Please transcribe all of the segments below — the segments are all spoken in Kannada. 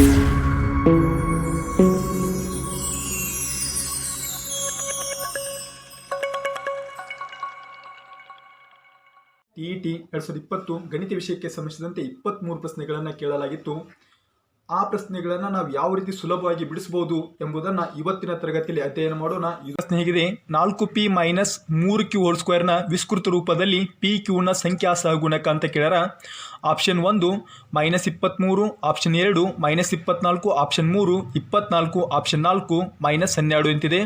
TET 2020 ಗಣಿತ ವಿಷಯಕ್ಕೆ ಸಂಬಂಧಿಸಿದಂತೆ 23 ಪ್ರಶ್ನೆಗಳನ್ನು ಕೇಳಲಾಗಿತ್ತು. ಆ ಪ್ರಶ್ನೆಗಳನ್ನು ನಾವು ಯಾವ ರೀತಿ ಸುಲಭವಾಗಿ ಬಿಡಿಸಬಹುದು ಎಂಬುದನ್ನು ಇವತ್ತಿನ ತರಗತಿಯಲ್ಲಿ ಅಧ್ಯಯನ ಮಾಡೋಣ. ಪ್ರಶ್ನೆ ಹೇಗಿದೆ: 4p - 3q² ನ ವಿಸ್ತೃತ ರೂಪದಲ್ಲಿ PQ ನ ಸಂಖ್ಯಾ ಸಹಗುಣಕ ಅಂತ ಕೇಳ್ಯಾರ. ಆಪ್ಷನ್ 1 -23, ಆಪ್ಷನ್ 2 -24, ಆಪ್ಷನ್ 3 24, ಆಪ್ಷನ್ 4 -12 ಅಂತಿದೆ.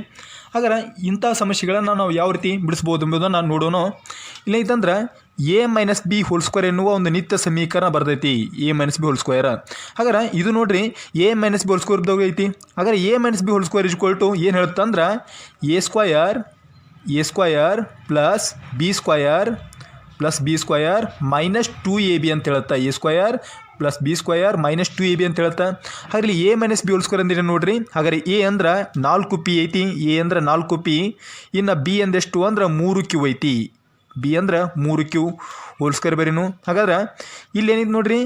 ಹಾಗಾದ್ರೆ ಇಂಥ ಸಮಸ್ಯೆಗಳನ್ನು ನಾವು ಯಾವ ರೀತಿ ಬಿಡಿಸ್ಬೋದು ಎಂಬುದನ್ನು ನೋಡೋಣ. ಇಲ್ಲೈತಂದ್ರೆ a-b² ಎನ್ನುವ ಒಂದು ನಿತ್ಯ ಸಮೀಕರಣ ಬರ್ತೈತಿ. a-b². ಹಾಗಾದ್ರೆ ಇದು ನೋಡ್ರಿ, a-b² ಐತಿ. ಹಾಗಾದ್ರೆ a-b² ಏನು ಹೇಳುತ್ತೆ ಅಂದ್ರೆ a² plus b² minus 2ab ಅಂತ ಹೇಳುತ್ತಾ. a² plus b² minus 2ab ಅಂತ ಹೇಳ್ತಾ. ಹಾಗಾದ್ರೆ a-b² ಅಂದ್ರೆ ನೋಡ್ರಿ, ಹಾಗಾದ್ರೆ a ಅಂದ್ರೆ 4p ಐತಿ. a ಅಂದ್ರೆ 4p. ಇನ್ನು b ಅಂದೆಷ್ಟು ಅಂದ್ರೆ 3q ಐತಿ. b ಅಂದ್ರೆ 3q² ಬರೀನು. ಹಾಗಾದ್ರೆ ಇಲ್ಲಿ ಏನಿದೆ ನೋಡ್ರಿ,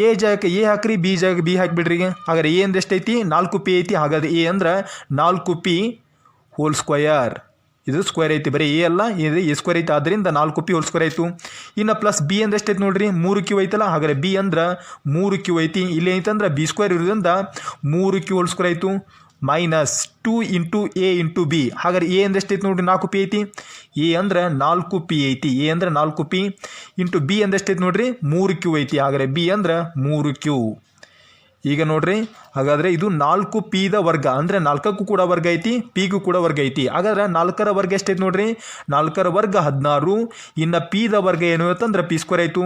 a ಜಾಗಕ್ಕೆ a ಹಾಕ್ರಿ, b ಜಾಗಕ್ಕೆ b ಹಾಕಿಬಿಡ್ರಿ. ಹಾಗಾದ್ರೆ a ಅಂದ್ರೆ ಎಷ್ಟೈತಿ? 4p ಐತಿ. ಹಾಗಾದ್ರೆ a ಅಂದ್ರೆ 4p². ಇದು ಸ್ಕ್ವೇರ್ ಐತಿ, ಬರೀ a ಅಲ್ಲ, ಇದು a² ಐತಿ. ಆದ್ದರಿಂದ 4p² ಆಯಿತು. ಇನ್ನು ಪ್ಲಸ್ b ಅಂದ್ರೆ ಎಷ್ಟೈತಿ ನೋಡ್ರಿ, 3q ಐತಲ್ಲ. ಹಾಗಾದ್ರೆ b ಅಂದ್ರೆ 3q ಐತಿ. ಇಲ್ಲಿ ಐತಂದ್ರೆ b² ಇರೋದ್ರಿಂದ 3q² ಆಯಿತು. Minus 2 × a × b. ಹಾಗಾದ್ರೆ a ಅಂದ್ರೆ ಎಷ್ಟೈತಿ ನೋಡ್ರಿ, 4p ಐತಿ. a ಅಂದ್ರೆ 4p ಐತಿ. a ಅಂದ್ರೆ 4p ಇಂಟು b ಅಂದ್ರೆ ಎಷ್ಟೈತಿ ನೋಡ್ರಿ, 3q ಐತಿ. ಹಾಗಾದ್ರೆ b ಅಂದ್ರೆ 3q. ಈಗ ನೋಡ್ರಿ, ಹಾಗಾದರೆ ಇದು 4p ವರ್ಗ ಅಂದರೆ 4ಕ್ಕೂ ಕೂಡ ವರ್ಗ ಐತಿ, ಪಿಗೂ ಕೂಡ ವರ್ಗ ಐತಿ. ಹಾಗಾದ್ರೆ 4ರ ವರ್ಗ ಎಷ್ಟೈತಿ ನೋಡ್ರಿ, 4ರ ವರ್ಗ 16. ಇನ್ನು ಪಿದ ವರ್ಗ ಏನು ಅಂತಂದ್ರೆ p² ಆಯಿತು.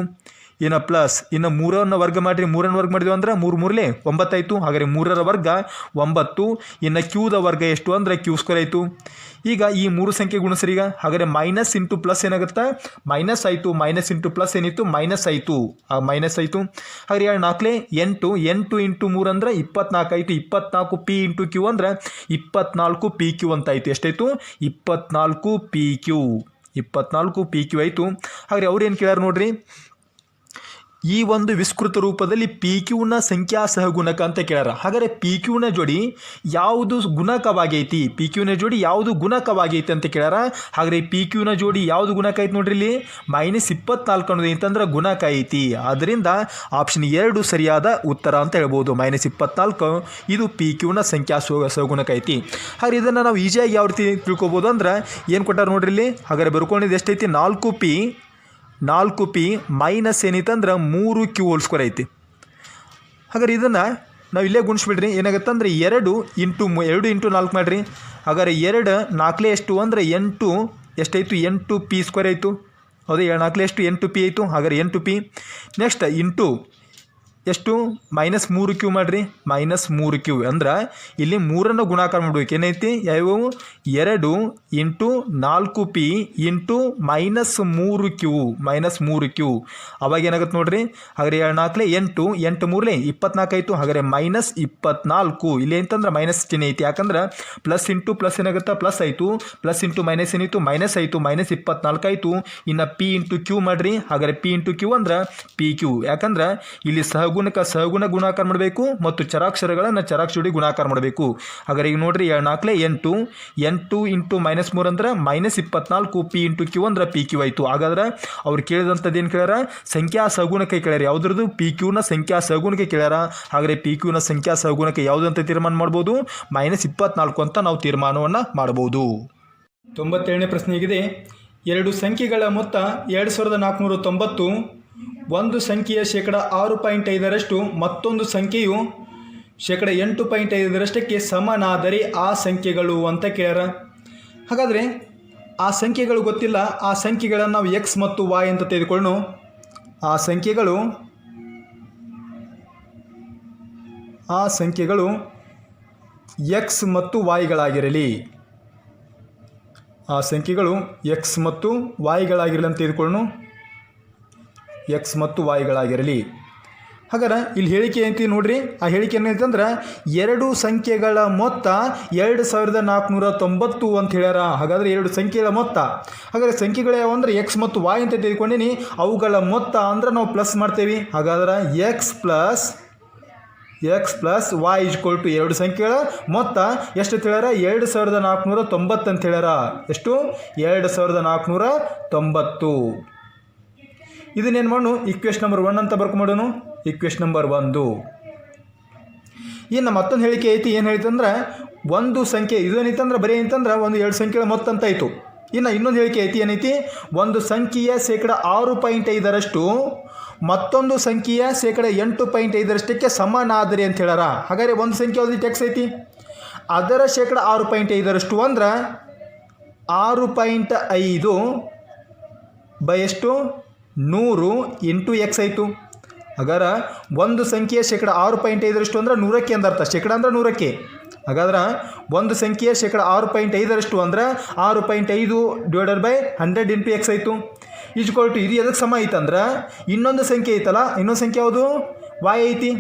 ಇನ್ನು ಪ್ಲಸ್ ಇನ್ನು 3ರ ವರ್ಗ ಮಾಡಿರಿ, 3ರ ವರ್ಗ ಮಾಡಿದ್ವಿ ಅಂದ್ರೆ 3 3 9 ಆಯಿತು. ಹಾಗಾದರೆ 3ರ ವರ್ಗ 9. ಇನ್ನು ಕ್ಯೂದ ವರ್ಗ ಎಷ್ಟು ಅಂದರೆ q² ಆಯಿತು. ಈಗ ಈ 3 ಸಂಖ್ಯೆ ಗುಣಿಸ್ರಿ. ಈಗ ಹಾಗಾದರೆ ಮೈನಸ್ ಇಂಟು ಪ್ಲಸ್ ಏನಾಗುತ್ತೆ, ಮೈನಸ್ ಆಯಿತು. ಮೈನಸ್ ಇಂಟು ಪ್ಲಸ್ ಏನಿತ್ತು, ಮೈನಸ್ ಆಯಿತು. ಮೈನಸ್ ಆಯಿತು. ಹಾಗಾದ್ರೆ 4 8. 8 ಇಂಟು 3 ಅಂದರೆ 24 ಆಯಿತು. 24p ಇಂಟು q ಅಂದರೆ 24pq ಅಂತ ಆಯಿತು. ಎಷ್ಟಾಯಿತು? 24pq. 24pq ಆಯಿತು. ಹಾಗಾದ್ರೆ ಅವ್ರು ಏನು ಕೇಳ್ಯಾರ ನೋಡ್ರಿ, ಈ ಒಂದು ವಿಸ್ತೃತ ರೂಪದಲ್ಲಿ PQ ನ ಸಂಖ್ಯಾ ಸಹಗುಣಕ ಅಂತ ಕೇಳ್ಯಾರ. ಹಾಗಾದರೆ PQ ನ ಜೋಡಿ ಯಾವುದು ಗುಣಕವಾಗೈತಿ, PQ ನ ಜೋಡಿ ಯಾವುದು ಗುಣಕವಾಗೈತಿ ಅಂತ ಕೇಳ್ಯಾರ. ಹಾಗಾದರೆ PQ ನ ಜೋಡಿ ಯಾವುದು ಗುಣಕ ಐತಿ ನೋಡ್ರಿ, ಇಲ್ಲಿ -24 ಅನ್ನೋದು ಐತಂದ್ರೆ ಗುಣಕ ಐತಿ. ಆದ್ದರಿಂದ ಆಪ್ಷನ್ 2 ಸರಿಯಾದ ಉತ್ತರ ಅಂತ ಹೇಳ್ಬೋದು. -24 ಇದು PQ ನ ಸಂಖ್ಯಾ ಸಹಗುಣಕ ಐತಿ. ಹಾಗಾದ್ರೆ ಇದನ್ನು ನಾವು ಈಸಿಯಾಗಿ ಯಾವ ರೀತಿ ತಿಳ್ಕೊಬೋದು ಅಂದ್ರೆ ಏನು ಕೊಟ್ಟಾರ ನೋಡ್ರಿ ಇಲ್ಲಿ. ಹಾಗಾದರೆ ಬರ್ಕೊಂಡಿದ್ದು ಎಷ್ಟೈತಿ, 4p ಮೈನಸ್ ಏನಿತ್ತಂದ್ರೆ 3q² ಐತಿ. ಹಾಗಾದ್ರೆ ಇದನ್ನು ನಾವು ಇಲ್ಲೇ ಗುಣಿಸ್ಬಿಡ್ರಿ. ಏನಾಗುತ್ತೆ ಅಂದರೆ 2 ಇಂಟು 4 ಮಾಡಿರಿ. ಹಾಗಾದ್ರೆ 2 4 ಎಷ್ಟು ಅಂದರೆ 8 ಎಷ್ಟಾಯಿತು, 8p² ಆಯಿತು. ಹೌದು, 4 ಎಷ್ಟು 8p ಆಯಿತು. ಹಾಗಾದ್ರೆ 8p. ನೆಕ್ಸ್ಟ್ ಇಂಟು ಎಷ್ಟು, -3q ಮಾಡಿರಿ. -3q ಅಂದ್ರೆ ಇಲ್ಲಿ 3ನ್ನು ಗುಣಾಕಾರ ಮಾಡಬೇಕು. ಏನೈತಿ, ಯಾವ್ಯಾವು 2 ಇಂಟು 4p ಇಂಟು -3q. ಅವಾಗ ಏನಾಗುತ್ತೆ ನೋಡ್ರಿ, ಹಾಗಾದ್ರೆ 4 8 8 3 24 ಆಯಿತು. ಹಾಗಾದ್ರೆ -24. ಇಲ್ಲಿ ಅಂತಂದ್ರೆ ಮೈನಸ್ ಚಿಹ್ನೆ ಐತಿ. ಯಾಕಂದ್ರೆ ಪ್ಲಸ್ ಇಂಟು ಪ್ಲಸ್ ಏನಾಗುತ್ತೆ, ಪ್ಲಸ್ ಆಯಿತು. ಪ್ಲಸ್ ಇಂಟು ಮೈನಸ್ ಏನಿತ್ತು, ಮೈನಸ್ ಆಯಿತು. -24 ಆಯಿತು. ಇನ್ನು p ಇಂಟು q ಮಾಡಿರಿ. ಹಾಗಾದ್ರೆ p ಇಂಟು q ಅಂದ್ರೆ PQ. ಯಾಕಂದ್ರೆ ಇಲ್ಲಿ ಸಹಗುಣ ಗುಣಾಕಾರ ಮಾಡಬೇಕು ಮತ್ತು ಚರಾಕ್ಷರಗಳನ್ನು ಚರಾಕ್ಷರ ಗುಣಾಕಾರ ಮಾಡಬೇಕು. ಹಾಗಾದ್ರೆ ಈಗ ನೋಡ್ರಿ, 4 8 8 ಇಂಟು -3 ಅಂದ್ರೆ -24. p ಇಂಟು q ಅಂದ್ರೆ PQ ಆಯಿತು. ಹಾಗಾದ್ರೆ ಅವ್ರು ಕೇಳಿದಂಥದ್ದು ಏನು ಕೇಳ್ಯಾರ, ಸಂಖ್ಯಾ ಸಹಗುಣಕ್ಕೆ ಕೇಳ್ಯಾರ. ಯಾವುದ್ರದ್ದು, PQ ನ ಸಂಖ್ಯಾ ಸಹಗುಣಕ್ಕೆ ಕೇಳ್ಯಾರ. ಹಾಗಾದರೆ PQ ನ ಸಂಖ್ಯಾ ಸಹಗುಣಕ್ಕೆ ಯಾವುದು ಅಂತ ತೀರ್ಮಾನ ಮಾಡ್ಬೋದು, -24 ಅಂತ ನಾವು ತೀರ್ಮಾನವನ್ನು ಮಾಡ್ಬೋದು. 97ನೇ ಪ್ರಶ್ನೆ ಆಗಿದೆ. 2 ಸಂಖ್ಯೆಗಳ ಮೊತ್ತ 2490. ಒಂದು ಸಂಖ್ಯೆಯ 6.5% ಮತ್ತೊಂದು ಸಂಖ್ಯೆಯು 8.5% ಸಮನಾದರೆ ಆ ಸಂಖ್ಯೆಗಳು ಅಂತ ಕೇಳ್ಯಾರ. ಹಾಗಾದರೆ ಆ ಸಂಖ್ಯೆಗಳು ಗೊತ್ತಿಲ್ಲ. ಆ ಸಂಖ್ಯೆಗಳನ್ನು ನಾವು x ಮತ್ತು y ಅಂತ ತೆಗೆದುಕೊಳ್ಳೋಣ. ಆ ಸಂಖ್ಯೆಗಳು x ಮತ್ತು yಗಳಾಗಿರಲಿ. ಆ ಸಂಖ್ಯೆಗಳು x ಮತ್ತು yಗಳಾಗಿರಲಿ ಅಂತ ತೆಗೆದುಕೊಳ್ಳೋಣ. x ಮತ್ತು yಗಳಾಗಿರಲಿ. ಹಾಗಾದ್ರೆ ಇಲ್ಲಿ ಹೇಳಿಕೆ ಏನಂತ ನೋಡ್ರಿ, ಆ ಹೇಳಿಕೆ ಏನಂತಂದ್ರೆ 2 ಸಂಖ್ಯೆಗಳ ಮೊತ್ತ 2490 ಅಂತ ಹೇಳ್ಯಾರ. ಹಾಗಾದರೆ 2 ಸಂಖ್ಯೆಗಳ ಮೊತ್ತ, ಹಾಗಾದರೆ ಸಂಖ್ಯೆಗಳು ಯಾವ ಅಂದರೆ x ಮತ್ತು y ಅಂತ ತೆಗೆದುಕೊಂಡಿನಿ. ಅವುಗಳ ಮೊತ್ತ ಅಂದ್ರೆ ನಾವು ಪ್ಲಸ್ ಮಾಡ್ತೇವೆ. ಹಾಗಾದ್ರೆ x plus x plus y equal to ಎರಡು ಸಂಖ್ಯೆಗಳ ಮೊತ್ತ ಎಷ್ಟು ಹೇಳ್ಯಾರ 2490 ಅಂತ ಹೇಳ್ಯಾರ. ಎಷ್ಟು? 2490. ಇದನ್ನೇನು ಮಾಡೋಣ, ಇಕ್ವೇಷನ್ ನಂಬರ್ 1 ಅಂತ ಬರ್ಕೊಂಬಿಡೋಣ. Equation number 1. ಇನ್ನು ಮತ್ತೊಂದು ಹೇಳಿಕೆ ಐತಿ. ಏನು ಹೇಳ್ತಂದ್ರೆ ಒಂದು ಸಂಖ್ಯೆ ಇದೇನೈತಂದ್ರೆ ಬರೀ ಏನಂತಂದ್ರೆ ಒಂದು ಎರಡು ಸಂಖ್ಯೆಗಳ ಮೊತ್ತ ಅಂತ ಆಯಿತು. ಇನ್ನು ಇನ್ನೊಂದು ಹೇಳಿಕೆ ಐತಿ. ಏನೈತಿ? ಒಂದು ಸಂಖ್ಯೆಯ 6.5% ಮತ್ತೊಂದು ಸಂಖ್ಯೆಯ 8.5% ಸಮನಾದರೆ ಅಂತ ಹೇಳ್ಯಾರ. ಹಾಗಾದರೆ ಒಂದು ಸಂಖ್ಯೆ ಯಾವ್ದು ಎಕ್ಸ್ ಐತಿ, ಅದರ 6.5% ಅಂದ್ರೆ 6.5 ಬೈ ಎಷ್ಟು? 100 ಇಂಟು ಎಕ್ಸ್ ಆಯಿತು. ಹಾಗಾದ್ರೆ ಒಂದು ಸಂಖ್ಯೆಯ 6.5% ಅಂದ್ರೆ 100ಕ್ಕೆ ಅಂದರ್ಥ. ಶೇಕಡ ಅಂದ್ರೆ 100ಕ್ಕೆ. ಹಾಗಾದ್ರೆ ಒಂದು ಸಂಖ್ಯೆಯ 6.5% ಅಂದ್ರೆ 6.5 ಡಿವೈಡೆಡ್ ಬೈ 100 ಇಂಟು ಎಕ್ಸ್ ಆಯಿತು. ಈಜ್ಕೊಲ್ ಟು ಇದು ಎದಕ್ಕೆ ಸಮ ಐತಂದ್ರೆ ಇನ್ನೊಂದು ಸಂಖ್ಯೆ ಐತಲ್ಲ, ಇನ್ನೊಂದು ಸಂಖ್ಯೆ ಯಾವುದು? ವಾಯ್ ಐತಿ.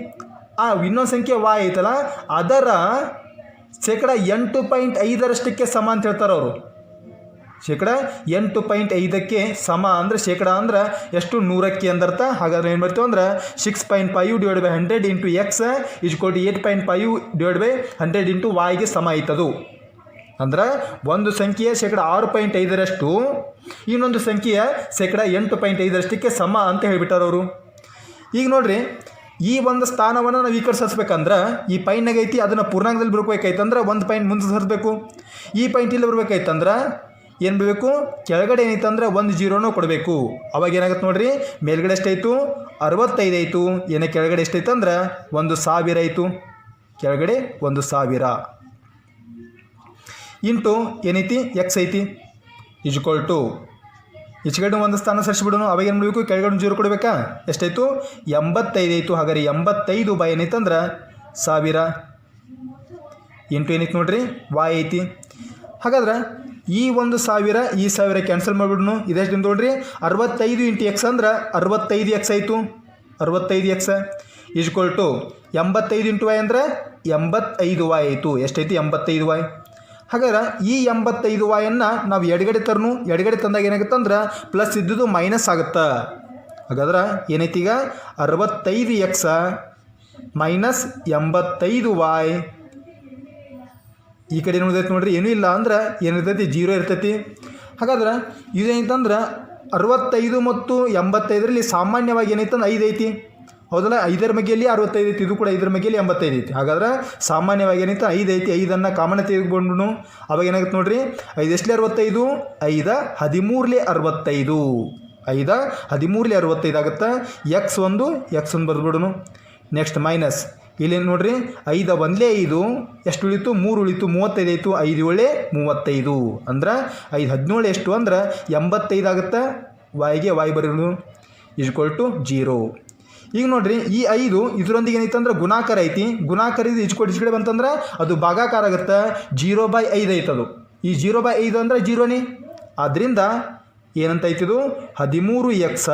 ಆ ಇನ್ನೊಂದು ಸಂಖ್ಯೆ ವಾಯ್ ಐತಲ್ಲ ಅದರ 8.5% ಸಮ ಅಂತ ಹೇಳ್ತಾರೆ ಅವರು. 8.5ಕ್ಕೆ ಸಮ ಅಂದರೆ ಶೇಕಡ ಅಂದ್ರೆ ಎಷ್ಟು? 100ಕ್ಕೆ ಅಂದರ್ಥ. ಹಾಗಾದ್ರೆ ಏನು ಮಾಡ್ತೀವಿ ಅಂದ್ರೆ 6.5 divide by 100 into x equal to 8.5 divide by 100 into ವಾಯ್ಗೆ ಸಮ ಐತದು. ಅಂದ್ರೆ ಒಂದು ಸಂಖ್ಯೆಯ 6.5% ಇನ್ನೊಂದು ಸಂಖ್ಯೆಯ 8.5%ಕ್ಕೆ ಸಮ ಅಂತ ಹೇಳಿಬಿಟ್ಟಾರ ಅವರು. ಈಗ ನೋಡ್ರಿ, ಈ ಒಂದು ಸ್ಥಾನವನ್ನು ನಾವು ಈ ಕಡೆ ಸರಿಸ್ಬೇಕಂದ್ರೆ ಈ ಪಾಯಿಂಟ್ನಾಗ ಐತಿ, ಅದನ್ನು ಪೂರ್ಣಾಂಗದಲ್ಲಿ ಬರ್ಬೇಕಾಯ್ತಂದ್ರೆ ಒಂದು ಪಾಯಿಂಟ್ ಮುಂದೆ ಸರಿಸ್ಬೇಕು. ಈ ಪಾಯಿಂಟ್ ಇಲ್ಲಿ ಬರ್ಬೇಕಾಯ್ತಂದ್ರೆ ಏನು ಬೇಕು? ಕೆಳಗಡೆ ಏನೈತಂದ್ರೆ 1 0 ಕೊಡಬೇಕು. ಅವಾಗ ಏನಾಗುತ್ತೆ ನೋಡ್ರಿ, ಮೇಲ್ಗಡೆ ಎಷ್ಟಾಯಿತು? 65 ಆಯಿತು. ಏನೇ ಕೆಳಗಡೆ ಎಷ್ಟೈತಂದ್ರೆ 1000 ಆಯಿತು. ಕೆಳಗಡೆ 1000 ಇಂಟು ಏನೈತಿ? ಎಕ್ಸ್ ಐತಿ. ಈಜ್ಕೊಲ್ ಟು ಈಚೆಗಡೆ ಒಂದು ಸ್ಥಾನ ಸರಿಸ್ಬಿಡೋಣ. ಅವಾಗ ಏನು ಮಾಡಬೇಕು? ಕೆಳಗಡೆ 0 ಕೊಡಬೇಕಾ? ಎಷ್ಟಾಯಿತು? 85 ಆಯಿತು. ಹಾಗಾದ್ರೆ 85 ಬೈ ಏನೈತಂದ್ರೆ 1000 ಇಂಟು ಏನೈತಿ ನೋಡ್ರಿ? ವಾಯ್ ಐತಿ. ಹಾಗಾದ್ರೆ ಈ 1000 ಈ 1000 ಕ್ಯಾನ್ಸಲ್ ಮಾಡಿಬಿಡ್ನು. ಇದೆಷ್ಟು ನೋಡ್ರಿ? 65 ಇಂಟು ಎಕ್ಸ್ ಅಂದ್ರೆ 65 ಎಕ್ಸ್ ಆಯಿತು. 65 x equal to 85 into y ಅಂದ್ರೆ 85 ವಾಯ್ ಆಯಿತು. ಎಷ್ಟೈತಿ? 85 ವಾಯ್. ಹಾಗಾದ್ರೆ ಈ 85 ವಾಯನ್ನು ನಾವು ಎಡಗಡೆ ತರನು. ಎಡಗಡೆ ತಂದಾಗ ಏನಾಗುತ್ತೆ ಅಂದ್ರೆ ಪ್ಲಸ್ ಇದ್ದುದು ಮೈನಸ್ ಆಗುತ್ತೆ. ಹಾಗಾದ್ರೆ ಏನೈತಿ ಈಗ? 65 ಎಕ್ಸ್ ಮೈನಸ್ 85 ವಾಯ್. ಈ ಕಡೆ ಏನಿರ್ತೈತಿ ನೋಡ್ರಿ, ಏನೂ ಇಲ್ಲ ಅಂದ್ರೆ ಏನಿರ್ತೈತಿ? 0 ಇರ್ತೈತಿ. ಹಾಗಾದ್ರೆ ಇದೇನೈತಂದ್ರೆ 65 ಮತ್ತು 85ರಲ್ಲಿ ಸಾಮಾನ್ಯವಾಗಿ ಏನೈತಂದ್ರೆ 5 ಐತಿ. ಹೌದಲ್ಲ? 5ರ ಮಗ್ಗೆಯಲ್ಲಿ 65 ಐತಿ. ಇದು ಕೂಡ 5ರ ಮಗ್ಗೆಯಲ್ಲಿ 85 ಐತಿ. ಹಾಗಾದ್ರೆ ಸಾಮಾನ್ಯವಾಗಿ ಏನೈತೆ? 5 ಐತಿ. 5ಅನ್ನು ಕಾಮನ್ ತೆಗೆದುಕೊಂಡು ಅವಾಗ ಏನಾಗುತ್ತೆ ನೋಡ್ರಿ? 5 ಎಷ್ಟಲೇ 65? 5 13 65. 5 13 65 ಆಗುತ್ತೆ. ಎಕ್ಸ್ ಒಂದು ಬರ್ದ್ಬಿಡೋನು. ನೆಕ್ಸ್ಟ್ ಮೈನಸ್ ಇಲ್ಲೇನು ನೋಡ್ರಿ? 5 1 5 ಎಷ್ಟು ಉಳಿತು? 3 ಉಳಿತು. 35 ಆಯಿತು. 5 7 35 ಅಂದ್ರೆ 5 17 ಎಷ್ಟು ಅಂದ್ರೆ 85 ಆಗುತ್ತೆ. ವಾಯ್ಗೆ ವಾಯ್ ಬರೋದು ಈಜ್ಕೊಲ್ ಟು 0. ಈಗ ನೋಡ್ರಿ, ಈ 5 ಇದರೊಂದಿಗೆ ಏನೈತೆ ಅಂದ್ರೆ ಗುಣಾಕಾರ ಐತಿ. ಗುಣಾಕಾರ ಇದು ಈಜ್ಕಡೆ ಬಂತಂದ್ರೆ ಅದು ಭಾಗಾಕಾರ ಆಗುತ್ತೆ. 0/5 ಐತದು. ಈ 0/5 ಅಂದ್ರೆ 0ನೇ. ಆದ್ದರಿಂದ ಏನಂತ ಐತಿದು? 13 x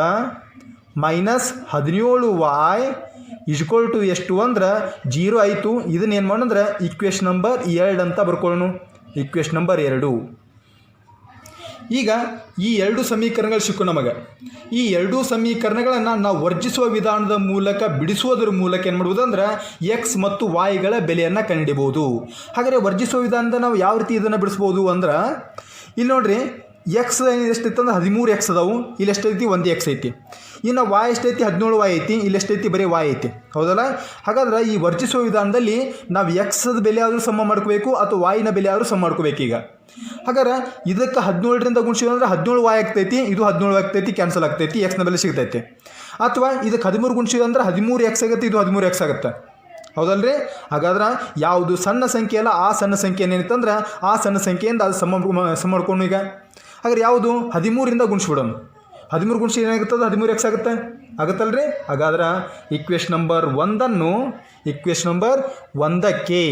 minus 17 y equal to ಎಷ್ಟು ಅಂದ್ರೆ 0 ಆಯಿತು. ಇದನ್ನ ಏನು ಮಾಡೋಣ? ಇಕ್ವೇಷನ್ ನಂಬರ್ 2 ಅಂತ ಬರ್ಕೊಳ್ಳೋಣ. Equation number 2. ಈಗ ಈ 2 ಸಮೀಕರಣಗಳು ಸಿಕ್ಕು ನಮಗೆ. ಈ 2 ಸಮೀಕರಣಗಳನ್ನು ನಾವು ವರ್ಜಿಸುವ ವಿಧಾನದ ಮೂಲಕ ಬಿಡಿಸುವುದರ ಮೂಲಕ ಏನು ಮಾಡ್ಬೋದು ಅಂದ್ರೆ ಎಕ್ಸ್ ಮತ್ತು ವಾಯ್ಗಳ ಬೆಲೆಯನ್ನು ಕಂಡುಹಿಡಿಬೋದು. ಹಾಗಾದರೆ ವರ್ಜಿಸುವ ವಿಧಾನದ ನಾವು ಯಾವ ರೀತಿ ಇದನ್ನು ಬಿಡಿಸ್ಬೋದು ಅಂದ್ರೆ ಇಲ್ಲಿ ನೋಡ್ರಿ, ಎಕ್ಸ್ ಎಷ್ಟೈತೆ ಅಂದ್ರೆ 13 ಎಕ್ಸ್ ಅದಾವು. ಇಲ್ಲಿ ಎಷ್ಟೈತಿ? 1 ಎಕ್ಸ್ ಐತಿ. ಇನ್ನು ವಾಯ್ ಎಷ್ಟೈತಿ? 17 ವಾಯ್ ಐತಿ. ಇಲ್ಲಿ ಎಷ್ಟೈತಿ? ಬರೀ ವಾಯ್ ಐತಿ. ಹೌದಲ್ಲ? ಹಾಗಾದ್ರೆ ಈ ವರ್ಜಿಸುವ ವಿಧಾನದಲ್ಲಿ ನಾವು ಎಕ್ಸದ ಬೆಲೆ ಆದರೂ ಸಮ ಮಾಡ್ಕೋಬೇಕು ಅಥವಾ ವಾಯಿನ ಬೆಲೆ ಆದರೂ ಸಮ ಮಾಡ್ಕೋಬೇಕು. ಈಗ ಹಾಗಾದ್ರೆ ಇದಕ್ಕೆ 17ರಿಂದ ಗುಣಿಸಿದ್ರೆ 17 ವಾಯ್ ಆಗ್ತೈತಿ. ಇದು 17 ಆಗ್ತೈತಿ. ಕ್ಯಾನ್ಸಲ್ ಆಗ್ತೈತಿ. ಎಕ್ಸ್ನ ಬೆಲೆ ಸಿಗ್ತೈತಿ. ಅಥವಾ ಇದಕ್ಕೆ 13 ಗುಣಿಸಿದ್ರೆ 13 ಎಕ್ಸ್ ಆಗುತ್ತೆ. ಇದು 13 ಎಕ್ಸ್ ಆಗುತ್ತೆ. ಹೌದಲ್ರಿ? ಹಾಗಾದ್ರೆ ಯಾವುದು ಸಣ್ಣ ಸಂಖ್ಯೆ ಅಲ್ಲ ಆ ಸಣ್ಣ ಸಂಖ್ಯೆ ಏನಿತ್ತಂದ್ರೆ ಆ ಸಣ್ಣ ಸಂಖ್ಯೆಯಿಂದ ಅದು ಸಮ ಮಾಡ್ಕೊಂಡು ಈಗ ಹಾಗಾದ್ರೆ ಯಾವುದು? 13ರಿಂದ ಗುಣಿಸ್ಬಿಡೋಣ. 13 ಗುಣಿಸಿ ಏನಾಗುತ್ತದೆ? 13 ಎಕ್ಸ್ ಆಗುತ್ತೆ. ಆಗುತ್ತಲ್ರಿ? ಹಾಗಾದ್ರೆ ಇಕ್ವೇಷನ್ ನಂಬರ್ 1 ಇಕ್ವೇಷನ್ ನಂಬರ್ 1ಕ್ಕೆ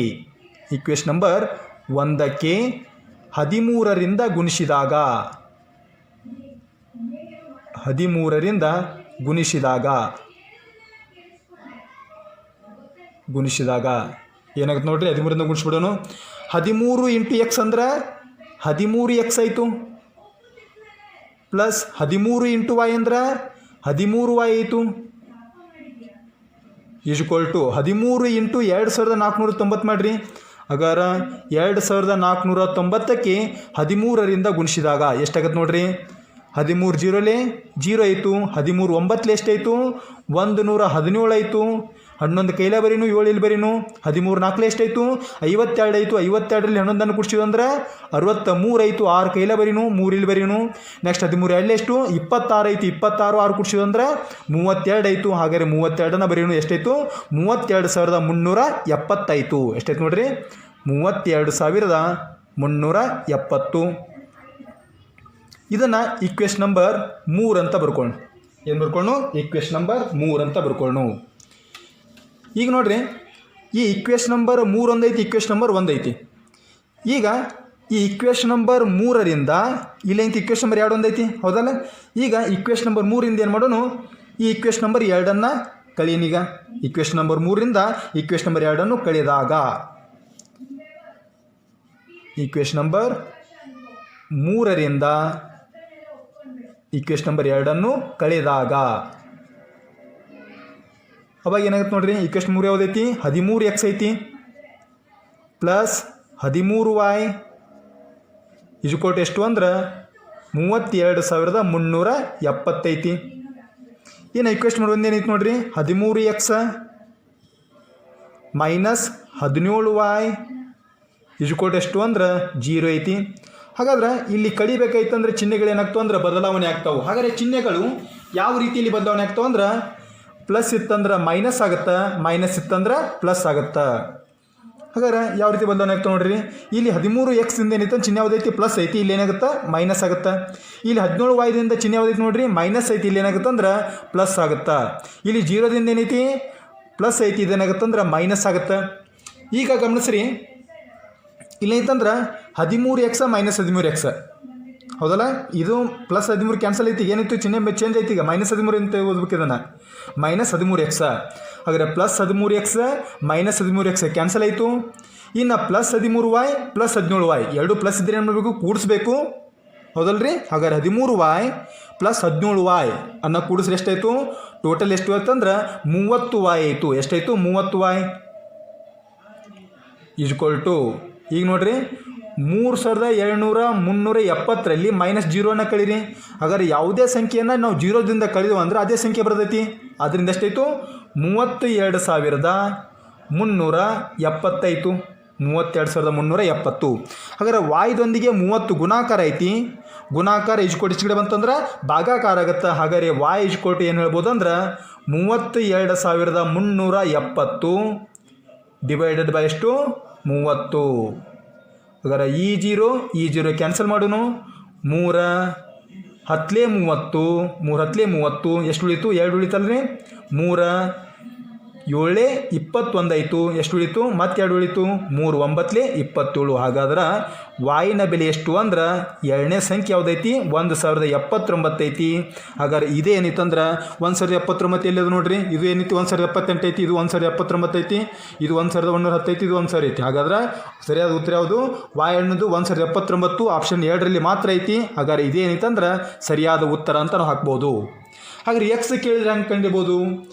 13ರಿಂದ ಗುಣಿಸಿದಾಗ 13ರಿಂದ ಗುಣಿಸಿದಾಗ ಏನಾಗುತ್ತೆ ನೋಡ್ರಿ? 13ರಿಂದ ಗುಣಿಸ್ಬಿಡೋಣ. 13 ಇಂಟು ಎಕ್ಸ್ ಅಂದ್ರೆ 13 ಎಕ್ಸ್ ಆಯಿತು. ಪ್ಲಸ್ 13 ಇಂಟು ವಾಯ್ ಅಂದ್ರೆ 13 ವಾಯ್ ಆಯಿತು. ಈಜ್ಕೊಲ್ ಟು 13 ಇಂಟು 2490 ಮಾಡಿರಿ. ಹಾಗಾದ್ರೆ 2490ಕ್ಕೆ 13ರಿಂದ ಗುಣಿಸಿದಾಗ ಎಷ್ಟಾಗತ್ತೆ ನೋಡ್ರಿ. 13 ಜೀರೋಲೆ 0 ಆಯಿತು. 13 9 ಎಷ್ಟಾಯಿತು? 117 ಆಯಿತು. 11 ಕೈಲೇ ಬರೀನು, 7 ಇಲ್ಲಿ ಬರೀನು. 13 4 ಎಷ್ಟಾಯಿತು? 52 ಆಯಿತು. 52ರಲ್ಲಿ 11 ಕುಡಿಸಿದ್ವು ಅಂದ್ರೆ 63 ಆಯಿತು. 6 ಕೈಲೇ ಬರೀನು, 3 ಇಲ್ಲಿ ಬರೀನು. ನೆಕ್ಸ್ಟ್ 13 2 ಎಷ್ಟು? 26 ಆಯಿತು. 26 6 ಕುಡಿಸಿದ್ವು ಅಂದ್ರೆ 32 ಆಯಿತು. ಹಾಗಾದರೆ 32ನ್ನ ಬರೀನು. ಎಷ್ಟಾಯಿತು? 32,370 ಆಯಿತು. ಎಷ್ಟಾಯ್ತು ನೋಡ್ರಿ? 32,370. ಇದನ್ನು ಈಕ್ವೇಷನ್ ನಂಬರ್ 3 ಅಂತ ಬರ್ಕೊಳ್ಳು. ಏನು ಬರ್ಕೊಳ್ಳು? ಈಕ್ವೇಷನ್ ನಂಬರ್ 3 ಅಂತ ಬರ್ಕೊಳ್ಳು. ಈಗ ನೋಡ್ರಿ, ಈ ಈಕ್ವೇಷನ್ ನಂಬರ್ 3 ಒಂದೈತಿ, ಈಕ್ವೇಷನ್ ನಂಬರ್ 1 ಐತಿ. ಈಗ ಈ ಈಕ್ವೇಷನ್ ನಂಬರ್ 3ರಿಂದ ಇಲ್ಲೈತಿ ಈಕ್ವೇಷನ್ ನಂಬರ್ 2 ಒಂದೈತಿ, ಹೌದಲ್ಲ? ಈಗ ಈಕ್ವೇಷನ್ ನಂಬರ್ 3ರಿಂದ ಏನು ಮಾಡೋನು? ಈ ಈಕ್ವೇಷನ್ ನಂಬರ್ 2ನ್ನು ಕಳೀನೀಗ. ಈಕ್ವೇಷನ್ ನಂಬರ್ 3ರಿಂದ ಈಕ್ವೇಷನ್ ನಂಬರ್ 2ನ್ನು ಕಳೆದಾಗ ಈಕ್ವೇಷನ್ ನಂಬರ್ 3ರಿಂದ ಈಕ್ವೇಷನ್ ನಂಬರ್ 2ನ್ನು ಕಳೆದಾಗ ಅವಾಗ ಏನಾಗುತ್ತೆ ನೋಡ್ರಿ. ಈಕ್ವೇಷನ್ 3 ಯಾವುದೈತಿ? 13x ಐತಿ ಪ್ಲಸ್ 13y ಇಜುಕೋಟ್ ಎಷ್ಟು ಅಂದ್ರೆ 32,370 ಐತಿ. ಏನು ಈಕ್ವೇಷನ್ 1 ಏನೈತಿ ನೋಡ್ರಿ? 13x ಮೈನಸ್ 17y ಇಜುಕೋಟ್ ಎಷ್ಟು ಅಂದ್ರೆ 0 ಐತಿ. ಹಾಗಾದ್ರೆ ಇಲ್ಲಿ ಕಳಿಬೇಕಾಯ್ತಂದ್ರೆ ಚಿಹ್ನೆಗಳು ಏನಾಗ್ತಾವೆ ಅಂದ್ರೆ ಬದಲಾವಣೆ ಆಗ್ತಾವೆ. ಹಾಗಾದರೆ ಚಿಹ್ನೆಗಳು ಯಾವ ರೀತಿಯಲ್ಲಿ ಬದಲಾವಣೆ ಆಗ್ತಾವೆ ಅಂದ್ರೆ ಪ್ಲಸ್ ಇತ್ತಂದ್ರೆ ಮೈನಸ್ ಆಗುತ್ತೆ, ಮೈನಸ್ ಇತ್ತಂದ್ರೆ ಪ್ಲಸ್ ಆಗುತ್ತೆ. ಹಾಗಾದ್ರೆ ಯಾವ ರೀತಿ ಬದಲಾವಣೆ ಆಗ್ತಾವೆ ನೋಡ್ರಿ. ಇಲ್ಲಿ 13x ಇಂದ ಏನೈತೆ ಚಿಹ್ನೆ ಯಾವುದೈತಿ? ಪ್ಲಸ್ ಐತಿ, ಇಲ್ಲಿ ಏನಾಗುತ್ತೆ? ಮೈನಸ್ ಆಗುತ್ತೆ. ಇಲ್ಲಿ 17y ಚಿಹ್ನೆ ಯಾವುದೈತಿ ನೋಡ್ರಿ? ಮೈನಸ್ ಐತಿ, ಇಲ್ಲಿ ಏನಾಗುತ್ತೆ ಅಂದ್ರೆ ಪ್ಲಸ್ ಆಗುತ್ತೆ. ಇಲ್ಲಿ 0ದಿಂದ ಏನೈತಿ? ಪ್ಲಸ್ ಐತಿ, ಇದೇನಾಗುತ್ತೆ ಅಂದ್ರೆ ಮೈನಸ್ ಆಗುತ್ತೆ. ಈಗ ಗಮನಿಸ್ರಿ, ಇಲ್ಲೈತಂದ್ರೆ 13x ಮೈನಸ್ 13x, ಹೌದಲ್ಲ? ಇದು ಪ್ಲಸ್ 13 ಕ್ಯಾನ್ಸಲ್ ಐತಿ. ಏನಿತ್ತು? ಚಿಹ್ನೆ ಚೇಂಜ್ ಐತಿ. ಈಗ ಮೈನಸ್ 13 ಅಂತ ಓದ್ಬೇಕು ಇದನ್ನು. Minus 13x. ಹಾಗಾದರೆ plus 13x minus 13x cancel ಆಯಿತು. ಇನ್ನು ಪ್ಲಸ್ 13y ಪ್ಲಸ್ 17y ಎರಡು ಪ್ಲಸ್ ಇದ್ದರೆ ಏನು ಮಾಡಬೇಕು? ಕೂಡಿಸ್ಬೇಕು, ಹೌದಲ್ರಿ? ಹಾಗಾದ್ರೆ 13y ಪ್ಲಸ್ 17y ಅನ್ನು ಕೂಡಿಸ್ರೆ ಎಷ್ಟಾಯಿತು? ಟೋಟಲ್ ಎಷ್ಟು ಆಯ್ತಂದ್ರೆ 30y ಆಯಿತು. ಎಷ್ಟಾಯಿತು? 30y ಈಜ್ಕೊಲ್ ಟು ಈಗ ನೋಡ್ರಿ 3,770ರಲ್ಲಿ ಮೈನಸ್ 0ನ ಕಳೀರಿ. ಹಾಗಾದ್ರೆ ಯಾವುದೇ ಸಂಖ್ಯೆಯನ್ನು ನಾವು 0ದಿಂದ ಕಳೆದವು ಅಂದ್ರೆ ಅದೇ ಸಂಖ್ಯೆ ಬರ್ತೈತಿ. ಅದರಿಂದ ಎಷ್ಟಾಯಿತು? 32,370 32,370. ಹಾಗಾದ್ರೆ ವಾಯ್ದೊಂದಿಗೆ 30 ಗುಣಾಕಾರ ಐತಿ. ಗುಣಾಕಾರ ಈಜ್ಕೊಟ್ಟು ಇಷ್ಟು ಕಡೆ ಬಂತಂದ್ರೆ ಭಾಗಾಕಾರ ಆಗುತ್ತೆ. ಹಾಗಾದರೆ ವಾಯ್ ಈಜ್ಕೊಟ್ಟು ಏನು ಹೇಳ್ಬೋದು ಅಂದ್ರೆ 32,370 ಡಿವೈಡೆಡ್ ಬೈ ಎಷ್ಟು? 30. ಹಾಗಾದ್ರೆ ಈ ಜೀರೋ ಕ್ಯಾನ್ಸಲ್ ಮಾಡೋನು. 3 10 30 3 10 30 ಎಷ್ಟು ಉಳಿತು? 2 ಉಳಿತಲ್ರಿ. 3 7 21 ಆಯಿತು. ಎಷ್ಟು ಉಳಿತು? ಮತ್ತೆ 2 ಉಳಿತು. 3 9 27. ಹಾಗಾದ್ರೆ ವಾಯಿನ ಬೆಲೆ ಎಷ್ಟು ಅಂದ್ರೆ ಎರಡನೇ ಸಂಖ್ಯೆ ಯಾವುದೈತಿ? 1079 ಐತಿ. ಹಾಗಾದ್ರೆ ಇದೇ ಏನಿತ್ತು ಅಂದ್ರೆ 1079 ಎಲ್ಲಿದೆ ನೋಡ್ರಿ. ಇದು ಏನಿತ್ತು? 1078 ಐತಿ. ಇದು 1079 ಐತಿ. ಇದು 1110 ಐತಿ. ಇದು 1000 ಐತಿ. ಹಾಗಾದ್ರೆ ಸರಿಯಾದ ಉತ್ತರ ಯಾವುದು? ವಾಯ್ ಅನ್ನೋದು 1079 ಆಪ್ಷನ್ 2ರಲ್ಲಿ ಮಾತ್ರ ಐತಿ. ಹಾಗಾದ್ರೆ ಇದೇ ಏನಿತ್ತಂದ್ರೆ ಸರಿಯಾದ ಉತ್ತರ ಅಂತ ನಾವು ಹಾಕ್ಬೋದು. ಹಾಗಾದ್ರೆ ಎಕ್ಸ್ ಕೇಳಿದ್ರೆ ಹಂಗೆ ಕಂಡಿರ್ಬೋದು.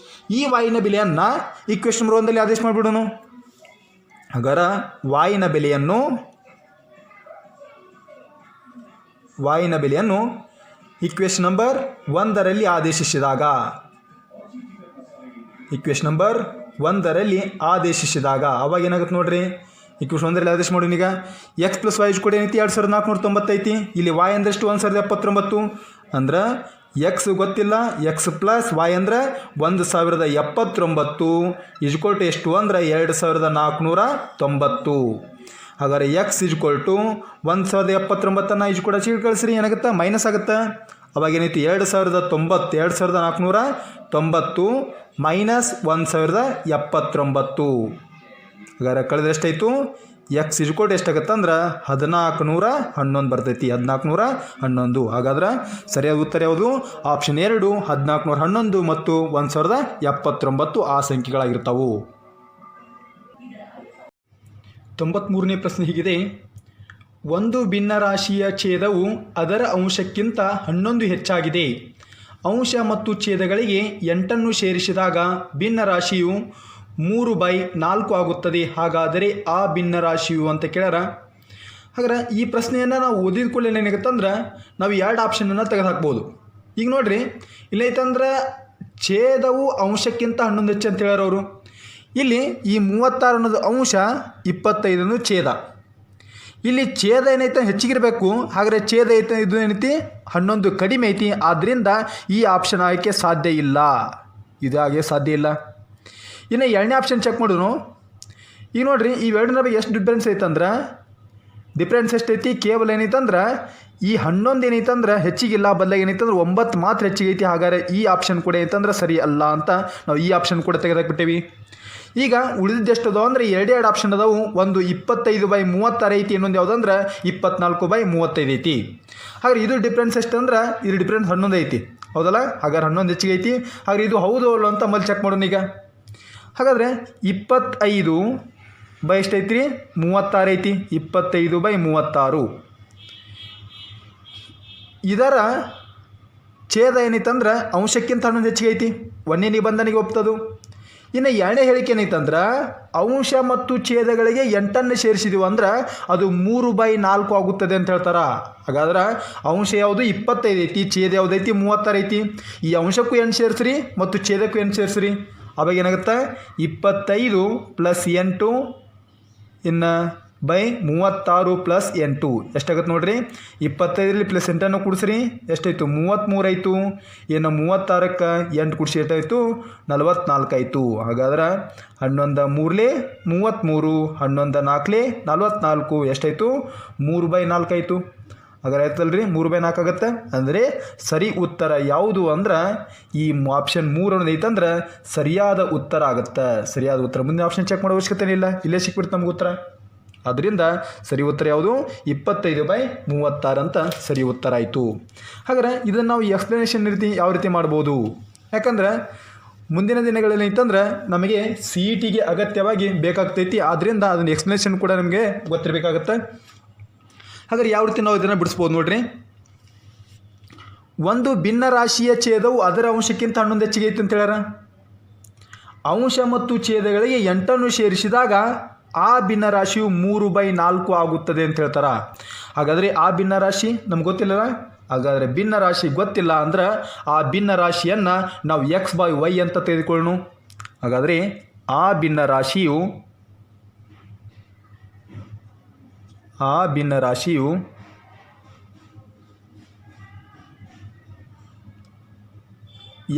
ಈ ವಾಯಿನ ಬೆಲೆಯನ್ನು ಈಕ್ವೇಷನ್ ನಂಬರ್ 1ರಲ್ಲಿ ಆದೇಶ ಮಾಡಿಬಿಡೋಣ. ಹಾಗಾದ್ರೆ ವಾಯಿನ ಬೆಲೆಯನ್ನು ಈಕ್ವೇಷನ್ ನಂಬರ್ 1ರಲ್ಲಿ ಆದೇಶಿಸಿದಾಗ ಅವಾಗ ಏನಾಗುತ್ತೆ ನೋಡ್ರಿ. ಈಕ್ವೇಷನ್ 1ರಲ್ಲಿ ಆದೇಶ ಮಾಡೋಣ. ಈಗ ಎಕ್ಸ್ ಪ್ಲಸ್ ವೈ ಕೂಡ ಏನೈತಿ? 2,490 ಐತಿ. ಇಲ್ಲಿ ವಾಯ್ ಅಂದ್ರೆ ಎಷ್ಟು? 1079. ಅಂದ್ರೆ ಎಕ್ಸ್ ಗೊತ್ತಿಲ್ಲ, ಎಕ್ಸ್ ಪ್ಲಸ್ ವಾಯ್ ಅಂದರೆ 1079 ಇಜ್ಕೊಲ್ಟು ಎಷ್ಟು ಅಂದ್ರೆ 2,490. ಹಾಗಾದ್ರೆ ಎಕ್ಸ್ ಇಜ್ಕೊಲ್ಟು 1079 ಇಜ್ಕೊಡ ಚೀಟ್ ಕಳಿಸ್ರಿ, ಏನಾಗುತ್ತೆ? ಮೈನಸ್ ಆಗುತ್ತೆ. ಅವಾಗ ಏನೈತಿ? 2,490 ಮೈನಸ್ 1,079. ಹಾಗಾದ್ರೆ ಕಳೆದ್ರೆ ಎಷ್ಟಾಯಿತು? ಎಕ್ಸ್ ಇಜ್ಕೊಲ್ಟು ಎಷ್ಟಾಗುತ್ತೆ ಅಂದ್ರೆ 1411 ಬರ್ತೈತಿ. 1411. ಹಾಗಾದ್ರೆ ಸರಿಯಾದ ಉತ್ತರ ಯಾವುದು? ಆಪ್ಷನ್ 2 1411 ಮತ್ತು 1079 ಆ ಸಂಖ್ಯೆಗಳಾಗಿರ್ತಾವು. 93ನೇ ಪ್ರಶ್ನೆ ಹೀಗಿದೆ. ಒಂದು ಭಿನ್ನರಾಶಿಯ ಛೇದವು ಅದರ ಅಂಶಕ್ಕಿಂತ 11 ಹೆಚ್ಚಾಗಿದೆ. ಅಂಶ ಮತ್ತು ಛೇದಗಳಿಗೆ 8 ಸೇರಿಸಿದಾಗ ಭಿನ್ನರಾಶಿಯು 3/4 ಆಗುತ್ತದೆ. ಹಾಗಾದರೆ ಆ ಭಿನ್ನರಾಶಿಯು ಅಂತ ಕೇಳ್ಯಾರ. ಹಾಗಾದ್ರೆ ಈ ಪ್ರಶ್ನೆಯನ್ನು ನಾವು ಓದಿದ ಕೂಡಲೇ ಏನಾಗುತ್ತಂದ್ರೆ ನಾವು 2 ಆಪ್ಷನನ್ನು ತೆಗೆದುಹಾಕ್ಬೋದು. ಈಗ ನೋಡಿರಿ, ಇಲ್ಲೈತಂದ್ರೆ ಛೇದವು ಅಂಶಕ್ಕಿಂತ 11 ಹೆಚ್ಚು ಅಂತ ಹೇಳ್ಯಾರ ಅವರು. ಇಲ್ಲಿ ಈ 36 ಅನ್ನೋದು ಅಂಶ, 25 ಅನ್ನೋದು ಛೇದ. ಇಲ್ಲಿ ಛೇದ ಏನೈತೆ ಹೆಚ್ಚಿಗಿರಬೇಕು, ಹಾಗಾದರೆ ಛೇದ ಐತೆ ಇದು ಏನೈತಿ 11 ಕಡಿಮೆ ಐತಿ. ಆದ್ದರಿಂದ ಈ ಆಪ್ಷನ್ ಆಗೋಕ್ಕೆ ಸಾಧ್ಯ ಇಲ್ಲ, ಇದಾಗೆ ಸಾಧ್ಯ ಇಲ್ಲ. ಇನ್ನು 2ನೇ ಆಪ್ಷನ್ ಚೆಕ್ ಮಾಡೋನು. ಈಗ ನೋಡಿರಿ, ಈ ಎರಡರ ಬಗ್ಗೆ ಎಷ್ಟು ಡಿಫ್ರೆನ್ಸ್ ಐತಂದ್ರೆ ಡಿಫ್ರೆನ್ಸ್ ಎಷ್ಟೈತಿ, ಕೇವಲ ಏನೈತಂದ್ರೆ ಈ 11 ಏನೈತಂದ್ರೆ ಹೆಚ್ಚಿಗಿಲ್ಲ, ಬದಲಾಗಿ ಏನೈತಂದ್ರೆ 9 ಮಾತ್ರ ಹೆಚ್ಚಿಗೈತಿ. ಹಾಗಾದರೆ ಈ ಆಪ್ಷನ್ ಕೂಡ ಐತಂದ್ರೆ ಸರಿ ಅಲ್ಲ ಅಂತ ನಾವು ಈ ಆಪ್ಷನ್ ಕೂಡ ತೆಗೆದಾಕ್ಬಿಟ್ಟೇವಿ. ಈಗ ಉಳಿದಿದ್ದು ಎಷ್ಟು ಅದಾವ ಅಂದರೆ 2 ಆಪ್ಷನ್ ಅದಾವು. ಒಂದು 25/36 ಐತಿ, ಇನ್ನೊಂದು ಯಾವುದಂದ್ರೆ 24/35 ಐತಿ. ಹಾಗಾದ್ರೆ ಇದು ಡಿಫ್ರೆನ್ಸ್ ಎಷ್ಟು ಅಂದ್ರೆ ಇದು ಡಿಫ್ರೆನ್ಸ್ 11 ಐತಿ, ಹೌದಲ್ಲ? ಹಾಗಾದ್ರೆ 11 ಹೆಚ್ಚಿಗೆ ಐತಿ. ಹಾಗಾದ್ರೆ ಇದು ಹೌದು ಅಲ್ಲ ಅಂತ ಮಲ್ಲಿ ಚೆಕ್ ಮಾಡೋಣ. ಈಗ ಹಾಗಾದರೆ 25 ಬೈ ಎಷ್ಟೈತಿ ರೀ, 36 ಐತಿ. 25/36 ಇದರ ಛೇದ ಏನೈತಂದ್ರೆ ಅಂಶಕ್ಕಿಂತ 11 ಹೆಚ್ಚಿಗೆ ಐತಿ, 1ನೇ ನಿಬಂಧನೆಗೆ ಒಪ್ತದು. ಇನ್ನು 2ನೇ ಹೇಳಿಕೆ ಏನೈತಂದ್ರೆ ಅಂಶ ಮತ್ತು ಛೇದಗಳಿಗೆ 8 ಸೇರಿಸಿದೀವಿ ಅಂದ್ರೆ ಅದು 3/4 ಆಗುತ್ತದೆ ಅಂತ ಹೇಳ್ತಾರೆ. ಹಾಗಾದ್ರೆ ಅಂಶ ಯಾವುದು 25 ಐತಿ, ಛೇದ ಯಾವುದೈತಿ 36 ಐತಿ. ಈ ಅಂಶಕ್ಕೂ 8 ಸೇರಿಸ್ರಿ ಮತ್ತು ಛೇದಕ್ಕೂ 8 ಸೇರಿಸ್ರಿ, ಅವಾಗ ಏನಾಗುತ್ತೆ 25 + 8 ಇನ್ನು ಬೈ 36 + 8 ಎಷ್ಟಾಗುತ್ತೆ ನೋಡಿರಿ. 25ರಲ್ಲಿ +8 ಕೂಡಿಸ್ರಿ, ಎಷ್ಟಾಯಿತು 33 ಆಯಿತು. ಇನ್ನು 36ಕ್ಕೆ 8 ಕೂಡಿಸಿ ಎಷ್ಟಾಯಿತು 44 ಆಯಿತು. ಹಾಗಾದ್ರೆ 11 3 33, 11 4 44, ಎಷ್ಟಾಯಿತು 3/4 ಆಯಿತು. ಹಾಗಾದ್ರೆ ಆಯ್ತಲ್ರಿ, 3/4 ಆಗುತ್ತೆ. ಅಂದರೆ ಸರಿ ಉತ್ತರ ಯಾವುದು ಅಂದ್ರೆ ಈ ಆಪ್ಷನ್ 3 ಅನ್ನೋದು ಐತಂದ್ರೆ ಸರಿಯಾದ ಉತ್ತರ ಆಗುತ್ತೆ, ಸರಿಯಾದ ಉತ್ತರ. ಮುಂದೆ ಆಪ್ಷನ್ ಚೆಕ್ ಮಾಡೋ ಅವಶ್ಯಕತೆ ಇಲ್ಲ, ಇಲ್ಲೇ ಸಿಕ್ಬಿಡುತ್ತೆ ನಮ್ಗೆ ಉತ್ತರ. ಆದ್ದರಿಂದ ಸರಿ ಉತ್ತರ ಯಾವುದು 25/36 ಅಂತ ಸರಿ ಉತ್ತರ ಆಯಿತು. ಹಾಗಾದ್ರೆ ಇದನ್ನು ನಾವು ಎಕ್ಸ್ಪ್ಲನೇಷನ್ ರೀತಿ ಯಾವ ರೀತಿ ಮಾಡ್ಬೋದು, ಯಾಕಂದ್ರೆ ಮುಂದಿನ ದಿನಗಳಲ್ಲಿ ಐತಂದ್ರೆ ನಮಗೆ CETಗೆ ಅಗತ್ಯವಾಗಿ ಬೇಕಾಗ್ತೈತಿ. ಆದ್ದರಿಂದ ಅದನ್ನ ಎಕ್ಸ್ಪ್ಲನೇಷನ್ ಕೂಡ ನಮಗೆ ಗೊತ್ತಿರಬೇಕಾಗತ್ತೆ. ಹಾಗಾದ್ರೆ ಯಾವ ರೀತಿ ನಾವು ಇದನ್ನು ಬಿಡಿಸ್ಬೋದು ನೋಡ್ರಿ. ಒಂದು ಭಿನ್ನ ರಾಶಿಯ ಛೇದವು ಅದರ ಅಂಶಕ್ಕಿಂತ 11 ಹೆಚ್ಚಿಗೆ ಐತಿ ಅಂತ ಹೇಳ್ಯಾರ. ಅಂಶ ಮತ್ತು ಛೇದಗಳಿಗೆ 8 ಸೇರಿಸಿದಾಗ ಆ ಭಿನ್ನ ರಾಶಿಯು 3/4 ಆಗುತ್ತದೆ ಅಂತ ಹೇಳ್ತಾರ. ಹಾಗಾದರೆ ಆ ಭಿನ್ನ ರಾಶಿ ನಮ್ಗೆ ಗೊತ್ತಿಲ್ಲ. ಹಾಗಾದರೆ ಭಿನ್ನ ರಾಶಿ ಗೊತ್ತಿಲ್ಲ ಅಂದ್ರೆ ಆ ಭಿನ್ನ ರಾಶಿಯನ್ನು ನಾವು x/y ಅಂತ ತೆಗೆದುಕೊಳ್ಳೋಣ. ಹಾಗಾದರೆ ಆ ಭಿನ್ನ ರಾಶಿಯು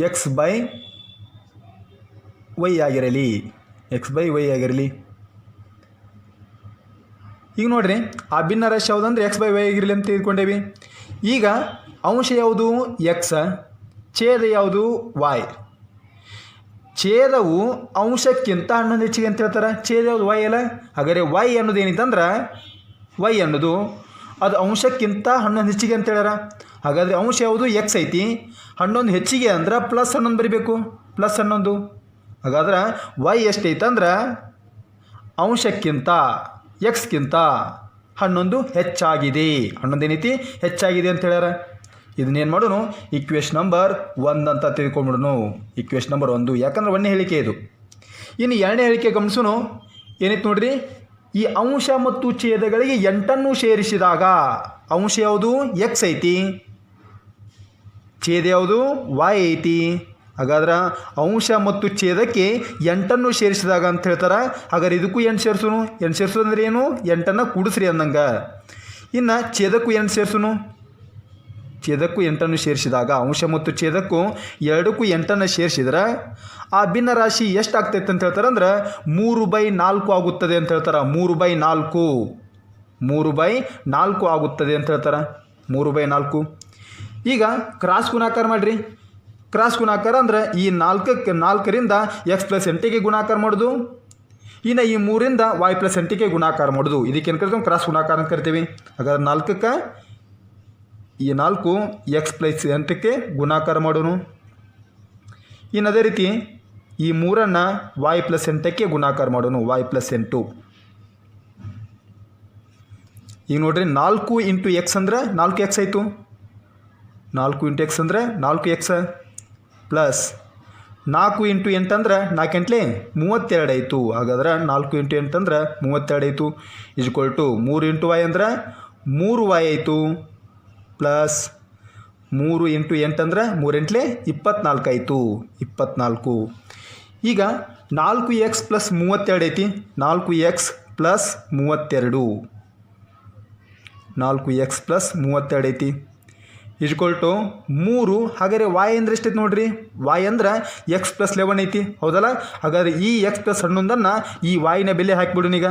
x/y ಆಗಿರಲಿ, x/y ಆಗಿರಲಿ. ಈಗ ನೋಡ್ರಿ, ಆ ಭಿನ್ನ ರಾಶಿ ಯಾವುದಂದ್ರೆ x/y ಆಗಿರಲಿ ಅಂತ ತಿಳ್ಕೊಂಡೇವಿ. ಈಗ ಅಂಶ ಯಾವುದು x, ಛೇದ ಯಾವುದು y. ಛೇದವು ಅಂಶಕ್ಕಿಂತ 11 ಹೆಚ್ಚಿಗೆ ಅಂತ ಹೇಳ್ತಾರೆ. ಛೇದ ಯಾವುದು y ಅಲ್ಲ. ಹಾಗಾದರೆ y ಅನ್ನೋದು ಏನಿತ್ತಂದ್ರೆ y ಅನ್ನೋದು ಅದು ಅಂಶಕ್ಕಿಂತ 11 ಹೆಚ್ಚಿಗೆ ಅಂತ ಹೇಳ್ಯಾರ. ಹಾಗಾದರೆ ಅಂಶ ಯಾವುದು x ಐತಿ, 11 ಹೆಚ್ಚಿಗೆ ಅಂದ್ರೆ +11 ಬರಿಬೇಕು, +11. ಹಾಗಾದ್ರೆ y ಎಷ್ಟೈತಂದ್ರೆ ಅಂಶಕ್ಕಿಂತ x-ಗಿಂತ 11 ಹೆಚ್ಚಾಗಿದೆ. 11 ಏನೈತಿ ಹೆಚ್ಚಾಗಿದೆ ಅಂತ ಹೇಳ್ಯಾರ. ಇದನ್ನೇನು ಮಾಡೋಣ, ಈಕ್ವೇಷನ್ ನಂಬರ್ 1 ಅಂತ ತಿಳ್ಕೊಂಡ್ಬಿಡೋಣ. ಈಕ್ವೇಷನ್ ನಂಬರ್ 1, ಯಾಕಂದ್ರೆ 1ನೇ ಹೇಳಿಕೆ ಇದು. ಇನ್ನು 2ನೇ ಹೇಳಿಕೆ ಗಮನಿಸೋಣ. ಏನೈತೆ ನೋಡ್ರಿ, ಈ ಅಂಶ ಮತ್ತು ಛೇದಗಳಿಗೆ 8 ಸೇರಿಸಿದಾಗ ಅಂಶ ಯಾವುದು x ಐತಿ, ಛೇದ ಯಾವುದು y ಐತಿ. ಹಾಗಾದ್ರೆ ಅಂಶ ಮತ್ತು ಛೇದಕ್ಕೆ 8 ಸೇರಿಸಿದಾಗ ಅಂತ ಹೇಳ್ತಾರೆ. ಹಾಗಾದ್ರೆ ಇದಕ್ಕೂ 8 ಸೇರಿಸೋನು. 8 ಸೇರಿಸೋದು ಅಂದ್ರೆ ಏನು, 8 ಕೂಡಿಸ್ರಿ ಅಂದಂಗೆ. ಇನ್ನು ಛೇದಕ್ಕೂ 8 ಸೇರಿಸೋನು. ಛೇದಕ್ಕೂ 8 ಸೇರಿಸಿದಾಗ ಅಂಶ ಮತ್ತು ಛೇದಕ್ಕೂ ಎರಡಕ್ಕೂ 8 ಸೇರಿಸಿದ್ರೆ ಆ ಭಿನ್ನ ರಾಶಿ ಎಷ್ಟು ಆಗ್ತೈತೆ ಅಂತ ಹೇಳ್ತಾರೆ ಅಂದ್ರೆ 3/4 ಆಗುತ್ತದೆ ಅಂತ ಹೇಳ್ತಾರೆ. 3/4 ಆಗುತ್ತದೆ ಅಂತ ಹೇಳ್ತಾರೆ. 3/4. ಈಗ ಕ್ರಾಸ್ ಗುಣಾಕಾರ ಮಾಡಿರಿ. ಕ್ರಾಸ್ ಗುಣಾಕಾರ ಅಂದ್ರೆ ಈ 4ರಿಂದ x+8ಗೆ ಗುಣಾಕಾರ ಮಾಡೋದು. ಇನ್ನು ಈ 3ರಿಂದ y+8ಗೆ ಗುಣಾಕಾರ ಮಾಡೋದು. ಇದಕ್ಕೇನು ಕರಿತೀವಿ, ಕ್ರಾಸ್ ಗುಣಾಕಾರ ಅಂತ ಕರಿತೀವಿ. ಹಾಗಾದ್ರೆ 4ಕ್ಕೆ ಈ 4 x+8ಕ್ಕೆ ಗುಣಾಕಾರ ಮಾಡೋನು. ಇನ್ನು ಅದೇ ರೀತಿ ಈ 3ನ್ನು y+8ಕ್ಕೆ ಗುಣಾಕಾರ ಮಾಡೋನು, y+8. ಈಗ ನೋಡ್ರಿ, 4 × x ಅಂದ್ರೆ 4x ಆಯಿತು. 4 ಇಂಟು ಎಕ್ಸ್ ಅಂದರೆ 4x ಪ್ಲಸ್ 4 ಇಂಟು 8 ಅಂದ್ರೆ 4 ಎಂಟ್ಲೆ 32 ಆಯಿತು. ಹಾಗಾದ್ರೆ 4 ಇಂಟು 8 ಅಂದ್ರೆ 32 ಆಯಿತು. ಈಜ್ಕೊಲ್ ಟು 3 ಇಂಟು y ಅಂದ್ರೆ 3y ಆಯಿತು ಪ್ಲಸ್ 3 ಇಂಟು 8 ಅಂದ್ರೆ 3 ಎಂಟ್ಲೆ 24 ಆಯಿತು 24. ಈಗ 4x ಪ್ಲಸ್ 32 ಐತಿ. 4x ಪ್ಲಸ್ 32 4x ಪ್ಲಸ್ 32 ಐತಿ ಈಜ್ಕೊಲ್ ಟು 3. ಹಾಗಾದರೆ y ಅಂದ್ರೆ ಎಷ್ಟೈತಿ ನೋಡ್ರಿ, y ಅಂದ್ರೆ ಎಕ್ಸ್ ಪ್ಲಸ್ 11 ಐತಿ ಹೌದಲ್ಲ. ಹಾಗಾದರೆ ಈ ಎಕ್ಸ್ ಪ್ಲಸ್ 11 ಈ y ಬೆಲೆ ಹಾಕಿಬಿಡೋಣ. ಈಗ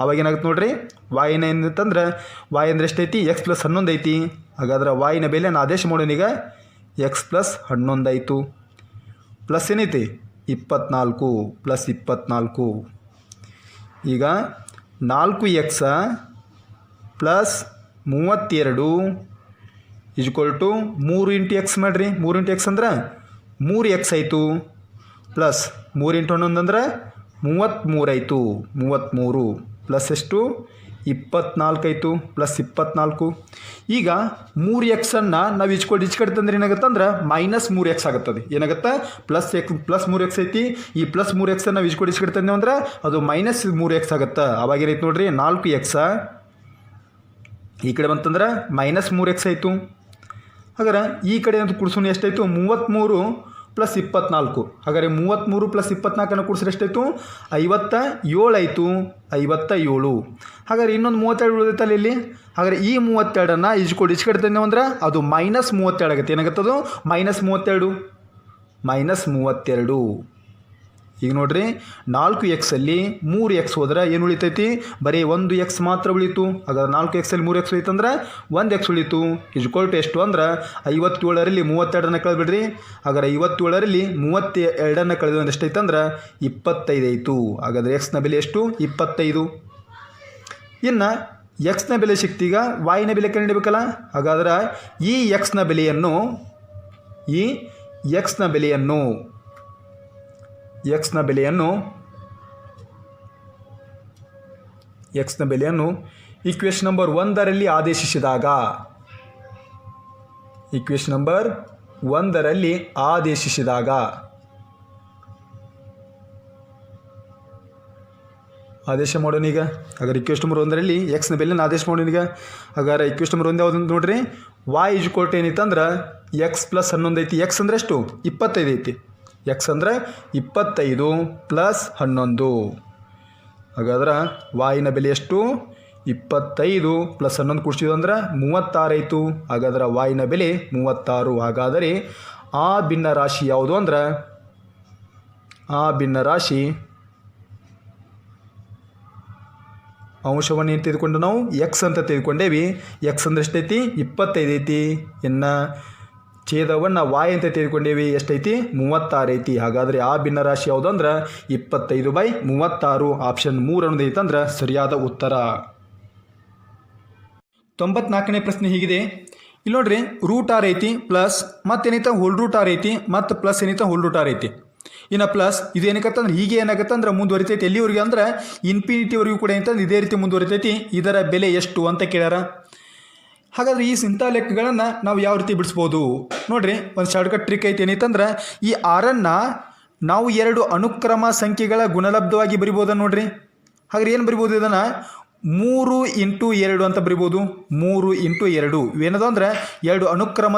ಅವಾಗ ಏನಾಗುತ್ತೆ ನೋಡ್ರಿ, y ಏನಂತಂದ್ರೆ y ಅಂದ್ರೆ ಎಷ್ಟೈತಿ ಎಕ್ಸ್ ಪ್ಲಸ್ 11 ಐತಿ. ಹಾಗಾದ್ರೆ y ಬೆಲೆ ಆದೇಶ ಮಾಡೋಣ. ಈಗ ಎಕ್ಸ್ ಪ್ಲಸ್ 11 ಆಯಿತು ಪ್ಲಸ್ ಏನೈತಿ 24 ಪ್ಲಸ್ 24. ಈಗ 4x plus 32 equal to 3 into x ಮಾಡಿರಿ. 3 ಇಂಟು ಎಕ್ಸ್ ಅಂದ್ರೆ 3x ಆಯಿತು ಪ್ಲಸ್ 3 ಇಂಟು 11 ಅಂದ್ರೆ 33 ಆಯಿತು 33 ಪ್ಲಸ್ ಎಷ್ಟು 24 ಆಯಿತು ಪ್ಲಸ್ 24. ಈಗ 3xನ್ನು ನಾವು ಈಚ್ ಕಡೆ ತಂದ್ರೆ ಏನಾಗುತ್ತೆ ಅಂದ್ರೆ ಮೈನಸ್ 3x ಆಗುತ್ತದೆ. ಏನಾಗುತ್ತೆ ಪ್ಲಸ್ 3x ಐತಿ. ಈ ಪ್ಲಸ್ 3x ನಾವು ಈಚ್ ಕಡೆ ತಂದೇವು ಅಂದ್ರೆ ಅದು ಮೈನಸ್ 3x ಆಗುತ್ತೆ. ಅವಾಗ ಏನೈತೆ ನೋಡ್ರಿ 4x ಈ ಕಡೆ ಬಂತಂದ್ರೆ ಮೈನಸ್ 3x ಆಯಿತು. ಹಾಗಾದ್ರೆ ಈ ಕಡೆ ಅಂತ ಕೂಡಿಸೋಣ ಎಷ್ಟಾಯಿತು 33 ಪ್ಲಸ್ 24. ಹಾಗಾದರೆ 33 ಪ್ಲಸ್ 24 ಕೂಡಿಸಿದ್ರೆ ಎಷ್ಟಾಯಿತು 57 ಆಯಿತು 57. ಹಾಗಾದ್ರೆ ಇನ್ನೊಂದು 32 ಉಳಿದೈತಲ್ಲ ಇಲ್ಲಿ. ಹಾಗಾದರೆ ಈ 32 ಈಚ್ ಕಡೆ ತಂದೇವು ಅಂದ್ರೆ ಅದು ಮೈನಸ್ 32 ಆಗುತ್ತೆ. ಏನಾಗುತ್ತೆ ಅದು ಮೈನಸ್ 32. ಈಗ ನೋಡ್ರಿ 4x ಅಲ್ಲಿ 3x ಹೋದ್ರೆ ಏನು ಉಳಿತೈತಿ, ಬರೀ 1x ಮಾತ್ರ ಉಳಿತು. ಹಾಗಾದ್ರೆ 4x ಅಲ್ಲಿ 3x ಉಳಿತಂದ್ರೆ 1x ಉಳಿತು. ಈಜ್ಕೊಲ್ ಟು ಎಷ್ಟು ಅಂದ್ರೆ 57ರಲ್ಲಿ 32 ಕಳೆದ್ಬಿಡ್ರಿ. ಹಾಗಾದ್ರೆ 57ರಲ್ಲಿ 32 ಕಳೆದು ಎಷ್ಟೈತೆ ಅಂದ್ರೆ 25 ಆಯಿತು. ಹಾಗಾದ್ರೆ ಎಕ್ಸ್ನ ಬೆಲೆ ಎಷ್ಟು 25. ಇನ್ನು ಎಕ್ಸ್ನ ಬೆಲೆ ಸಿಕ್ತೀಗ y ನ ಬೆಲೆ ಕಂಡುಹಿಡಿಬೇಕಲ್ಲ. ಹಾಗಾದ್ರೆ ಈ ಎಕ್ಸ್ನ ಬೆಲೆಯನ್ನು ಈಕ್ವೇಷನ್ ನಂಬರ್ 1ರಲ್ಲಿ ಆದೇಶಿಸಿದಾಗ ಆದೇಶ ಮಾಡೋಣ. ಈಗ ಹಾಗಾದ್ರೆ ಈಕ್ವೇಷನ್ ನಂಬರ್ 1ರಲ್ಲಿ ಎಕ್ಸ್ನ ಬೆಲೆಯನ್ನು ಆದೇಶ ಮಾಡೋಣ. ಈಗ ಹಾಗಾದ್ರೆ ಈಕ್ವೇಷನ್ ನಂಬರ್ 1 ಯಾವುದು ನೋಡ್ರಿ, y ಈಜ್ಕೊಲ್ ಟು ಏನಿತ್ತಂದ್ರೆ ಎಕ್ಸ್ ಪ್ಲಸ್ 11 ಐತಿ. ಎಕ್ಸ್ ಅಂದ್ರೆ ಎಷ್ಟು 25 ಐತಿ. ಎಕ್ಸ್ ಅಂದರೆ 25 ಪ್ಲಸ್ 11. ಹಾಗಾದ್ರೆ y ನ ಬೆಲೆ ಎಷ್ಟು 25 ಪ್ಲಸ್ 11 ಕೂಡಿಸಿದ್ದು ಅಂದ್ರೆ 36 ಆಯಿತು. ಹಾಗಾದ್ರೆ y ನ ಬೆಲೆ 36. ಹಾಗಾದರೆ ಆ ಭಿನ್ನ ರಾಶಿ ಯಾವುದು ಅಂದ್ರೆ ಅಂಶವನ್ನು ಏನು ತೆಗೆದುಕೊಂಡು ನಾವು ಎಕ್ಸ್ ಅಂತ ತೆಗೆದುಕೊಂಡೇವಿ. ಎಕ್ಸ್ ಅಂದ್ರೆ ಎಷ್ಟೈತಿ 25 ಐತಿ. ಇನ್ನು ಛೇದವನ್ನು y ಅಂತ ತೆಗೆದುಕೊಂಡೇವಿ ಎಷ್ಟೈತಿ 36 ಐತಿ. ಹಾಗಾದರೆ ಆ ಭಿನ್ನ ರಾಶಿ ಯಾವುದು ಅಂದ್ರೆ 25/36. ಆಪ್ಷನ್ 3 ಅನ್ನೋದು ಐತಂದ್ರೆ ಸರಿಯಾದ ಉತ್ತರ. 94ನೇ ಪ್ರಶ್ನೆ ಹೀಗಿದೆ. ಇಲ್ಲಿ ನೋಡ್ರಿ √r ಐತಿ ಪ್ಲಸ್ ಮತ್ತೇನೈತೆ √r ಐತಿ ಮತ್ತು ಪ್ಲಸ್ ಏನೈತೆ √r ಐತಿ. ಇನ್ನು ಪ್ಲಸ್ ಇದು ಏನಕ್ಕಂತ ಅಂದ್ರೆ ಹೀಗೆ ಏನಾಗುತ್ತೆ ಅಂದ್ರೆ ಮುಂದುವರಿತೈತಿ. ಎಲ್ಲಿವರೆಗೆ ಅಂದ್ರೆ ಇನ್ಫಿನಿಟಿವರೆಗೂ ಕೂಡ ಏನಂತಂದ್ರೆ ಇದೇ ರೀತಿ ಮುಂದುವರಿತೈತಿ. ಇದರ ಬೆಲೆ ಎಷ್ಟು ಅಂತ ಕೇಳ್ಯಾರ. ಹಾಗಾದರೆ ಈ ಇಂಥ ಲೆಕ್ಕಗಳನ್ನು ನಾವು ಯಾವ ರೀತಿ ಬಿಡಿಸ್ಬೋದು ನೋಡಿರಿ. ಒಂದು ಶಾರ್ಟ್ಕಟ್ ಟ್ರಿಕ್ ಐತಿ. ಏನೈತಂದ್ರೆ ಈ ಆರನ್ನು ನಾವು 2 ಅನುಕ್ರಮ ಸಂಖ್ಯೆಗಳ ಗುಣಲಬ್ಧವಾಗಿ ಬರಿಬೋದ ನೋಡ್ರಿ. ಹಾಗಾದ್ರೆ ಏನು ಬರಿಬೋದು ಇದನ್ನು 3 ಇಂಟು 2 ಅಂತ ಬರಿಬೋದು. 3 ಇಂಟು 2 ಏನದು ಅಂದರೆ 2 ಅನುಕ್ರಮ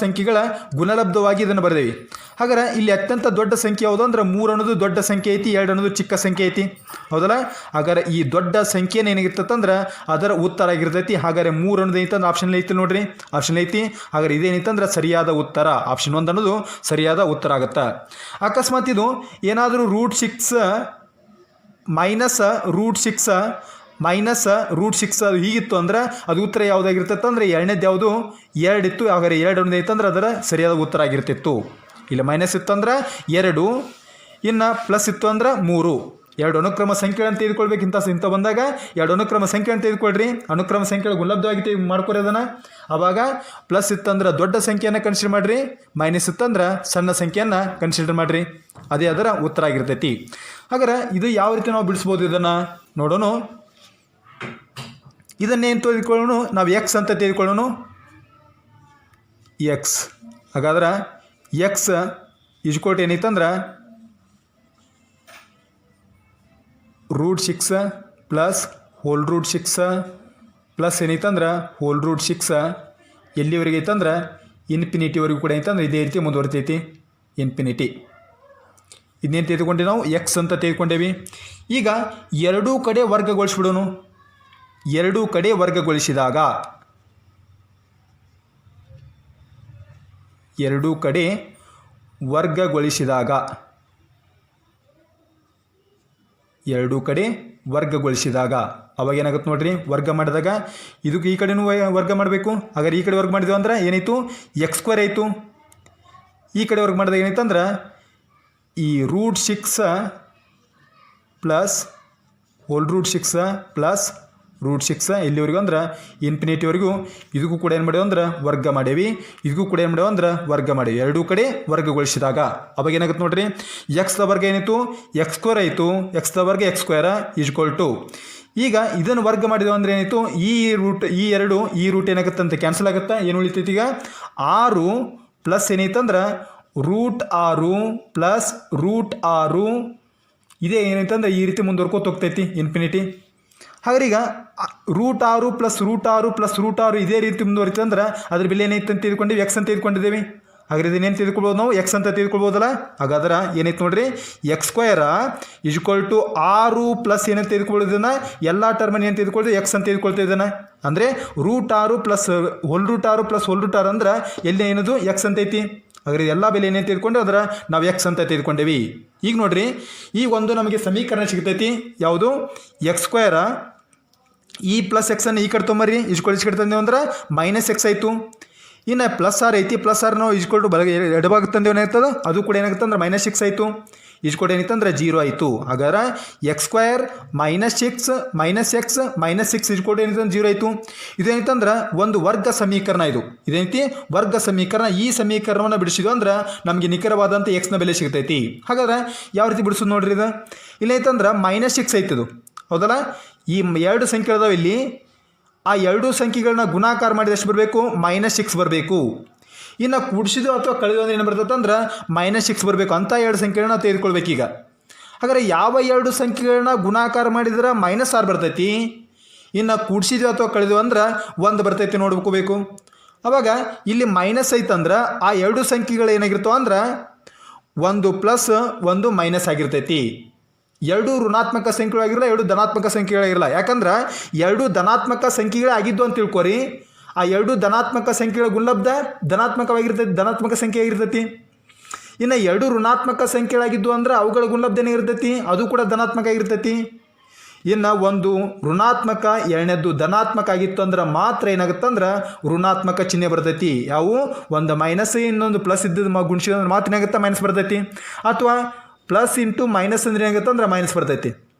ಸಂಖ್ಯೆಗಳ ಗುಣಲಬ್ಧವಾಗಿ ಇದನ್ನು ಬರೆದೇವಿ. ಹಾಗಾದ್ರೆ ಇಲ್ಲಿ ಅತ್ಯಂತ ದೊಡ್ಡ ಸಂಖ್ಯೆ ಯಾವುದು ಅಂದ್ರೆ 3 ಅನ್ನೋದು ದೊಡ್ಡ ಸಂಖ್ಯೆ ಐತಿ, 2 ಅನ್ನೋದು ಚಿಕ್ಕ ಸಂಖ್ಯೆ ಐತಿ ಹೌದಲ್ಲ. ಹಾಗಾದ್ರೆ ಈ ದೊಡ್ಡ ಸಂಖ್ಯೆನ ಏನಾಗಿರ್ತಂದ್ರೆ ಅದರ ಉತ್ತರ ಆಗಿರ್ತೈತಿ. ಹಾಗಾದ್ರೆ 3 ಅನ್ನೋದು ಐತಂದ್ರೆ ಆಪ್ಷನ್ ಐತಿ ನೋಡ್ರಿ, ಆಪ್ಷನ್ ಐತಿ. ಹಾಗಾದ್ರೆ ಇದೇನೈತಂದ್ರೆ ಸರಿಯಾದ ಉತ್ತರ ಆಪ್ಷನ್ 1 ಅನ್ನೋದು ಸರಿಯಾದ ಉತ್ತರ ಆಗುತ್ತೆ. ಅಕಸ್ಮಾತ್ ಇದು ಏನಾದರೂ √6 ಮೈನಸ್ √6 ಅದು ಹೀಗಿತ್ತು ಅಂದ್ರೆ ಅದು ಉತ್ತರ ಯಾವುದಾಗಿರ್ತೈತೆ ಅಂದರೆ ಎರಡನೇದು ಯಾವುದು 2 ಇತ್ತು. ಹಾಗಾದ್ರೆ 2 ಅನ್ನೋದು ಐತಂದ್ರೆ ಅದರ ಸರಿಯಾದ ಉತ್ತರ ಆಗಿರ್ತಿತ್ತು. ಇಲ್ಲ ಮೈನಸ್ ಇತ್ತು ಅಂದ್ರೆ 2, ಇನ್ನು ಪ್ಲಸ್ ಇತ್ತು ಅಂದ್ರೆ 3. 2 ಅನುಕ್ರಮ ಸಂಖ್ಯೆಗಳನ್ನು ತೆಗೆದುಕೊಳ್ಬೇಕು. ಇಂಥ ಬಂದಾಗ 2 ಅನುಕ್ರಮ ಸಂಖ್ಯೆಯನ್ನು ತೆಗೆದುಕೊಳ್ರಿ. ಅನುಕ್ರಮ ಸಂಖ್ಯೆಗಳು ಗುಣಲಬ್ಧವಾಗಿ ಮಾಡ್ಕೊರಿ ಅದನ್ನು. ಆವಾಗ ಪ್ಲಸ್ ಇತ್ತಂದ್ರೆ ದೊಡ್ಡ ಸಂಖ್ಯೆಯನ್ನು ಕನ್ಸಿಡರ್ ಮಾಡಿರಿ, ಮೈನಸ್ ಇತ್ತಂದ್ರೆ ಸಣ್ಣ ಸಂಖ್ಯೆಯನ್ನು ಕನ್ಸಿಡರ್ ಮಾಡಿರಿ. ಅದೇ ಅದರ ಉತ್ತರ ಆಗಿರ್ತೈತಿ. ಹಾಗಾದ್ರೆ ಇದು ಯಾವ ರೀತಿ ನಾವು ಬಿಡಿಸ್ಬೋದು ಇದನ್ನು ನೋಡೋಣ. ಇದನ್ನೇನು ತೆಗೆದುಕೊಳ್ಳೋಣ ನಾವು ಎಕ್ಸ್ ಅಂತ ತೆಗೆದುಕೊಳ್ಳೋಣ. ಎಕ್ಸ್. ಹಾಗಾದ್ರೆ ಎಕ್ಸ್ ಇಜ್ಕೋಟ್ ಏನೈತಂದ್ರೆ √6 ಪ್ಲಸ್ √6 ಪ್ಲಸ್ ಏನೈತಂದ್ರೆ √6 ಎಲ್ಲಿವರೆಗೆ ಐತಂದ್ರೆ ಇನ್ಫಿನಿಟಿವರೆಗೂ ಕೂಡ ಐತಂದ್ರೆ ಇದೇ ರೀತಿ ಮುಂದುವರಿತೈತಿ ಇನ್ಫಿನಿಟಿ. ಇದನ್ನೇನು ತೆಗೆದುಕೊಂಡೆ ನಾವು ಎಕ್ಸ್ ಅಂತ ತೆಗೆದುಕೊಂಡೇವಿ. ಈಗ ಎರಡೂ ಕಡೆ ವರ್ಗಗೊಳಿಸ್ಬಿಡೋನು. ಎರಡೂ ಕಡೆ ವರ್ಗಗೊಳಿಸಿದಾಗ ಅವಾಗ ಏನಾಗುತ್ತೆ ನೋಡ್ರಿ, ವರ್ಗ ಮಾಡಿದಾಗ ಇದಕ್ಕೆ ಈ ಕಡೆನೂ ವರ್ಗ ಮಾಡಬೇಕು. ಹಾಗಾದ್ರೆ ಈ ಕಡೆ ವರ್ಗ ಮಾಡಿದ್ವಿ ಅಂದ್ರೆ ಏನಾಯಿತು, x² ಆಯಿತು. ಈ ಕಡೆ ವರ್ಗ ಮಾಡಿದಾಗ ಏನಾಯ್ತು ಅಂದ್ರೆ ಈ √6 ಪ್ಲಸ್ √6 ಎಲ್ಲಿವರೆಗೂ ಅಂದ್ರೆ ಇನ್ಫಿನಿಟಿವರೆಗೂ ಇದಕ್ಕೂ ಕೂಡ ಏನು ಮಾಡ್ಯಾವ ಅಂದ್ರೆ ವರ್ಗ ಮಾಡೇವಿ, ಇದಕ್ಕೂ ಕೂಡ ಏನು ಮಾಡ್ಯಾವ ಅಂದ್ರೆ ವರ್ಗ ಮಾಡೇವಿ. ಎರಡೂ ಕಡೆ ವರ್ಗಗೊಳಿಸಿದಾಗ ಅವಾಗ ಏನಾಗುತ್ತೆ ನೋಡ್ರಿ, ಎಕ್ಸ್ ದ ವರ್ಗ ಏನಿತ್ತು x² ಆಯಿತು, ಎಕ್ಸ್ ದ ವರ್ಗ x². ಈಗ ಇದನ್ನು ವರ್ಗ ಮಾಡಿದೆವು ಅಂದರೆ ಏನಾಯಿತು, ಈ ರೂಟ್ ಏನಾಗುತ್ತೆ ಅಂತ ಕ್ಯಾನ್ಸಲ್ ಆಗುತ್ತೆ. ಏನು ಉಳಿತೈತಿ ಈಗ 6 ಪ್ಲಸ್ ಏನೈತಂದ್ರೆ √6 ಪ್ಲಸ್ √6 ಇದೇ ಏನೈತಂದ್ರೆ ಈ ರೀತಿ ಮುಂದುವರ್ಕೋತ ಹೋಗ್ತೈತಿ ಇನ್ಫಿನಿಟಿ. ಹಾಗಾದ್ರೆ ಈಗ √6 ಪ್ಲಸ್ √6 ಪ್ಲಸ್ √6 ಇದೇ ರೀತಿ ಮುಂದುವರಿತು ಅಂದ್ರೆ ಅದ್ರ ಬೆಲೆ ಏನೈತೆ ಅಂತ ತಿಳ್ಕೊಂಡಿವಿ, ಎಕ್ಸ್ ಅಂತ ತಿಳ್ಕೊಂಡಿದ್ದೇವೆ. ಹಾಗಾದ್ರೆ ಇದನ್ನೇನು ತಿಳ್ಕೊಳ್ಬೋದು ನಾವು, ಎಕ್ಸ್ ಅಂತ ತಿಳ್ಕೊಳ್ಬೋದಲ್ಲ. ಹಾಗಾದ್ರೆ ಏನೈತೆ ನೋಡ್ರಿ, x² = 6 ಪ್ಲಸ್ ಏನಂತ ತಿಳ್ಕೊಳ್ಳೋದನ್ನ ಎಲ್ಲ ಟರ್ಮನ್ನು ಏನು ತಿಳ್ಕೊಳ್ಳೋದು ಎಕ್ಸ್ ಅಂತ ತಿಳ್ಕೊಳ್ತಾ ಇದ್ದಾನೆ. ಅಂದರೆ √6 ಪ್ಲಸ್ √6 ಅಂದ್ರೆ ಎಲ್ಲಿ ಏನದು ಎಕ್ಸ್ ಅಂತ ಐತಿ. ಹಾಗಾದ್ರೆ ಎಲ್ಲ ಬೆಲೆ ಏನೇನು ತಿಳ್ಕೊಂಡು ಅಂದ್ರೆ ನಾವು ಎಕ್ಸ್ ಅಂತ ತಿಳ್ಕೊಂಡೇವಿ. ಈಗ ನೋಡ್ರಿ, ಈಗ ಒಂದು ನಮಗೆ ಸಮೀಕರಣ ಸಿಗ್ತೈತಿ, ಯಾವುದು x² ಈ ಪ್ಲಸ್ ಎಕ್ಸನ್ನು ಈ ಕಡೆ ತೊಂಬರ್ರಿ, ಇಜ್ಕೊಳಿಸಿ ಕಡೆ ತಂದೇವು ಅಂದ್ರೆ -x ಆಯಿತು. ಇನ್ನು +r ಐತಿ, +r ನಾವು ಇಜ್ಕೊಳ್ಟು ಎಡಭಾಗ ತಂದೇವು ಏನಾಗ್ತದೆ, ಅದು ಕೂಡ ಏನಾಗುತ್ತೆ ಅಂದ್ರೆ -6 ಆಯಿತು. ಇಜ್ಕೊಟ್ಟು ಏನಿತ್ತು ಅಂದ್ರೆ 0 ಆಯಿತು. ಹಾಗಾದ್ರೆ x² -6 ಇಜ್ಕೊಟ್ಟು ಏನಿತ್ತು ಅಂದ್ರೆ 0 ಆಯಿತು. ಇದೇನಿತ್ತಂದ್ರೆ ಒಂದು ವರ್ಗ ಸಮೀಕರಣ. ಇದೇನೈತಿ ವರ್ಗ ಸಮೀಕರಣ. ಈ ಸಮೀಕರಣವನ್ನು ಬಿಡಿಸಿದ್ವು ಅಂದ್ರೆ ನಮಗೆ ನಿಖರವಾದಂಥ ಎಕ್ಸ್ನ ಬೆಲೆ ಸಿಗ್ತೈತಿ. ಹಾಗಾದ್ರೆ ಯಾವ ರೀತಿ ಬಿಡಿಸೋದು ನೋಡ್ರಿ, ಇದು ಇಲ್ಲೇನೈತಂದ್ರೆ -6 ಐತದು, ಹೌದಲ್ಲ. ಈ ಎರಡು ಸಂಖ್ಯೆ ಅದಾವೆ ಇಲ್ಲಿ, ಆ ಎರಡೂ ಸಂಖ್ಯೆಗಳನ್ನ ಗುಣಾಕಾರ ಮಾಡಿದ ಎಷ್ಟು ಬರಬೇಕು, -6 ಬರಬೇಕು. ಇನ್ನು ಕೂಡಿಸಿದು ಅಥವಾ ಕಳೆದು ಅಂದ್ರೆ ಏನು ಬರ್ತೈತೆ ಅಂದ್ರೆ -6 ಬರಬೇಕು. ಅಂಥ ಎರಡು ಸಂಖ್ಯೆಗಳನ್ನ ತೆಗೆದುಕೊಳ್ಬೇಕು. ಈಗ ಹಾಗಾದ್ರೆ ಯಾವ ಎರಡು ಸಂಖ್ಯೆಗಳನ್ನ ಗುಣಾಕಾರ ಮಾಡಿದ್ರೆ -6 ಬರ್ತೈತಿ, ಇನ್ನು ಕೂಡಿಸಿದ್ವಿ ಅಥವಾ ಕಳೆದು ಅಂದ್ರೆ 1 ಬರ್ತೈತಿ ನೋಡ್ಕೋಬೇಕು. ಅವಾಗ ಇಲ್ಲಿ ಮೈನಸ್ ಐತಂದ್ರೆ ಆ ಎರಡು ಸಂಖ್ಯೆಗಳು ಏನಾಗಿರ್ತಾವ ಅಂದ್ರೆ ಒಂದು ಪ್ಲಸ್ ಒಂದು ಮೈನಸ್ ಆಗಿರ್ತೈತಿ. ಎರಡು ಋಣಾತ್ಮಕ ಸಂಖ್ಯೆಗಳಾಗಿರಲ್ಲ, ಎರಡು ಧನಾತ್ಮಕ ಸಂಖ್ಯೆಗಳಾಗಿರಲ್ಲ. ಯಾಕಂದ್ರೆ ಎರಡು ಧನಾತ್ಮಕ ಸಂಖ್ಯೆಗಳೇ ಆಗಿದ್ದು ಅಂತ ತಿಳ್ಕೊರಿ. ಆ ಎರಡು ಧನಾತ್ಮಕ ಸಂಖ್ಯೆಗಳ ಗುಣಲಬ್ಧ ಧನಾತ್ಮಕವಾಗಿರ್ತೈತಿ, ಧನಾತ್ಮಕ ಸಂಖ್ಯೆ ಆಗಿರ್ತೈತಿ. ಇನ್ನು ಎರಡು ಋಣಾತ್ಮಕ ಸಂಖ್ಯೆಗಳಾಗಿದ್ದು ಅಂದ್ರೆ ಅವುಗಳ ಗುಣಲಬ್ಧ ಏನಿರ್ತೈತಿ, ಅದು ಕೂಡ ಧನಾತ್ಮಕ ಆಗಿರ್ತೈತಿ. ಇನ್ನು ಒಂದು ಋಣಾತ್ಮಕ ಎರಡನೇದ್ದು ಧನಾತ್ಮಕ ಆಗಿತ್ತು ಅಂದ್ರೆ ಮಾತ್ರ ಏನಾಗುತ್ತೆ ಅಂದ್ರೆ ಋಣಾತ್ಮಕ ಚಿಹ್ನೆ ಬರ್ತೈತಿ. ಯಾವು ಒಂದು ಮೈನಸ್ ಇನ್ನೊಂದು ಪ್ಲಸ್ ಇದ್ದದ್ದು ಗುಣಿಸಿದ್ರೆ ಮಾತ್ರ ಏನಾಗುತ್ತೆ ಮೈನಸ್ ಬರ್ತೈತಿ. ಅಥವಾ +× - ಅಂದ್ರೆ ಏನಾಗುತ್ತೆ ಅಂದ್ರೆ ಮೈನಸ್ ಬರ್ತೈತಿ.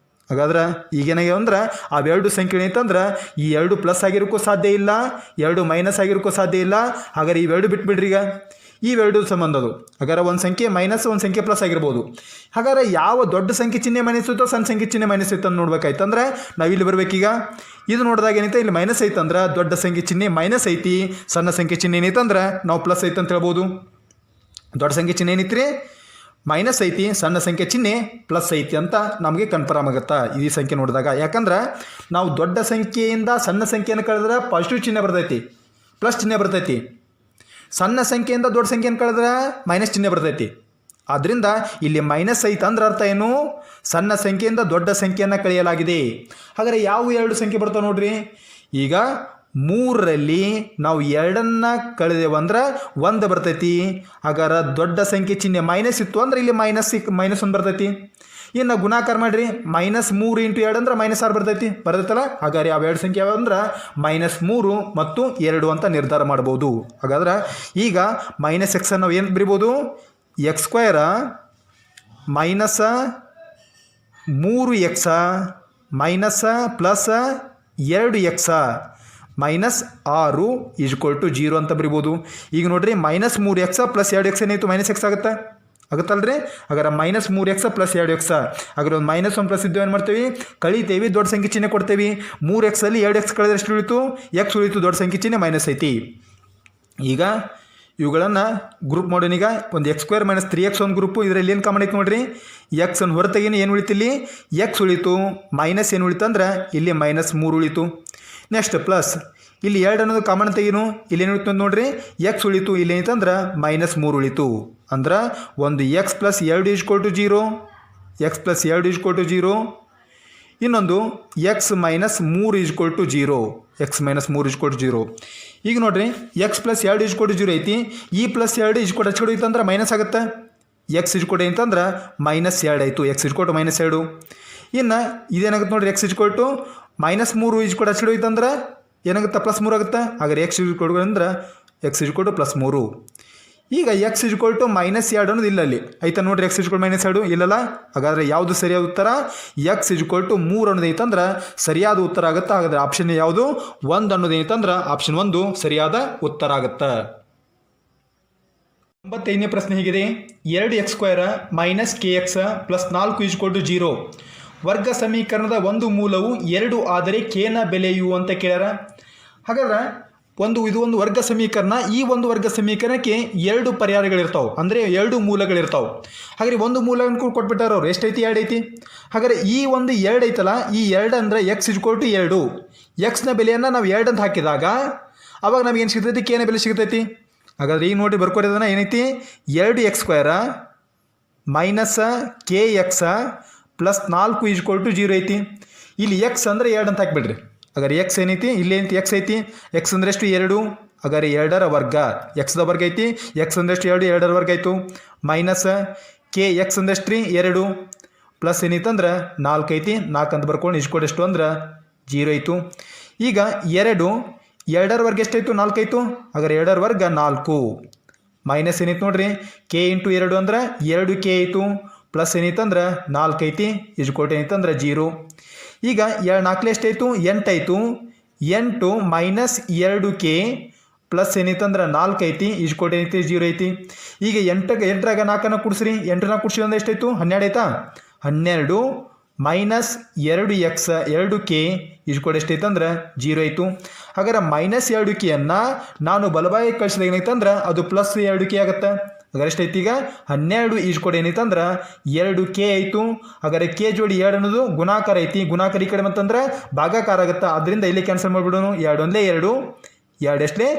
ಹಾಗಾದ್ರೆ ಈಗೇನಾಗ್ಯಾವ ಅಂದ್ರೆ ಅವೆರಡು ಸಂಖ್ಯೆ ಏನೈತಂದ್ರೆ ಈ ಎರಡು ಪ್ಲಸ್ ಆಗಿರೋಕ್ಕೂ ಸಾಧ್ಯ ಇಲ್ಲ, ಎರಡು ಮೈನಸ್ ಆಗಿರೋಕ್ಕೂ ಸಾಧ್ಯ ಇಲ್ಲ. ಹಾಗಾದ್ರೆ ಇವೆರಡು ಬಿಟ್ಬಿಡ್ರಿ. ಈಗ ಇವೆರಡು ಸಂಬಂಧ ಅದು. ಹಾಗಾದ್ರೆ ಒಂದು ಸಂಖ್ಯೆ ಮೈನಸ್ ಒಂದು ಸಂಖ್ಯೆ ಪ್ಲಸ್ ಆಗಿರ್ಬೋದು. ಹಾಗಾದ್ರೆ ಯಾವ ದೊಡ್ಡ ಸಂಖ್ಯೆ ಚಿಹ್ನೆ ಮೈನಸ್ ಇತ್ತೋ ಸಣ್ಣ ಸಂಖ್ಯೆ ಚಿಹ್ನೆ ಮೈನಸ್ ಇತ್ತು ಅಂತ ನೋಡ್ಬೇಕಾಯ್ತಂದ್ರೆ ನಾವು ಇಲ್ಲಿ ಬರ್ಬೇಕೀಗ. ಇದು ನೋಡಿದಾಗ ಏನೈತೆ, ಇಲ್ಲಿ ಮೈನಸ್ ಐತಂದ್ರೆ ದೊಡ್ಡ ಸಂಖ್ಯೆ ಚಿಹ್ನೆ ಮೈನಸ್ ಐತಿ, ಸಣ್ಣ ಸಂಖ್ಯೆ ಚಿಹ್ನೆ ಏನೈತಂದ್ರೆ ನಾವು ಪ್ಲಸ್ ಐತೆ ಅಂತ ಹೇಳ್ಬೋದು. ದೊಡ್ಡ ಸಂಖ್ಯೆ ಚಿಹ್ನೆ ಏನೈತ್ರಿ ಮೈನಸ್ ಐತಿ, ಸಣ್ಣ ಸಂಖ್ಯೆ ಚಿಹ್ನೆ ಪ್ಲಸ್ ಐತಿ ಅಂತ ನಮಗೆ ಕನ್ಫರ್ಮ್ ಆಗುತ್ತಾ ಈ ಸಂಖ್ಯೆ ನೋಡಿದಾಗ. ಯಾಕಂದ್ರೆ ನಾವು ದೊಡ್ಡ ಸಂಖ್ಯೆಯಿಂದ ಸಣ್ಣ ಸಂಖ್ಯೆಯನ್ನು ಕಳೆದ್ರೆ ಪಾಸಿಟಿವ್ ಚಿಹ್ನೆ ಬರ್ತೈತಿ, ಪ್ಲಸ್ ಚಿಹ್ನೆ ಬರ್ತೈತಿ. ಸಣ್ಣ ಸಂಖ್ಯೆಯಿಂದ ದೊಡ್ಡ ಸಂಖ್ಯೆಯನ್ನು ಕಳೆದ್ರೆ ಮೈನಸ್ ಚಿಹ್ನೆ ಬರ್ತೈತಿ. ಆದ್ದರಿಂದ ಇಲ್ಲಿ ಮೈನಸ್ ಐತೆ ಅಂದ್ರೆ ಅರ್ಥ ಏನು, ಸಣ್ಣ ಸಂಖ್ಯೆಯಿಂದ ದೊಡ್ಡ ಸಂಖ್ಯೆಯನ್ನು ಕಳೆಯಲಾಗಿದೆ. ಹಾಗಾದರೆ ಯಾವ ಎರಡು ಸಂಖ್ಯೆ ಬರ್ತಾವೆ ನೋಡ್ರಿ. ಈಗ 3ರಲ್ಲಿ ನಾವು 2ನ್ನು ಕಳೆದೇವಂದ್ರೆ 1 ಬರ್ತೈತಿ. ಹಾಗಾದ್ರೆ ದೊಡ್ಡ ಸಂಖ್ಯೆ ಚಿಹ್ನೆ ಮೈನಸ್ ಇತ್ತು ಅಂದ್ರೆ ಇಲ್ಲಿ -1 ಬರ್ತೈತಿ. ಇನ್ನು ಗುಣಾಕಾರ ಮಾಡಿರಿ, -3 × 2 ಅಂದ್ರೆ -6 ಬರ್ತೈತಲ್ಲ. ಹಾಗಾದ್ರೆ ಯಾವ ಎರಡು ಸಂಖ್ಯೆ ಯಾವ ಅಂದ್ರೆ -3 ಮತ್ತು 2 ಅಂತ ನಿರ್ಧಾರ ಮಾಡ್ಬೋದು. ಹಾಗಾದ್ರೆ ಈಗ -x ನಾವು ಏನು ಬರಿಬೋದು, x² -3x +2x -6 = 0 ಅಂತ ಬರಿಬೋದು. ಈಗ ನೋಡ್ರಿ -3x + 2x ಏನಾಯಿತು -x ಆಗುತ್ತಲ್ರಿ. ಹಾಗಾದ್ರೆ -3x + 2x. ಹಾಗಾದ್ರೆ ಒಂದು -1 ಪ್ಲಸ್ ಇದ್ದು ಏನು ಮಾಡ್ತೀವಿ, ಕಳಿತೇವಿ, ದೊಡ್ಡ ಸಂಖ್ಯೆ ಚಿಹ್ನೆ ಕೊಡ್ತೇವೆ. 3x ಅಲ್ಲಿ 2x ಕಳೆದ್ರೆ ಎಷ್ಟು ಉಳಿತು, x ಉಳಿತು, ದೊಡ್ಡ ಸಂಖ್ಯೆ ಚಿಹ್ನೆ ಮೈನಸ್ ಐತಿ. ಈಗ ಇವುಗಳನ್ನು ಗ್ರೂಪ್ ಮಾಡೋಣ. ಈಗ ಒಂದು ಎಕ್ಸ್ ಸ್ಕ್ವೇರ್ ಮೈನಸ್ 3x ಒಂದು ಗ್ರೂಪು. ಇದರಲ್ಲಿ ಏನು ಕಾಮನ್ ಐತೆ ನೋಡಿರಿ, ಎಕ್ಸ್ ಅನ್ನು ಹೊರತಾಗಿನ ಏನು ಉಳಿತು, ಇಲ್ಲಿ ಎಕ್ಸ್ ಉಳಿತು, ಮೈನಸ್ ಏನು ಉಳಿತು ಅಂದ್ರೆ ಇಲ್ಲಿ -3 ಉಳಿತು. ನೆಕ್ಸ್ಟ್ ಪ್ಲಸ್ ಇಲ್ಲಿ 2 ಅನ್ನೋದು ಕಾಮನ್ ತೆಗೀನು, ಇಲ್ಲಿ ಏನು ಉಳಿತು ಅಂತ ನೋಡ್ರಿ, ಎಕ್ಸ್ ಉಳಿತು, ಇಲ್ಲಿ ಏನಂತಂದ್ರೆ -3 ಉಳಿತು. ಅಂದ್ರೆ ಒಂದು x + 2 = 0, x + 2 = 0, ಇನ್ನೊಂದು x - 3 = 0, x - 3 = 0. ಈಗ ನೋಡ್ರಿ x + 2 = 0 ಐತಿ, ಈ +2 = ಐತೆ ಅಂದ್ರೆ ಮೈನಸ್ ಆಗುತ್ತೆ, x ಅಂತಂದ್ರೆ -2 ಆಯಿತು, x -2. ಇನ್ನು ಇದೇನಾಗುತ್ತೆ ನೋಡ್ರಿ, x -3 ಐತೆ ಅಂದ್ರೆ ಏನಾಗುತ್ತೆ, +3 ಆಗುತ್ತೆ. ಹಾಗಾದ್ರೆ x ಅಂದ್ರೆ x +3. ಈಗ x -2 ಅನ್ನೋದು ಇಲ್ಲ ಆಯ್ತಾ ನೋಡ್ರಿ, x -2 ಇಲ್ಲಲ್ಲ. ಹಾಗಾದರೆ ಯಾವುದು ಸರಿಯಾದ ಉತ್ತರ, x 3 ಅನ್ನೋದು ಐತಂದ್ರೆ ಸರಿಯಾದ ಉತ್ತರ ಆಗುತ್ತೆ. ಹಾಗಾದರೆ ಆಪ್ಷನ್ ಯಾವುದು, 1 ಅನ್ನೋದು ಐತಂದ್ರೆ ಆಪ್ಷನ್ 1 ಸರಿಯಾದ ಉತ್ತರ ಆಗುತ್ತೆ. 95ನೇ ಪ್ರಶ್ನೆ ಹೀಗಿದೆ, 2x² - kx + 4 = 0 ವರ್ಗ ಸಮೀಕರಣದ ಒಂದು ಮೂಲವು 2 ಆದರೆ k ನ ಬೆಲೆಯು ಅಂತ ಕೇಳ್ಯಾರ. ಹಾಗಾದ್ರೆ ಇದು ಒಂದು ವರ್ಗ ಸಮೀಕರಣ. ಈ ಒಂದು ವರ್ಗ ಸಮೀಕರಣಕ್ಕೆ 2 ಪರಿಹಾರಗಳಿರ್ತಾವೆ, ಅಂದರೆ 2 ಮೂಲಗಳಿರ್ತಾವೆ. ಹಾಗಾದ್ರೆ ಒಂದು ಮೂಲವನ್ನು ಕೊಟ್ಬಿಟ್ಟಾರ ಅವ್ರು, ಎಷ್ಟೈತಿ, 2 ಐತಿ. ಹಾಗಾದ್ರೆ ಈ ಒಂದು 2 ಐತಲ್ಲ, ಈ 2 ಅಂದರೆ x 2, ಎಕ್ಸ್ನ ಬೆಲೆಯನ್ನು ನಾವು 2 ಅಂತ ಹಾಕಿದಾಗ ಅವಾಗ ನಮಗೇನು ಸಿಗ್ತೈತಿ, k ನ ಬೆಲೆ ಸಿಗ್ತೈತಿ. ಹಾಗಾದ್ರೆ ಈಗ ನೋಡಿ ಬರ್ಕೋರಿದನ ಏನೈತಿ, 2x² - kx + 4 = 0 ಐತಿ. ಇಲ್ಲಿ x ಅಂದರೆ 2 ಅಂತ ಹಾಕಿಬಿಡ್ರಿ. ಹಾಗಾದ್ರೆ x ಏನೈತಿ, ಇಲ್ಲಿ ಏನೈತಿ, x ಐತಿ, x ಅಂದ್ರೆ ಎಷ್ಟು, 2. ಹಾಗಾದ್ರೆ 2ರ ವರ್ಗ, x ದ ವರ್ಗ ಐತಿ, x ಅಂದ್ರೆ ಎಷ್ಟು, 2, 2ರ ವರ್ಗ ಆಯಿತು. ಮೈನಸ್ k x ಅಂದ್ರೆ ಎಷ್ಟು ರೀ, 2, ಪ್ಲಸ್ ಏನೈತೆ ಅಂದ್ರೆ 4 ಐತಿ, 4 ಅಂತ ಬರ್ಕೊಂಡು ಇಸ್ಕೊಡು ಎಷ್ಟು ಅಂದ್ರೆ 0 ಆಯಿತು. ಈಗ 2ರ ವರ್ಗ ಎಷ್ಟಾಯಿತು, 4 ಆಯಿತು. ಹಾಗಾದ್ರೆ 2ರ ವರ್ಗ 4 ಮೈನಸ್ ಏನೈತೆ ನೋಡ್ರಿ, k × 2 ಅಂದ್ರೆ 2k ಆಯಿತು, ಪ್ಲಸ್ ಏನೈತೆ ಅಂದ್ರೆ 4 ಐತಿ, ಇಸ್ಕೊಟ್ಟು ಏನೈತೆ ಅಂದ್ರೆ 0. ಈಗ 4 ಎಷ್ಟಾಯಿತು, 8 ಆಯಿತು. 8 - 2k ಪ್ಲಸ್ ಏನೈತೆ ಅಂದ್ರೆ 4 ಐತಿ, ಇಸ್ಕೊಟ್ಟು ಏನೈತಿ 0 ಐತಿ. ಈಗ 8ರಾಗ 4 ಕೂಡಿಸ್ರಿ, 8ನ ಕೂಡಿಸಿ ಅಂದ್ರೆ ಎಷ್ಟಾಯಿತು, 12 ಆಯಿತಾ. 12 - 2x 2k ಇಸ್ಕೊಟ್ಟು ಎಷ್ಟೈತೆ ಅಂದ್ರೆ 0 ಆಯಿತು. ಹಾಗಾದ್ರೆ -2k ಅನ್ನು ನಾನು ಬಲಭಾಗ ಕಳಿಸಿದಾಗ ಏನೈತೆ ಅಂದ್ರೆ ಅದು +2k ಆಗುತ್ತೆ. ಹಾಗಾದ್ರೆ ಎಷ್ಟೈತಿ, ಈಗ 12 ಇಸ್ಕೊಟ್ಟು ಏನೈತೆ ಅಂದ್ರೆ 2k ಆಯಿತು. ಹಾಗಾದ್ರೆ k ಜೋಡಿ 2 ಅನ್ನೋದು ಗುಣಾಕಾರ ಐತಿ, ಗುಣಾಕಾರ ಈ ಕಡೆ ಮತ್ತಂದ್ರೆ ಭಾಗಾಕಾರ ಆಗುತ್ತೆ. ಅದರಿಂದ ಇಲ್ಲಿ ಕ್ಯಾನ್ಸಲ್ ಮಾಡಿಬಿಡೋನು, 2 × 2 2 ಎಷ್ಟಲೇ,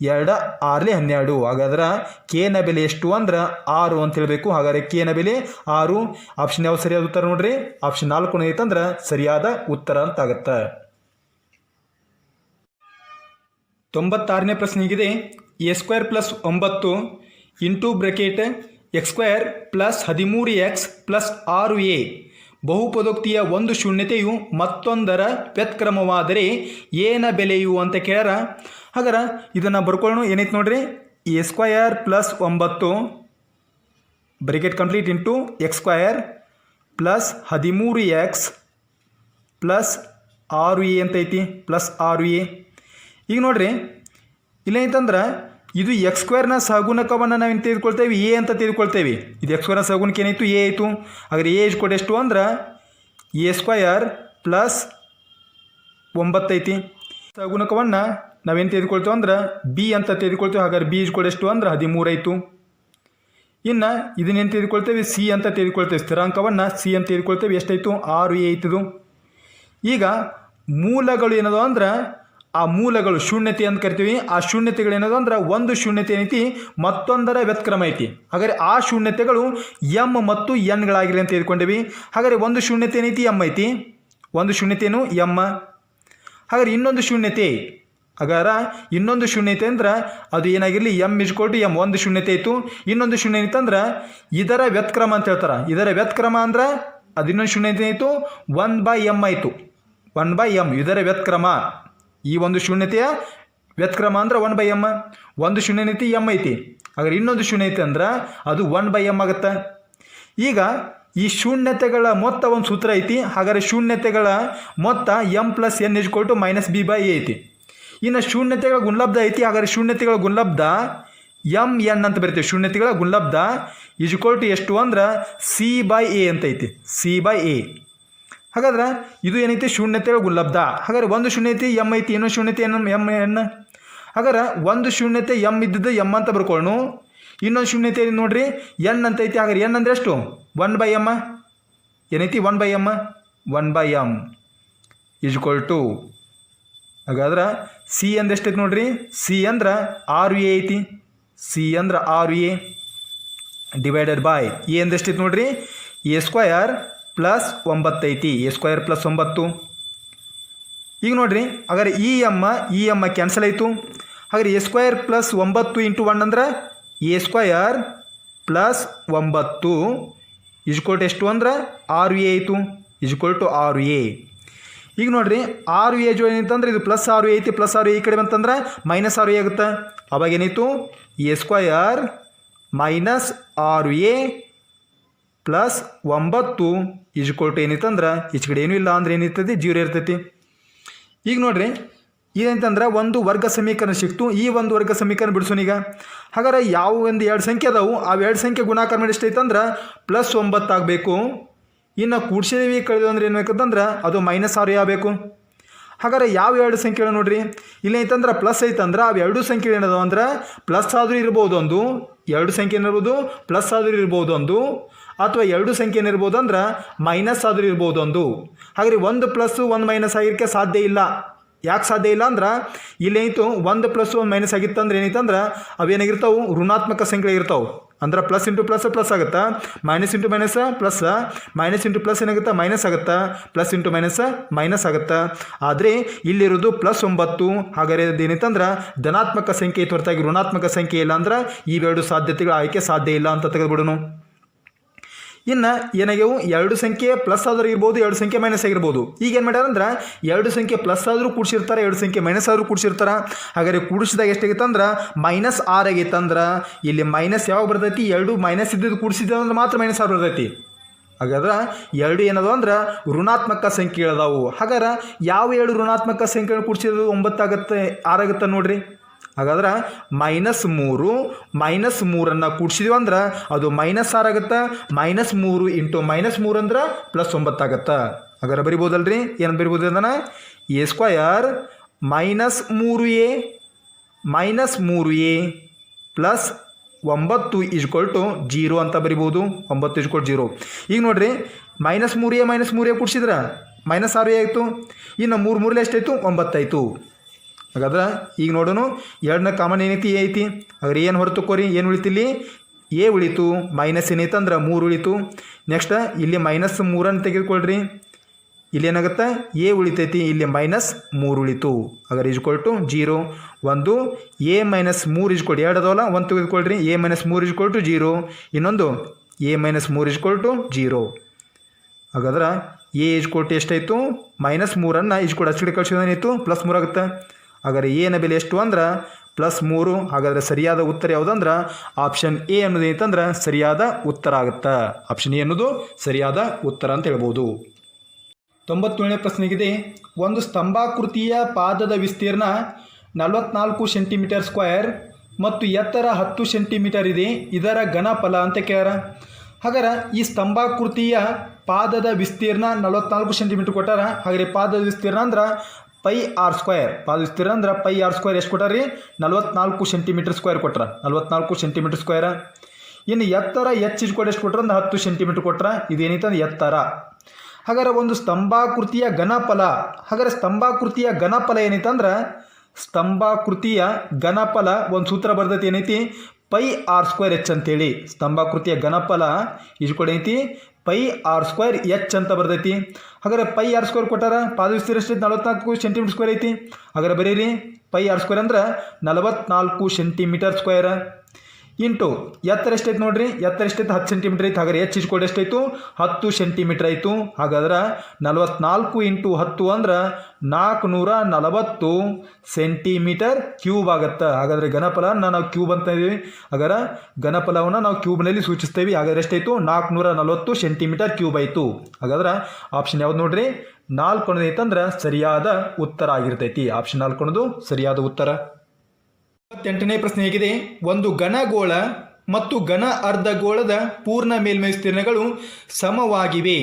2 6 12. ಹಾಗಾದ್ರೆ k ನ ಬೆಲೆ ಎಷ್ಟು ಅಂದ್ರೆ 6 ಅಂತ ಹೇಳಬೇಕು. ಹಾಗಾದ್ರೆ k ನ ಬೆಲೆ 6. ಆಪ್ಷನ್ ಯಾವ ಸರಿಯಾದ ಉತ್ತರ ನೋಡ್ರಿ, ಆಪ್ಷನ್ 4 ಐತಂದ್ರೆ ಸರಿಯಾದ ಉತ್ತರ ಅಂತ ಆಗುತ್ತೆ. 96ನೇ ಪ್ರಶ್ನೆ ಹೀಗಿದೆ, a² + 9 into bracket x² + 13x + 6a ಬಹುಪದೋಕ್ತಿಯ ಒಂದು ಶೂನ್ಯತೆಯು ಮತ್ತೊಂದರ ವ್ಯತ್ಕ್ರಮವಾದರೆ ಏನ ಬೆಲೆಯು ಅಂತ ಕೇಳ್ಯಾರ. ಹಾಗಾದ್ರೆ ಇದನ್ನು ಬರ್ಕೊಳ್ಳೋಣ, ಏನೈತೆ ನೋಡ್ರಿ, a² + 9 bracket complete into x² + 13x + 6a ಅಂತ ಐತಿ, +6a. ಈಗ ನೋಡ್ರಿ ಇಲ್ಲೇನೈತಂದ್ರೆ ಇದು x² ನ ಸಹಗುಣಕವನ್ನು ನಾವೇನು ತೆಗೆದುಕೊಳ್ತೇವೆ, a ಅಂತ ತೆಗೆದುಕೊಳ್ತೇವೆ. ಇದು x² ನ ಸಹಗುಣಕ ಏನಾಯಿತು, a ಆಯಿತು. ಹಾಗಾದ್ರೆ a ಇಸ್ಕೊಟ್ಟು ಎಷ್ಟು ಅಂದ್ರೆ a² + 9 ಐತಿ. ಸಹಗುಣಕವನ್ನು ನಾವೇನು ತೆಗೆದುಕೊಳ್ತೇವೆ ಅಂದ್ರೆ b ಅಂತ ತೆಗೆದುಕೊಳ್ತೇವೆ. ಹಾಗಾದ್ರೆ b ಇಸ್ಕೊಟ್ಟು ಎಷ್ಟು ಅಂದ್ರೆ 13 ಆಯಿತು. ಇನ್ನು ಇದನ್ನೇನು ತೆಗೆದುಕೊಳ್ತೇವೆ, c ಅಂತ ತೆಗೆದುಕೊಳ್ತೇವೆ. ಸ್ಥಿರಾಂಕವನ್ನು c ಅಂತ ತೆಗೆದುಕೊಳ್ತೇವೆ. ಎಷ್ಟಾಯಿತು, 6a ಐತಿದು. ಈಗ ಮೂಲಗಳು ಏನದು ಅಂದ್ರೆ ಆ ಮೂಲಗಳು ಶೂನ್ಯತೆ ಅಂತ ಕರಿತೀವಿ. ಆ ಶೂನ್ಯತೆಗಳು ಏನದು ಅಂದ್ರೆ ಒಂದು ಶೂನ್ಯತೆ ಏನೈತಿ ಮತ್ತೊಂದರ ವ್ಯತ್ಕ್ರಮ ಐತಿ. ಹಾಗಾದರೆ ಆ ಶೂನ್ಯತೆಗಳು m ಮತ್ತು n ಅಂತ ತೆಗೆದುಕೊಂಡಿವಿ. ಹಾಗಾದರೆ ಒಂದು ಶೂನ್ಯತೆ ಏನೈತಿ, m ಐತಿ, ಒಂದು ಶೂನ್ಯತೆಯನ್ನು m. ಹಾಗಾದ್ರೆ ಇನ್ನೊಂದು ಶೂನ್ಯತೆ, ಹಾಗಾದ್ರೆ ಇನ್ನೊಂದು ಶೂನ್ಯತೆ ಅಂದ್ರೆ ಅದು ಏನಾಗಿರಲಿ, m = m, ಒಂದು ಶೂನ್ಯತೆ ಆಯಿತು. ಇನ್ನೊಂದು ಶೂನ್ಯ ಐತಂದ್ರೆ ಇದರ ವ್ಯತ್ಕ್ರಮ ಅಂತ ಹೇಳ್ತಾರೆ. ಇದರ ವ್ಯತ್ಕ್ರಮ ಅಂದ್ರೆ ಅದು ಇನ್ನೊಂದು ಶೂನ್ಯತೆ ಆಯಿತು, 1/m ಆಯಿತು, 1/m ಇದರ ವ್ಯತ್ಕ್ರಮ. ಈ ಒಂದು ಶೂನ್ಯತೆಯ ವ್ಯತ್ಕ್ರಮ ಅಂದ್ರೆ 1/m. ಒಂದು ಶೂನ್ಯತೆ m ಐತಿ, ಹಾಗಾದ್ರೆ ಇನ್ನೊಂದು ಶೂನ್ಯತೆ ಅಂದ್ರೆ ಅದು 1/m ಆಗುತ್ತೆ. ಈಗ ಈ ಶೂನ್ಯತೆಗಳ ಮೊತ್ತ ಒಂದು ಸೂತ್ರ ಐತಿ. ಹಾಗಾದರೆ ಶೂನ್ಯತೆಗಳ ಮೊತ್ತ m + n = -b/a ಐತಿ. ಇನ್ನು ಶೂನ್ಯತೆಗಳ ಗುಣಲಬ್ಧ ಐತಿ. ಹಾಗಾದರೆ ಶೂನ್ಯತೆಗಳ ಗುಣಲಬ್ಧ m n ಅಂತ ಬರೀತೀವಿ. ಶೂನ್ಯತೆಗಳ ಗುಣಲಬ್ಧ ಎಷ್ಟು ಅಂದ್ರೆ c/a ಅಂತ ಐತಿ, c/a. ಹಾಗಾದ್ರೆ ಇದು ಏನೈತಿ, ಶೂನ್ಯತೆಗಳ ಗುಣಲಬ್ಧ. ಹಾಗಾದ್ರೆ ಒಂದು ಶೂನ್ಯತೆ m ಐತಿ, ಇನ್ನೊಂದು ಶೂನ್ಯತೆ m n. ಹಾಗಾದ್ರೆ ಒಂದು ಶೂನ್ಯತೆ ಎಮ್ ಇದ್ದಿದ್ದು ಎಮ್ ಅಂತ ಬರ್ಕೊಳ್ಳೋಣ. ಇನ್ನೊಂದು ಶೂನ್ಯತೆ ನೋಡ್ರಿ ಎನ್ ಅಂತ ಐತಿ. ಹಾಗಾದ್ರೆ ಎನ್ ಅಂದರೆ ಎಷ್ಟು? 1/m ಏನೈತಿ? 1/m 1/m = ಹಾಗಾದ್ರೆ ಸಿ ಅಂದ್ರೆ ಎಷ್ಟೈತಿ ನೋಡ್ರಿ? ಸಿ ಅಂದ್ರೆ 6a ಐತಿ. ಸಿ ಅಂದ್ರೆ 6a ಡಿವೈಡೆಡ್ ಬೈ ಎ ಅಂದ್ರೆ ಎಷ್ಟೈತಿ ನೋಡ್ರಿ? a² + 9 ಐತಿ. a² + 9. ಈಗ ನೋಡ್ರಿ ಹಾಗಾದ್ರೆ ಈ ಎಮ್ಮ ಕ್ಯಾನ್ಸಲ್ ಆಯಿತು. ಹಾಗಾದ್ರೆ a² + 9 × 1 ಅಂದ್ರೆ a² + 9 = ಎಷ್ಟು ಅಂದ್ರೆ 6a ಆಯಿತು. = 6a. ಈಗ ನೋಡ್ರಿ 6a ಜೋ ಏನೈತಂದ್ರೆ ಇದು +6a ಐತಿ. +6a ಈ ಕಡೆ ಬಂತಂದ್ರೆ -6a ಆಗುತ್ತೆ. ಅವಾಗ ಏನಾಯಿತು? a² - 6a + 9 ಏನೈತಂದ್ರೆ ಈಚೆ ಕಡೆ ಏನೂ ಇಲ್ಲ ಅಂದ್ರೆ ಏನಿರ್ತೈತಿ? 0 ಇರ್ತೈತಿ. ಈಗ ನೋಡ್ರಿ ಏನಂತಂದ್ರೆ ಒಂದು ವರ್ಗ ಸಮೀಕರಣ ಸಿಕ್ತು. ಈ ಒಂದು ವರ್ಗ ಸಮೀಕರಣ ಬಿಡಿಸೋಣ ಈಗ. ಹಾಗಾದ್ರೆ ಯಾವ ಒಂದು 2 ಸಂಖ್ಯೆ ಅದಾವು, ಆ 2 ಸಂಖ್ಯೆ ಗುಣಾಕಾರ ಮಾಡಿ ಎಷ್ಟೈತಂದ್ರೆ +9 ಆಗಬೇಕು. ಇನ್ನು ಕೂಡ್ಸಿದೀವಿ ಕಳೆದು ಅಂದ್ರೆ ಏನು ಬೇಕಂತಂದ್ರೆ ಅದು -6a ಆಗಬೇಕು. ಹಾಗಾದ್ರೆ ಯಾವ 2 ಸಂಖ್ಯೆಗಳು ನೋಡ್ರಿ ಇಲ್ಲಿ ಐತಂದ್ರೆ ಪ್ಲಸ್ ಐತಂದ್ರೆ ಅವು 2 ಸಂಖ್ಯೆ ಏನದಾವ ಅಂದ್ರೆ ಪ್ಲಸ್ ಆದರೂ ಇರ್ಬೋದು ಒಂದು, 2 ಸಂಖ್ಯೆ ಏನಿರ್ಬೋದು ಪ್ಲಸ್ ಆದರೂ ಇರ್ಬೋದು ಒಂದು, ಅಥವಾ 2 ಸಂಖ್ಯೆ ಏನಿರ್ಬೋದು ಅಂದ್ರೆ ಮೈನಸ್ ಆದರೂ ಇರ್ಬೋದು ಒಂದು. ಹಾಗಾದ್ರೆ 1 + 1 - ಆಗಿರೋಕ್ಕೆ ಸಾಧ್ಯ ಇಲ್ಲ. ಯಾಕೆ ಸಾಧ್ಯ ಇಲ್ಲ ಅಂದ್ರೆ ಇಲ್ಲೇನಿತ್ತು 1 + 1 - ಆಗಿತ್ತಂದ್ರೆ ಏನಿತ್ತಂದ್ರೆ ಅವೇನಾಗಿರ್ತಾವೆ? ಋಣಾತ್ಮಕ ಸಂಖ್ಯೆ ಇರ್ತಾವೆ. ಅಂದ್ರೆ ಪ್ಲಸ್ ಇಂಟು ಪ್ಲಸ್ ಪ್ಲಸ್ ಆಗುತ್ತಾ, minus into minus plus, minus into plus ಏನಾಗುತ್ತಾ? ಮೈನಸ್ ಆಗುತ್ತಾ, ಪ್ಲಸ್ ಇಂಟು ಮೈನಸ್ ಮೈನಸ್ ಆಗುತ್ತಾ. ಆದರೆ ಇಲ್ಲಿರೋದು +9. ಹಾಗಾದ್ರೆ ಅದೇನಿತ್ತಂದ್ರೆ ಧನಾತ್ಮಕ ಸಂಖ್ಯೆ ಹೊರತಾಗಿ ಋಣಾತ್ಮಕ ಸಂಖ್ಯೆ ಇಲ್ಲ ಅಂದ್ರೆ ಇವೆರಡು ಸಾಧ್ಯತೆಗಳು ಆಯ್ಕೆ ಸಾಧ್ಯ ಇಲ್ಲ ಅಂತ ತೆಗೆದುಬಿಡೋಣ. ಇನ್ನು ಏನಾಗ್ಯವು 2 ಸಂಖ್ಯೆ ಪ್ಲಸ್ ಆದರೂ ಇರ್ಬೋದು, 2 ಸಂಖ್ಯೆ ಮೈನಸ್ ಆಗಿರ್ಬೋದು. ಈಗ ಏನು ಮಾಡ್ಯಾರ ಅಂದ್ರೆ 2 ಸಂಖ್ಯೆ ಪ್ಲಸ್ ಆದರೂ ಕೂಡಿಸಿರ್ತಾರೆ, 2 ಸಂಖ್ಯೆ ಮೈನಸ್ ಆದರೂ ಕೂಡಿಸಿರ್ತಾರೆ. ಹಾಗಾದ್ರೆ ಕೂಡಿಸಿದಾಗ ಎಷ್ಟಾಗಿತ್ತಂದ್ರೆ -6 ಆಗೈತಂದ್ರೆ ಇಲ್ಲಿ ಮೈನಸ್ ಯಾವಾಗ ಬರ್ತೈತಿ? 2 ಮೈನಸ್ ಇದ್ದಿದ್ದು ಕೂಡಿಸಿದ್ರೆ ಅಂದ್ರೆ ಮಾತ್ರ -6 ಬರ್ತೈತಿ. ಹಾಗಾದ್ರೆ 2 ಏನದು ಅಂದ್ರೆ ಋಣಾತ್ಮಕ ಸಂಖ್ಯೆಗಳದಾವು. ಹಾಗಾದ್ರೆ ಯಾವ 2 ಋಣಾತ್ಮಕ ಸಂಖ್ಯೆಗಳು ಕೂಡಿಸಿದ್ರು 9 ಆಗುತ್ತೆ, 6 ಆಗುತ್ತೆ ನೋಡ್ರಿ. ಹಾಗಾದ್ರೆ -3 ಕೂಡಿಸಿದ್ವಿ ಅಂದ್ರೆ ಅದು -6 ಆಗುತ್ತೆ. -3 × -3 ಅಂದ್ರೆ +9 ಆಗುತ್ತೆ. ಹಾಗಾದ್ರೆ ಬರಿಬೋದಲ್ರಿ? ಏನು ಬರಿಬೋದು ಅದನ್ನು? a² - 3a + 9 = 0 ಅಂತ ಬರಿಬೋದು. 9 = 0. ಈಗ ನೋಡ್ರಿ -3a ಕೂಡಿಸಿದ್ರೆ -6a ಆಯಿತು. ಇನ್ನು 3 3 ಎಷ್ಟಾಯಿತು? 9 ಆಯಿತು. ಹಾಗಾದ್ರೆ ಈಗ ನೋಡೋಣ 2ನ ಕಾಮನ್ ಏನೈತಿ? ಎ ಐತಿ. ಹಾಗಾದ್ರೆ ಏನು ಹೊರತುಕೋರಿ? ಏನು ಉಳಿತಿಲ್ಲಿ? ಎ ಉಳಿತು. ಮೈನಸ್ ಏನೈತೆ ಅಂದ್ರೆ 3 ಉಳಿತು. ನೆಕ್ಸ್ಟ್ ಇಲ್ಲಿ -3 ತೆಗೆದುಕೊಳ್ರಿ. ಇಲ್ಲಿ ಏನಾಗುತ್ತೆ? ಎ ಉಳಿತೈತಿ, ಇಲ್ಲಿ -3 ಉಳಿತು. ಹಾಗಾದ್ರೆ = 0. ಒಂದು a - 3 = 2 ಅದಾವಲ್ಲ, 1 ತೆಗೆದುಕೊಳ್ರಿ. a - 3 = 0. ಇನ್ನೊಂದು a - 3 = 0. ಹಾಗಾದ್ರೆ a = ಎಷ್ಟಾಯಿತು? -3 ಅಚ್ಚುಕಡೆ ಕಳಿಸೋದೇನಾಯಿತು? +3 ಆಗುತ್ತೆ. ಹಾಗಾದ್ರೆ ಎನ ಬೆಲೆ ಎಷ್ಟು ಅಂದ್ರೆ +3. ಹಾಗಾದರೆ ಸರಿಯಾದ ಉತ್ತರ ಯಾವುದಂದ್ರೆ ಆಪ್ಷನ್ ಎ ಅನ್ನೋದು ಏನಂತಂದ್ರೆ ಸರಿಯಾದ ಉತ್ತರ ಆಗುತ್ತೆ. ಆಪ್ಷನ್ ಎ ಅನ್ನೋದು ಸರಿಯಾದ ಉತ್ತರ ಅಂತ ಹೇಳ್ಬೋದು. 97ನೇ ಪ್ರಶ್ನೆಗಿದೆ. ಒಂದು ಸ್ತಂಭಾಕೃತಿಯ ಪಾದದ ವಿಸ್ತೀರ್ಣ 44 cm² ಮತ್ತು ಎತ್ತರ 10 cm ಇದೆ. ಇದರ ಘನಫಲ ಅಂತ ಕೇಳ್ಯಾರ. ಹಾಗಾದ್ರೆ ಈ ಸ್ತಂಭಾಕೃತಿಯ ಪಾದದ ವಿಸ್ತೀರ್ಣ 44 cm ಕೊಟ್ಟಾರ. ಹಾಗಾದ್ರೆ ಪಾದದ ವಿಸ್ತೀರ್ಣ ಅಂದ್ರೆ πr². ಪಾದ ವಿಸ್ತೀರ್ಣ ಅಂದ್ರೆ πr² ಎಷ್ಟು ಕೊಟ್ಟಾರ ರೀ? 44 cm² ಕೊಟ್ರ. 44 cm². ಇನ್ನು ಎತ್ತರ h = ಎಷ್ಟು ಕೊಟ್ರ ಅಂದ್ರೆ 10 cm ಕೊಟ್ರ. ಇದೇನೈತಂದ್ರೆ ಎತ್ತರ. ಹಾಗಾದ್ರೆ ಒಂದು ಸ್ತಂಭಾಕೃತಿಯ ಘನಫಲ. ಹಾಗಾದ್ರೆ ಸ್ತಂಭಾಕೃತಿಯ ಘನಫಲ ಏನೈತಂದ್ರೆ ಸ್ತಂಭಾಕೃತಿಯ ಘನಫಲ ಒಂದು ಸೂತ್ರ ಬರ್ತೈತಿ. ಏನೈತಿ? πr²h ಅಂತೇಳಿ. ಸ್ತಂಭಾಕೃತಿಯ ಘನಫಲ ಏನೈತಿ? πr²h ಅಂತ ಬರ್ತೈತಿ. ಹಾಗಾದ್ರೆ πr² ಕೊಟ್ಟಾರ. ಪಾದ ವಿಸ್ತೀರ್ಣ ಎಷ್ಟು? 44 cm² ಐತಿ. ಹಾಗಾದ್ರೆ ಬರೀರಿ πr² ಅಂದ್ರೆ 44 cm². ಇಂಟು ಎತ್ತರ ಎಷ್ಟೈತೆ ನೋಡ್ರಿ? ಎತ್ತರ ಎಷ್ಟೈತೆ? 10 cm ಐತೆ. ಹಾಗಾದ್ರೆ h = ಎಷ್ಟಾಯಿತು? 10 cm ಆಯಿತು. ಹಾಗಾದ್ರೆ 44 × 10 ಅಂದ್ರೆ 440 cm³ ಆಗುತ್ತೆ. ಹಾಗಾದರೆ ಘನಫಲನ ನಾವು ಕ್ಯೂಬ್ ಅಂತ ಇದ್ದೀವಿ. ಹಾಗಾದ್ರೆ ಘನಫಲವನ್ನು ನಾವು ಕ್ಯೂಬ್ನಲ್ಲಿ ಸೂಚಿಸ್ತೇವೆ. ಹಾಗಾದ್ರೆ ಎಷ್ಟಾಯಿತು? 440 cm³ ಆಯಿತು. ಹಾಗಾದ್ರೆ ಆಪ್ಷನ್ ಯಾವ್ದು ನೋಡ್ರಿ? 4 ಅನ್ನೋದು ಐತಂದ್ರೆ ಸರಿಯಾದ ಉತ್ತರ ಆಗಿರ್ತೈತಿ. ಆಪ್ಷನ್ 4 ಅನ್ನೋದು ಸರಿಯಾದ ಉತ್ತರ. 28ನೇ ಪ್ರಶ್ನೆ ಹೇಗಿದೆ. ಒಂದು ಘನಗೋಳ ಮತ್ತು ಘನ ಅರ್ಧಗೋಳದ ಪೂರ್ಣ ಮೇಲ್ಮೈ ವಿಸ್ತೀರ್ಣಗಳು ಸಮವಾಗಿವೆ.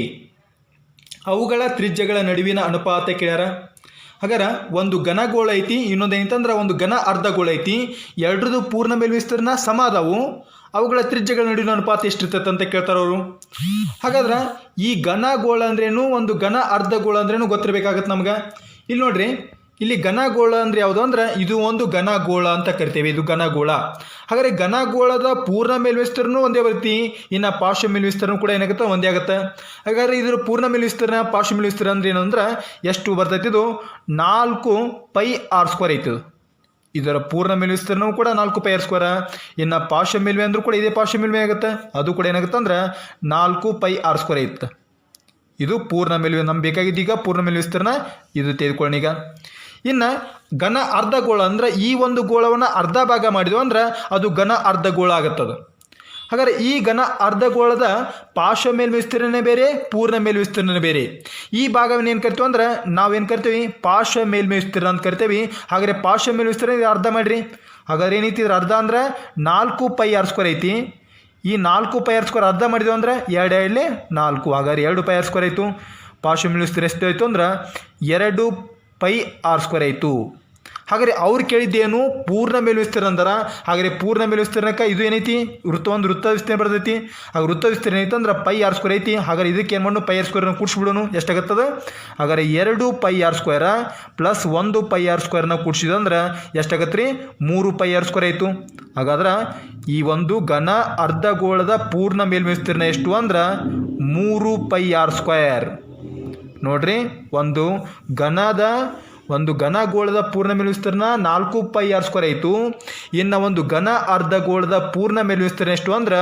ಅವುಗಳ ತ್ರಿಜ್ಯಗಳ ನಡುವಿನ ಅನುಪಾತ ಕೇಳ್ಯಾರ. ಹಾಗಾದ್ರೆ ಒಂದು ಘನ ಗೋಳ ಐತಿ, ಇನ್ನೊಂದು ಏನಂತಂದ್ರೆ ಒಂದು ಘನ ಅರ್ಧ ಗೋಳ ಐತಿ. ಎರಡರದು ಪೂರ್ಣ ಮೇಲ್ವಿಸ್ತೀರ್ಣ ಸಮ ಅದಾವು. ಅವುಗಳ ತ್ರಿಜ್ಯಗಳ ನಡುವಿನ ಅನುಪಾತ ಎಷ್ಟಿರ್ತೈತೆ ಅಂತ ಕೇಳ್ತಾರೆ ಅವರು. ಹಾಗಾದ್ರೆ ಈ ಘನ ಗೋಳ ಅಂದ್ರೇನು, ಒಂದು ಘನ ಅರ್ಧ ಗೋಳ ಅಂದ್ರೇನು ಗೊತ್ತಿರಬೇಕಾಗತ್ತೆ ನಮ್ಗೆ. ಇಲ್ಲಿ ನೋಡ್ರಿ, ಇಲ್ಲಿ ಘನಗೋಳ ಅಂದ್ರೆ ಯಾವುದು ಅಂದ್ರೆ ಇದು ಒಂದು ಘನಗೋಳ ಅಂತ ಕರಿತೇವೆ, ಇದು ಘನಗೋಳ. ಹಾಗಾದ್ರೆ ಘನಗೋಳದ ಪೂರ್ಣ ಮೇಲ್ವಿಸ್ತೀರ್ಣ ಒಂದೇ ಬರುತ್ತೆ, ಇನ್ನು ಪಾರ್ಶ್ವ ಮೇಲ್ವಿಸ್ತೀರ್ಣ ಕೂಡ ಏನಾಗುತ್ತೆ ಒಂದೇ ಆಗುತ್ತೆ. ಹಾಗಾದ್ರೆ ಇದರ ಪೂರ್ಣ ಮೇಲ್ವಿಸ್ತೀರ್ಣ ಪಾರ್ಶ್ವ ಮೇಲ್ವಿಸ್ತೀರ್ಣ ಅಂದ್ರೆ ಏನಂದ್ರೆ ಎಷ್ಟು ಬರ್ತೈತಿ, ಇದು 4πr² ಐತಿ. ಇದರ ಪೂರ್ಣ ಮೇಲ್ವಿಸ್ತೀರ್ಣವು ಕೂಡ 4πr². ಇನ್ನು ಪಾರ್ಶ್ವ ಮೇಲ್ವೆ ಅಂದ್ರೂ ಕೂಡ ಇದೇ ಪಾರ್ಶ್ವ ಮೇಲ್ವೆ ಆಗುತ್ತೆ, ಅದು ಕೂಡ ಏನಾಗುತ್ತೆ ಅಂದ್ರೆ 4πr² ಐತೆ. ಇದು ಪೂರ್ಣ ಮೇಲ್ವೆ, ನಮ್ಗೆ ಬೇಕಾಗಿದ್ದೀಗ ಪೂರ್ಣ ಮೇಲ್ವಿಸ್ತೀರ್ಣ ಇದು ತೆಗೆದುಕೊಳ್ಳೋಣ. ಈಗ ಇನ್ನು ಘನ ಅರ್ಧಗೋಳ ಅಂದ್ರೆ ಈ ಒಂದು ಗೋಳವನ್ನು ಅರ್ಧ ಭಾಗ ಮಾಡಿದ್ವು ಅಂದ್ರೆ ಅದು ಘನ ಅರ್ಧಗೋಳ ಆಗುತ್ತದೆ. ಹಾಗಾದರೆ ಈ ಘನ ಅರ್ಧಗೋಳದ ಪಾರ್ಶ್ವ ಮೇಲ್ವಿಸ್ತೀರ್ಣನೇ ಬೇರೆ, ಪೂರ್ಣ ಮೇಲ್ವಿಸ್ತೀರ್ಣನೇ ಬೇರೆ. ಈ ಭಾಗವನ್ನು ಏನು ಕರಿತೀವಿ ಅಂದ್ರೆ ನಾವೇನು ಕರಿತೀವಿ, ಪಾರ್ಶ್ವ ಮೇಲ್ವಿಸ್ತೀರ್ಣ ಅಂತ ಕರಿತೀವಿ. ಹಾಗಾದರೆ ಪಾರ್ಶ್ವ ಮೇಲ್ವಿಸ್ತೀರ್ಣ ಇದು ಅರ್ಧ ಮಾಡಿರಿ. ಹಾಗಾದ್ರೆ ಏನೈತಿ ಇದ್ರ ಅರ್ಧ ಅಂದ್ರೆ 4πr² ಐತಿ. ಈ 4πr² ಅರ್ಧ ಮಾಡಿದ್ವಿ ಅಂದ್ರೆ 2 2 4, ಹಾಗಾದ್ರೆ 2πr² ಆಯಿತು. ಪಾರ್ಶ್ವ ಮೇಲ್ವಿಸ್ತೀರ್ಣ ಎಷ್ಟು ಆಯಿತು ಅಂದ್ರೆ 2πr² ಆಯಿತು. ಹಾಗಾದರೆ ಅವ್ರು ಕೇಳಿದ್ದೇನು, ಪೂರ್ಣ ಮೇಲ್ವಿಸ್ತೀರ್ಣ ಅಂದಾರ. ಹಾಗಾದರೆ ಪೂರ್ಣ ಮೇಲ್ವಿಸ್ತೀರ್ಣಕ್ಕೆ ಇದು ಏನೈತಿ, ಒಂದು ವೃತ್ತ ವಿಸ್ತೀರ್ಣ ಬರ್ತೈತಿ. ಹಾಗೆ ವೃತ್ತ ವಿಸ್ತೀರ್ಣ ಐತಿ ಅಂದ್ರೆ πr² ಐತಿ. ಹಾಗಾದ್ರೆ ಇದಕ್ಕೆ ಏನು ಮಾಡೋಣ, πr² ಕೂಡಿಸ್ಬಿಡೋಣ, ಎಷ್ಟಾಗತ್ತದ. ಹಾಗಾದ್ರೆ 2πr² ಪ್ಲಸ್ 1πr² ಕೂಡಿಸಿದಂದ್ರೆ ಎಷ್ಟಾಗತ್ತೆ ರೀ, 3πr² ಆಯಿತು. ಹಾಗಾದ್ರೆ ಈ ಒಂದು ಘನ ಅರ್ಧಗೋಳದ ಪೂರ್ಣ ಮೇಲ್ವಿಸ್ತೀರ್ಣ ಎಷ್ಟು ಅಂದ್ರೆ 3πr². ನೋಡ್ರಿ, ಒಂದು ಘನಗೋಳದ ಪೂರ್ಣ ಮೇಲ್ವಿಸ್ತೀರ್ಣ 4πr² ಆಯಿತು. ಇನ್ನು ಒಂದು ಘನ ಅರ್ಧಗೋಳದ ಪೂರ್ಣ ಮೇಲ್ವಿಸ್ತೀರ್ಣ ಎಷ್ಟು ಅಂದ್ರೆ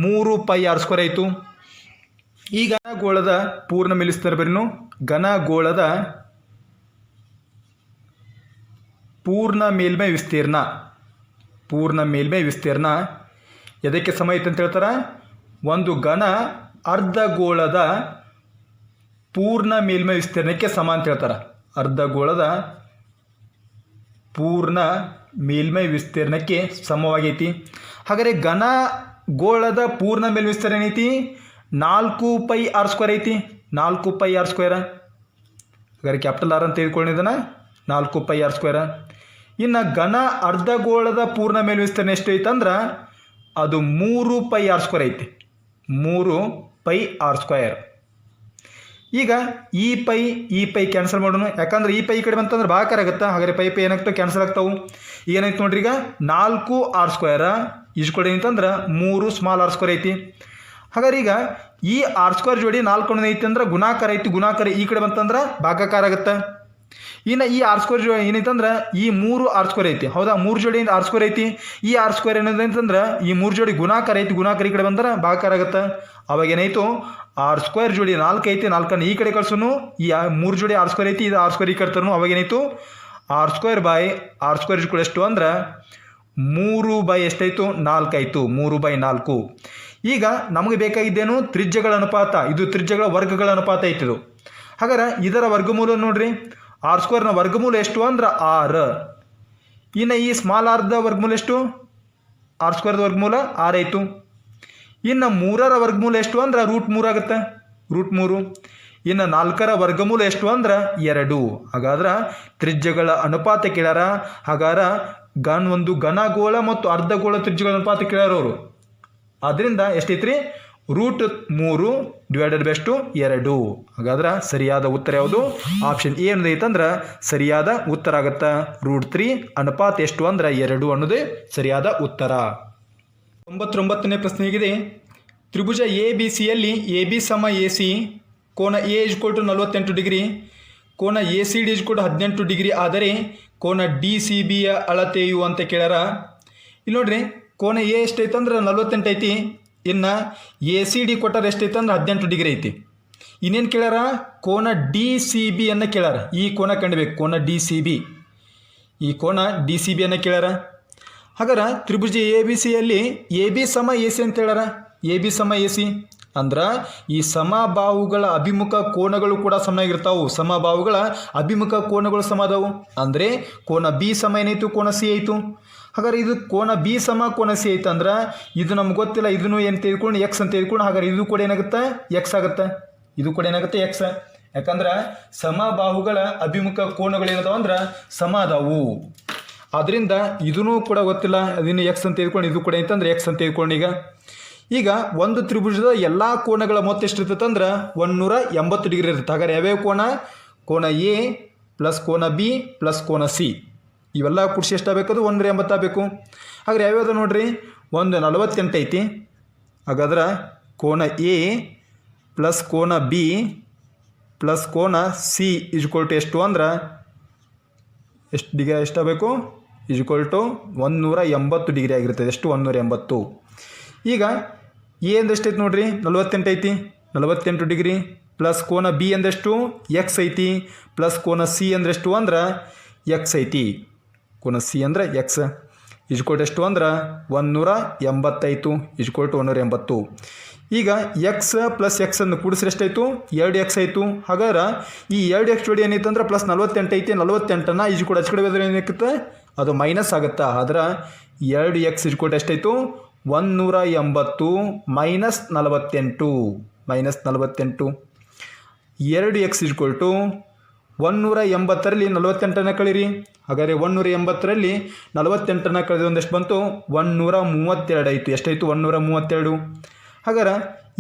3πr² ಆಯಿತು. ಈ ಘನಗೋಳದ ಪೂರ್ಣ ಮೇಲ್ವಿಸ್ತೀರ್ಣ ಬರೀನು, ಘನಗೋಳದ ಪೂರ್ಣ ಮೇಲ್ಮೈ ವಿಸ್ತೀರ್ಣ ಎದಕ್ಕೆ ಸಮ ಐತೆ ಅಂತ ಹೇಳ್ತಾರೆ, ಒಂದು ಘನ ಅರ್ಧಗೋಳದ ಪೂರ್ಣ ಮೇಲ್ಮೈ ವಿಸ್ತೀರ್ಣಕ್ಕೆ ಸಮ ಅಂತ ಹೇಳ್ತಾರೆ. ಅರ್ಧಗೋಳದ ಪೂರ್ಣ ಮೇಲ್ಮೈ ವಿಸ್ತೀರ್ಣಕ್ಕೆ ಸಮವಾಗೈತಿ. ಹಾಗಾದರೆ ಘನಗೋಳದ ಪೂರ್ಣ ಮೇಲ್ವಿಸ್ತೀರ್ಣ ಏನೈತಿ, 4πr² ಐತಿ. 4πr². ಹಾಗಾದ್ರೆ ಕ್ಯಾಪಿಟಲ್ ಆರ್ ಅಂತ ತೆಗೆದುಕೊಂಡಿದ್ದಾನೆ, 4πr². ಇನ್ನು ಘನ ಅರ್ಧಗೋಳದ ಪೂರ್ಣ ಮೇಲ್ವಿಸ್ತೀರ್ಣ ಎಷ್ಟು ಐತೆ ಅಂದ್ರೆ ಅದು 3πr² ಐತಿ. 3πr². ಈಗ ಈ ಪೈ ಕ್ಯಾನ್ಸಲ್ ಮಾಡೋಣ, ಯಾಕಂದ್ರೆ ಈ ಪೈ ಕಡೆ ಬಂತಂದ್ರೆ ಭಾಗಾಕಾರ ಆಗುತ್ತೆ. ಹಾಗಾದ್ರೆ ಪೈ ಏನಾಗ್ತವೆ, ಕ್ಯಾನ್ಸಲ್ ಆಗ್ತಾವೆ. ಏನಾಯ್ತು ನೋಡ್ರಿ, ಈಗ 4r² ಈಜ್ಕೊಡಿ ಅಂತಂದ್ರೆ 3 ಸ್ಮಾಲ್ r² ಐತಿ. ಹಾಗಾದ್ರೆ ಈಗ ಈ r² ಜೋಡಿ 4 ಐತಿ ಅಂದ್ರೆ ಗುಣಾಕಾರ ಐತಿ. ಗುಣಾಕಾರ ಈ ಕಡೆ ಬಂತಂದ್ರೆ ಭಾಗಾಕಾರ ಆಗುತ್ತೆ. ಇನ್ನು ಈ r² ಜೋಡಿ ಏನೈತಂದ್ರೆ ಈ 3r² ಐತಿ. ಹೌದಾ, 3 ಜೋಡಿ r² ಐತಿ. ಈ r² ಏನಂತಂದ್ರೆ ಈ 3 ಜೋಡಿ ಗುಣಾಕಾರ ಐತಿ. ಗುಣಾಕಾರ ಈ ಕಡೆ ಬಂದ್ರೆ ಭಾಗಾಕಾರ ಆಗುತ್ತೆ. ಅವಾಗ ಏನಾಯ್ತು, r² ಜೋಡಿ 4 ಐತಿ. 4 ಈ ಕಡೆ ಕಳ್ಸೋನು, ಈ 3 ಜೋಡಿ r² ಐತಿ, ಇದು r² ಈ ಕಡೆ ತರೋನು. ಅವಾಗ ಏನಾಯ್ತು, r² ಕೂಡ ಎಷ್ಟು ಅಂದ್ರೆ 3 ಎಷ್ಟಾಯಿತು, 4 ಆಯಿತು. 3/4. ಈಗ ನಮಗೆ ಬೇಕಾಗಿದ್ದೇನು, ತ್ರಿಜ್ಯಗಳ ಅನುಪಾತ. ಇದು ತ್ರಿಜ್ಯಗಳ ವರ್ಗಗಳ ಅನುಪಾತ ಐತಿದು. ಹಾಗಾದ್ರೆ ಇದರ ವರ್ಗಮೂಲ ನೋಡ್ರಿ, r² ವರ್ಗಮೂಲ ಎಷ್ಟು ಅಂದ್ರೆ 6. ಇನ್ನು ಈ ಸ್ಮಾಲ್ ಆರ್ದ ವರ್ಗಮೂಲ ಎಷ್ಟು, r² ವರ್ಗಮೂಲ 6 ಆಯಿತು. ಇನ್ನು 3ರ ವರ್ಗಮೂಲ ಎಷ್ಟು ಅಂದ್ರೆ √3 ಆಗುತ್ತೆ, √3. ಇನ್ನು 4ರ ವರ್ಗಮೂಲ ಎಷ್ಟು ಅಂದ್ರೆ 2. ಹಾಗಾದ್ರೆ ತ್ರಿಜ್ಯಗಳ ಅನುಪಾತ ಕೇಳ್ಯಾರ. ಹಾಗಾದ್ರೆ ಒಂದು ಘನಗೋಳ ಮತ್ತು ಅರ್ಧಗೋಳ ತ್ರಿಜ್ಯಗಳ ಅನುಪಾತ ಕೇಳ್ಯಾರ ಅವರು. ಆದ್ದರಿಂದ ಎಷ್ಟೈತ್ರಿ, √3 / 2. ಹಾಗಾದ್ರೆ ಸರಿಯಾದ ಉತ್ತರ ಯಾವುದು, ಆಪ್ಷನ್ ಎ ಅನ್ನೋದೈತಂದ್ರೆ ಸರಿಯಾದ ಉತ್ತರ ಆಗುತ್ತೆ. √3 ಅನುಪಾತ ಎಷ್ಟು ಅಂದ್ರೆ 2 ಅನ್ನೋದೇ ಸರಿಯಾದ ಉತ್ತರ. 99ನೇ ಪ್ರಶ್ನೆ ಹೇಗಿದೆ, ತ್ರಿಭುಜ ABCಯಲ್ಲಿ AB = AC, ಕೋನ A = 48 ಡಿಗ್ರಿ, ಕೋನ ACD = 18 ಡಿಗ್ರಿ ಆದರೆ ಕೋನ DCBಯ ಅಳತೆಯು ಅಂತ ಕೇಳ್ಯಾರ. ಇಲ್ಲಿ ನೋಡ್ರಿ, ಕೋನ A ಎಷ್ಟೈತೆ ಅಂದ್ರೆ 48 ಐತಿ. ಇನ್ನು ACD ಕೊಟ್ಟಾರ ಎಷ್ಟೈತೆ ಅಂದ್ರೆ 18 ಡಿಗ್ರಿ ಐತಿ. ಇನ್ನೇನು ಕೇಳ್ಯಾರ, ಕೋನ DCBಯನ್ನು ಕೇಳ್ಯಾರ. ಈ ಕೋನ ಕಂಡುಬೇಕು, ಕೋನ DCB. ಈ ಕೋನ DCBಯನ್ನು ಕೇಳ್ಯಾರ. ಹಾಗಾದ್ರೆ ತ್ರಿಭುಜ ABCಯಲ್ಲಿ AB = AC ಅಂತ ಹೇಳ್ಯಾರ. AB = AC ಅಂದ್ರೆ ಈ ಸಮಬಾಹುಗಳ ಅಭಿಮುಖ ಕೋನಗಳು ಕೂಡ ಸಮನಾಗಿರ್ತಾವೆ. ಸಮಬಾಹುಗಳ ಅಭಿಮುಖ ಕೋನಗಳು ಸಮ ಅದಾವು. ಅಂದರೆ ಕೋನ B = ಏನಾಯಿತು, ಕೋನ C ಆಯಿತು. ಹಾಗಾದ್ರೆ ಇದು ಕೋನ B = ಕೋನ C ಐತೆ ಅಂದ್ರೆ ಇದು ನಮ್ಗೆ ಗೊತ್ತಿಲ್ಲ. ಇದನ್ನು ಏನು ತೆಗೆದುಕೊಂಡು X ಅಂತ ತೆಗೆದುಕೊಂಡು, ಹಾಗಾದ್ರೆ ಇದು ಕೂಡ ಏನಾಗುತ್ತೆ, X ಆಗುತ್ತೆ. ಇದು ಕೂಡ ಏನಾಗುತ್ತೆ, X. ಯಾಕಂದ್ರೆ ಸಮಬಾಹುಗಳ ಅಭಿಮುಖ ಕೋನಗಳು ಏನದಾವ ಅಂದ್ರೆ ಸಮ ಅದಾವು. ಆದ್ದರಿಂದ ಇದೂ ಕೂಡ ಗೊತ್ತಿಲ್ಲ, ಅದನ್ನು ಎಕ್ಸ್ ಅಂತ ತೆಗೆದುಕೊಂಡು ಇದು ಕೂಡ ಐತಂದ್ರೆ ಎಕ್ಸ್ ಅಂತ ತೆಗೆದುಕೊಂಡು ಈಗ ಒಂದು ತ್ರಿಭುಜದ ಎಲ್ಲ ಕೋನಗಳ ಮೊತ್ತ ಎಷ್ಟಿರ್ತೈತೆ ಅಂದ್ರೆ 180 ಡಿಗ್ರಿ ಇರುತ್ತೆ. ಹಾಗಾದ್ರೆ ಯಾವ್ಯಾವ ಕೋನ ಎ ಪ್ಲಸ್ ಕೋನ ಬಿ ಪ್ಲಸ್ ಕೋನ ಸಿ ಇವೆಲ್ಲ ಕೂಡಿಸಿ ಎಷ್ಟಾಗಬೇಕದು 180 ಆಗಬೇಕು. ಹಾಗಾದ್ರೆ ಯಾವ್ಯಾವ್ದು ನೋಡ್ರಿ, ಒಂದು 48 ಐತಿ. ಹಾಗಾದ್ರೆ ಕೋನ ಎ ಪ್ಲಸ್ ಕೋನ ಬಿ ಪ್ಲಸ್ ಕೋನ ಸಿ ಇಜ್ಕೊಲ್ಟು ಎಷ್ಟು ಅಂದ್ರೆ ಎಷ್ಟು ಡಿಗ್ರಿ ಎಷ್ಟಾಗಬೇಕು, ಇಜ್ಕೊಲ್ಟು 180 ಡಿಗ್ರಿ ಆಗಿರ್ತದೆ. ಎಷ್ಟು 180. ಈಗ ಎ ಅಂದೆಷ್ಟೈತಿ ನೋಡ್ರಿ, 48 ಐತಿ, 48 ಡಿಗ್ರಿ ಪ್ಲಸ್ ಕೋನ ಬಿ ಅಂದೆಷ್ಟು ಎಕ್ಸ್ ಐತಿ ಪ್ಲಸ್ ಕೋನ ಸಿ ಅಂದ್ರೆಷ್ಟು ಅಂದ್ರೆ ಎಕ್ಸ್ ಐತಿ. ಕೋನ ಸಿ ಅಂದ್ರೆ ಎಕ್ಸ್ ಇಜ್ಕೊಲ್ಟು ಎಷ್ಟು ಅಂದ್ರೆ 180 ಇಜ್ಕೊಲ್ಟು 180. ಈಗ ಎಕ್ಸ್ ಪ್ಲಸ್ ಎಕ್ಸ್ ಅನ್ನು ಕೂಡಿಸ್ರೆ ಎಷ್ಟಾಯಿತು, 2x ಆಯಿತು. ಹಾಗಾದ್ರೆ ಈ 2x ಜೋಡಿ ಏನೈತೆ ಅಂದ್ರೆ ಪ್ಲಸ್ 48 ಐತಿ. 48ನ್ನು ಇಜ್ಕೊಲ್ಟು ಹಚ್ಕಡೆ ಹೋದ್ರೆ ಏನಾಗುತ್ತೆ, ಅದು ಮೈನಸ್ ಆಗುತ್ತೆ. ಆದ್ರೆ 2x ಇಜ್ಕೊಲ್ಟು ಎಷ್ಟಾಯಿತು, 180 ಮೈನಸ್ 48 2x ಇಜ್ಕೊಲ್ಟು 180ರಲ್ಲಿ 48ನ್ನು ಕಳೀರಿ. ಹಾಗಾದರೆ 180ರಲ್ಲಿ 48ನ್ನು ಕಳೆದು ಒಂದೆಷ್ಟು ಬಂತು, 132 ಆಯಿತು. ಎಷ್ಟಾಯಿತು, 132. ಹಾಗಾದ್ರೆ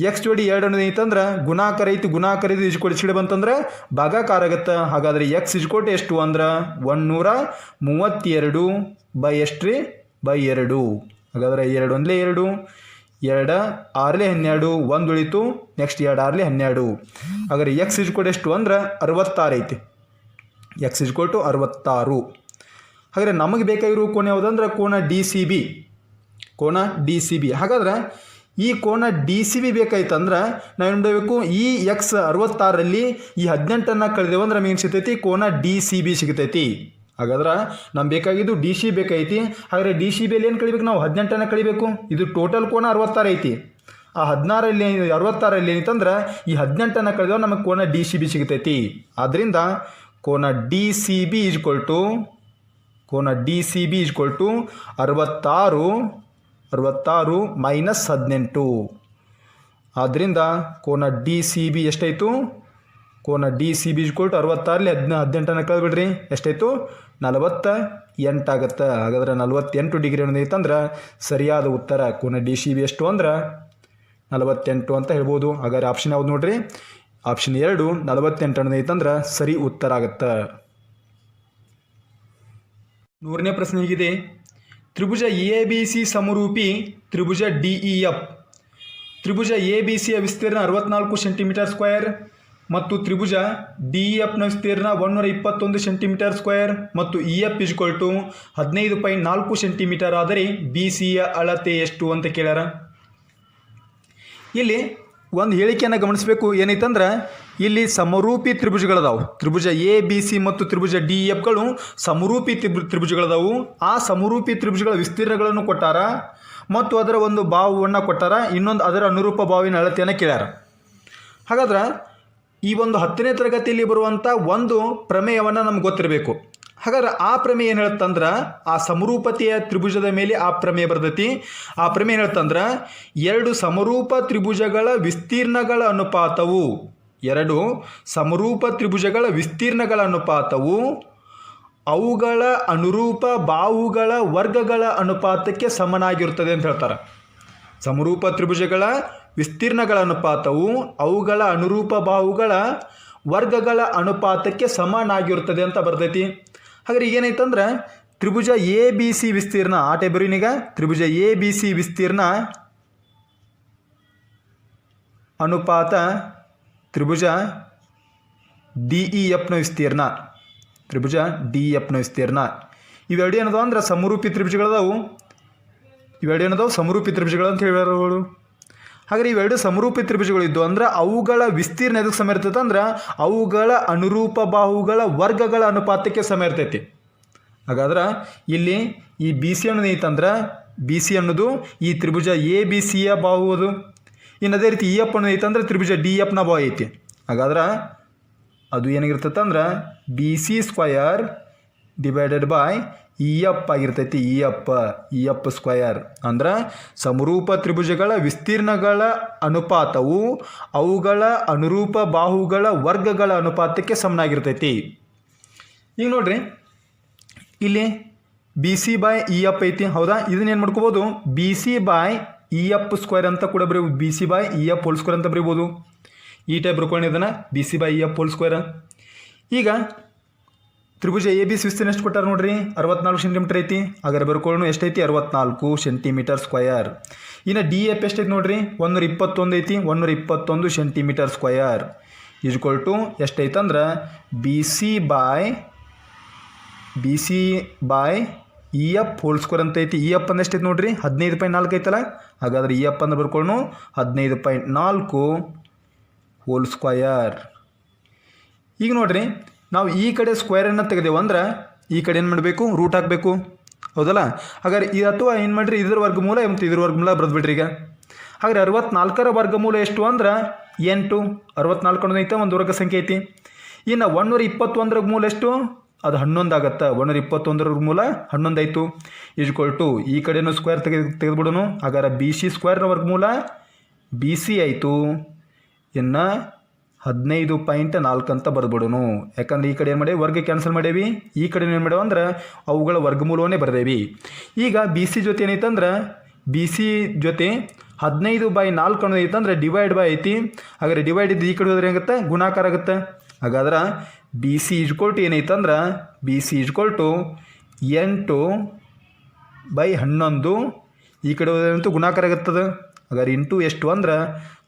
ಎಕ್ಸ್ ಜೋಡಿ 2 ಅನ್ನೋದು ಐತಂದ್ರೆ ಗುಣಾಕಾರ ಐತಿ, ಗುಣಾಕಾರ ಇದು ಇಜ್ಕೊಲ್ಟು ಇಚ್ಕಡೆ ಬಂತಂದ್ರೆ ಭಾಗಾಕಾರ ಆಗುತ್ತೆ. ಹಾಗಾದರೆ ಎಕ್ಸ್ ಇಜ್ಕೊಲ್ಟು ಎಷ್ಟು ಅಂದ್ರೆ 132 ಬೈ ಎಷ್ಟು ರೀ, ಬೈ 2. ಹಾಗಾದರೆ 2 ಒಂದಲೇ 2, 2 6 12, 1 ಉಳಿತು. ನೆಕ್ಸ್ಟ್ 2 6 12. ಹಾಗಾದ್ರೆ ಎಕ್ಸ್ ಇಜ್ಕೊಲ್ಟು ಎಷ್ಟು ಅಂದ್ರೆ 66 ಐತಿ. ಎಕ್ಸ್ ಇಜ್ಕೊಲ್ಟು 66. ಹಾಗಾದರೆ ನಮಗೆ ಬೇಕಾಗಿರೋ ಕೋನ ಯಾವುದಂದ್ರೆ ಕೋನ ಡಿ ಸಿ ಬಿ. ಕೋನ ಡಿ ಸಿ ಬಿ. ಹಾಗಾದ್ರೆ ಈ ಕೋನ ಡಿ ಸಿ ಬಿ ಬೇಕಾಯ್ತಂದ್ರೆ ನಾವೇನು ಮಾಡಬೇಕು, ಈ ಎಕ್ಸ್ 66ರಲ್ಲಿ ಈ 18ನ್ನು ಕಳೆದೇವಂದ್ರೆ ನಮಗೆ ಏನು ಸಿಗ್ತೈತಿ, ಕೋನ ಡಿ ಸಿ ಬಿ ಸಿಗ್ತೈತಿ. ಹಾಗಾದ್ರೆ ನಮ್ಗೆ ಬೇಕಾಗಿದ್ದು ಡಿ ಸಿ ಬೇಕೈತಿ. ಹಾಗಾದರೆ ಡಿ ಸಿ ಬಿಯಲ್ಲಿ ಏನು ಕಳಿಬೇಕು ನಾವು, 18ನ್ನು ಕಳಿಬೇಕು. ಇದು ಟೋಟಲ್ ಕೋನ 66 ಐತಿ. ಆ 66ರಲ್ಲಿ ಏನೈತಂದ್ರೆ ಈ 18ನ್ನು ಕಳೆದವ ನಮಗೆ ಕೋನ ಡಿ ಸಿ ಬಿ ಸಿಗ್ತೈತಿ. ಆದ್ದರಿಂದ ಕೋನ ಡಿ ಸಿ ಬಿ ಇಜ್ಕೊಲ್ಟು 66 ಮೈನಸ್ 18. ಆದ್ದರಿಂದ ಕೋನ ಡಿ ಸಿ ಬಿ ಎಷ್ಟಾಯಿತು, ಕೋನ ಡಿ ಸಿ ಬಿ ಇಜ್ಕೊಲ್ಟು 66ರಲ್ಲಿ 18ನ್ನು ಕಳೆದ್ಬಿಡ್ರಿ, ಎಷ್ಟಾಯಿತು 48 ಆಗುತ್ತೆ. ಹಾಗಾದ್ರೆ 48 ಡಿಗ್ರಿ ಅನ್ನೋದೈತಂದ್ರೆ ಸರಿಯಾದ ಉತ್ತರ. ಕೋನ ಡಿ ಸಿ ಬಿ ಎಷ್ಟು ಅಂದ್ರೆ 48 ಅಂತ ಹೇಳ್ಬೋದು. ಹಾಗಾದ್ರೆ ಆಪ್ಷನ್ ಯಾವ್ದು ನೋಡ್ರಿ, ಆಪ್ಷನ್ 2 48 ಅನ್ನೋದೈತಂದ್ರೆ ಸರಿ ಉತ್ತರ ಆಗುತ್ತೆ. 100ನೇ ಪ್ರಶ್ನೆ ಹೀಗಿದೆ, ತ್ರಿಭುಜ ಎ ಬಿ ಸಿ ಸಮರೂಪಿ ತ್ರಿಭುಜ ಡಿ ಇ ಎಫ್. ತ್ರಿಭುಜ ಎ ಬಿ ಸಿಯ ವಿಸ್ತೀರ್ಣ 64 ಸೆಂಟಿಮೀಟರ್ ಸ್ಕ್ವೇರ್ ಮತ್ತು ತ್ರಿಭುಜ ಡಿ ಇ ಎಫ್ನ ವಿಸ್ತೀರ್ಣ 121 ಸೆಂಟಿಮೀಟರ್ ಸ್ಕ್ವೇರ್ ಮತ್ತು ಇ ಎಫ್ ಇಜ್ಕೊಲ್ಟು 15.4 ಸೆಂಟಿಮೀಟರ್ ಆದರೆ ಬಿ ಸಿಯ ಅಳತೆ ಎಷ್ಟು ಅಂತ ಕೇಳ್ಯಾರ. ಇಲ್ಲಿ ಒಂದು ಹೇಳಿಕೆಯನ್ನು ಗಮನಿಸಬೇಕು. ಏನೈತಂದ್ರೆ ಇಲ್ಲಿ ಸಮರೂಪಿ ತ್ರಿಭುಜಗಳದಾವು. ತ್ರಿಭುಜ ಎ ಬಿ ಸಿ ಮತ್ತು ತ್ರಿಭುಜ ಡಿ ಇ ಎಫ್ಗಳು ಸಮರೂಪಿ ತ್ರಿಭುಜಗಳದಾವು. ಆ ಸಮರೂಪಿ ತ್ರಿಭುಜಗಳ ವಿಸ್ತೀರ್ಣಗಳನ್ನು ಕೊಟ್ಟಾರ ಮತ್ತು ಅದರ ಒಂದು ಬಾಹುವನ್ನು ಕೊಟ್ಟಾರ, ಇನ್ನೊಂದು ಅದರ ಅನುರೂಪ ಬಾವಿನ ಅಳತೆಯನ್ನು ಕೇಳ್ಯಾರ. ಹಾಗಾದ್ರೆ ಈ ಒಂದು 10ನೇ ತರಗತಿಯಲ್ಲಿ ಬರುವಂಥ ಒಂದು ಪ್ರಮೇಯವನ್ನು ನಮ್ಗೆ ಗೊತ್ತಿರಬೇಕು. ಹಾಗಾದ್ರೆ ಆ ಪ್ರಮೇಯ ಏನು ಹೇಳುತ್ತಂದ್ರೆ, ಆ ಸಮರೂಪತೆಯ ತ್ರಿಭುಜದ ಮೇಲೆ ಆ ಪ್ರಮೇಯ ಬರ್ತೈತಿ. ಆ ಪ್ರಮೇಯ ಏನು ಹೇಳುತ್ತಂದ್ರೆ, 2 ಸಮರೂಪ ತ್ರಿಭುಜಗಳ ವಿಸ್ತೀರ್ಣಗಳ ಅನುಪಾತವು 2 ಸಮರೂಪ ತ್ರಿಭುಜಗಳ ವಿಸ್ತೀರ್ಣಗಳ ಅನುಪಾತವು ಅವುಗಳ ಅನುರೂಪ ಬಾಹುಗಳ ವರ್ಗಗಳ ಅನುಪಾತಕ್ಕೆ ಸಮನಾಗಿರುತ್ತದೆ ಅಂತ ಹೇಳ್ತಾರೆ. ಸಮರೂಪ ತ್ರಿಭುಜಗಳ ವಿಸ್ತೀರ್ಣಗಳ ಅನುಪಾತವು ಅವುಗಳ ಅನುರೂಪ ಬಾಹುಗಳ ವರ್ಗಗಳ ಅನುಪಾತಕ್ಕೆ ಸಮನಾಗಿರುತ್ತದೆ ಅಂತ ಬರ್ತೈತಿ. ಹಾಗಾದ್ರೆ ಈಗೇನೈತಂದ್ರೆ ತ್ರಿಭುಜ ಎ ಬಿ ಸಿ ವಿಸ್ತೀರ್ಣ ಆಟೆ ಬರೀನೀಗ ತ್ರಿಭುಜ ಎ ಬಿ ಸಿ ವಿಸ್ತೀರ್ಣ ಅನುಪಾತ ತ್ರಿಭುಜ ಡಿ ಇ ಎಫ್ನ ವಿಸ್ತೀರ್ಣ, ತ್ರಿಭುಜ ಡಿ ಇ ಎಫ್ನ ವಿಸ್ತೀರ್ಣ ಇವೆರಡು ಏನದಾವ ಅಂದ್ರೆ ಸಮರೂಪಿ ತ್ರಿಭುಜಗಳದಾವು. ಇವೆರಡು ಏನದಾವು ಸಮರೂಪಿ ತ್ರಿಭುಜಗಳು ಅಂತ ಹೇಳಿರೋರು. ಹಾಗಾದ್ರೆ ಇವೆರಡು ಸಮರೂಪಿ ತ್ರಿಭುಜಗಳು ಇದ್ದು ಅಂದ್ರೆ ಅವುಗಳ ವಿಸ್ತೀರ್ಣ ಎದಕ್ಕೆ ಸಮ ಇರ್ತೈತೆ ಅಂದ್ರೆ ಅವುಗಳ ಅನುರೂಪ ಬಾಹುಗಳ ವರ್ಗಗಳ ಅನುಪಾತಕ್ಕೆ ಸಮ ಇರ್ತೈತಿ. ಹಾಗಾದ್ರೆ ಇಲ್ಲಿ ಈ ಬಿ ಸಿ ಅನ್ನೋದು ಐತಂದ್ರೆ ಬಿ ಸಿ ಅನ್ನೋದು ಈ ತ್ರಿಭುಜ ಎ ಬಿ ಸಿಯ ಬಾಹು ಅದು. ಇನ್ನು ಅದೇ ರೀತಿ ಇ ಎಫ್ ಅನ್ನೋದು ಐತಂದ್ರೆ ತ್ರಿಭುಜ ಡಿ ಎಫ್ನ ಬಾಹು ಐತಿ. ಹಾಗಾದ್ರೆ ಅದು ಏನಾಗಿರ್ತೈತೆ ಅಂದ್ರೆ B C square divided by E F ಆಗಿರ್ತೈತಿ. ಇ ಎಫ್ ಸ್ಕ್ವಯರ್ ಅಂದ್ರೆ ಸಮರೂಪ ತ್ರಿಭುಜಗಳ ವಿಸ್ತೀರ್ಣಗಳ ಅನುಪಾತವು ಅವುಗಳ ಅನುರೂಪ ಬಾಹುಗಳ ವರ್ಗಗಳ ಅನುಪಾತಕ್ಕೆ ಸಮನಾಗಿರ್ತೈತಿ. ಈಗ ನೋಡ್ರಿ ಇಲ್ಲಿ B C by E F ಐತಿ, ಹೌದಾ? ಇದನ್ನೇನು ಮಾಡ್ಕೋಬೋದು, B C by E F square ಅಂತ ಕೂಡ ಬರೀಬೋದು, B C by E F whole square ಅಂತ ಬರೀಬೋದು. ಈ ಟೈಪ್ ಬರ್ಕೊಂಡು ಇದನ್ನು B C by E F whole square. ಈಗ ತ್ರಿಭುಜ ಎ ಬಿ ಸಿ ವಿಸ್ತೀರ್ಣ ಎಷ್ಟು ಕೊಟ್ಟಾರ ನೋಡ್ರಿ, 64 ಸೆಂಟಿಮೀಟರ್ ಐತಿ. ಹಾಗಾದ್ರೆ ಬರ್ಕೊಳ್ಳೋಣ ಎಷ್ಟೈತಿ, 64 ಸೆಂಟಿಮೀಟರ್ ಸ್ಕ್ವಯರ್. ಇನ್ನು ಡಿ ಎಫ್ ಎಷ್ಟೈತಿ ನೋಡ್ರಿ, 121 ಐತಿ, 121 ಸೆಂಟಿಮೀಟರ್ ಸ್ಕ್ವಯರ್ ಈಜ್ಕೊಲ್ ಟು ಎಷ್ಟೈತೆ ಅಂದ್ರೆ B C by E F whole square ಅಂತ ಐತಿ. ಇ ಎಫ್ ಅಂದ್ರೆ ಎಷ್ಟೈತಿ ನೋಡ್ರಿ, 15.4 ಐತಲ್ಲ. ಹಾಗಾದ್ರೆ ಇ ಎಫ್ ಅಂದ್ರೆ ಬರ್ಕೊಳ್ಳೋಣ 15.4 ಹೋಲ್ ಸ್ಕ್ವಯರ್. ಈಗ ನೋಡ್ರಿ ನಾವು ಈ ಕಡೆ ಸ್ಕ್ವೇರನ್ನು ತೆಗೆದೇವು ಅಂದ್ರೆ ಈ ಕಡೆ ಏನು ಮಾಡಬೇಕು, ರೂಟ್ ಹಾಕಬೇಕು, ಹೌದಲ್ಲ? ಹಾಗಾದ್ರೆ ಇದು ಅಥವಾ ಏನು ಮಾಡಿರಿ, ಇದ್ರ ವರ್ಗಮೂಲ ಮತ್ತು ಇದ್ರ ವರ್ಗಮೂಲ ಬರೆದ್ಬಿಡ್ರಿ. ಈಗ ಹಾಗಾದ್ರೆ 64ರ ವರ್ಗಮೂಲ ಎಷ್ಟು ಅಂದ್ರೆ 8. 64 ಅನ್ನೋದು ಐತೆ, ಒಂದು ವರ್ಗ ಸಂಖ್ಯೆ ಐತಿ. ಇನ್ನು 121ರ ಮೂಲ ಎಷ್ಟು, ಅದು 11 ಆಗುತ್ತೆ. 121ರ ಮೂಲ 11 ಆಯಿತು. ಈಜ್ಕೊಲ್ ಟು ಈ ಕಡೆನೂ ಸ್ಕ್ವೇರ್ ತೆಗೆದುಬಿಡೋಣ. ಹಾಗಾದ್ರೆ ಬಿ ಸಿ ಸ್ಕ್ವೇರ್ನ ವರ್ಗಮೂಲ ಬಿ ಸಿ ಆಯಿತು. ಇನ್ನು 15.4 ಅಂತ ಬರೆದ್ಬಿಡೋಣ. ಯಾಕಂದ್ರೆ ಈ ಕಡೆ ಏನು ಮಾಡೇವಿ, ವರ್ಗ ಕ್ಯಾನ್ಸಲ್ ಮಾಡೇವಿ. ಈ ಕಡೆ ಏನು ಮಾಡ್ಯಾವ ಅಂದ್ರೆ ಅವುಗಳ ವರ್ಗಮೂಲವನ್ನೇ ಬರೆದೇವಿ. ಈಗ ಬಿ ಸಿ ಜೊತೆ ಏನೈತಂದ್ರೆ ಬಿ ಸಿ ಜೊತೆ 15/4 ಅನ್ನೋದು ಐತಂದ್ರೆ ಡಿವೈಡ್ ಬೈ ಐತಿ. ಹಾಗಾದ್ರೆ ಡಿವೈಡ್ ಇದ್ದು ಈ ಕಡೆ ಹೋದ್ರೆ ಏನಾಗುತ್ತೆ, ಗುಣಾಕಾರ ಆಗುತ್ತೆ. ಹಾಗಾದ್ರೆ ಬಿ ಸಿ ಈಜ್ಕೊಲ್ ಟು ಏನೈತಂದ್ರೆ ಬಿ ಸಿ ಈಜ್ಕೊಲ್ ಟು 8/11. ಈ ಕಡೆ ಹೋದಂತೂ ಗುಣಾಕಾರ ಆಗುತ್ತದೆ. ಹಾಗಾದ್ರೆ ಇಂಟು ಎಷ್ಟು ಅಂದ್ರೆ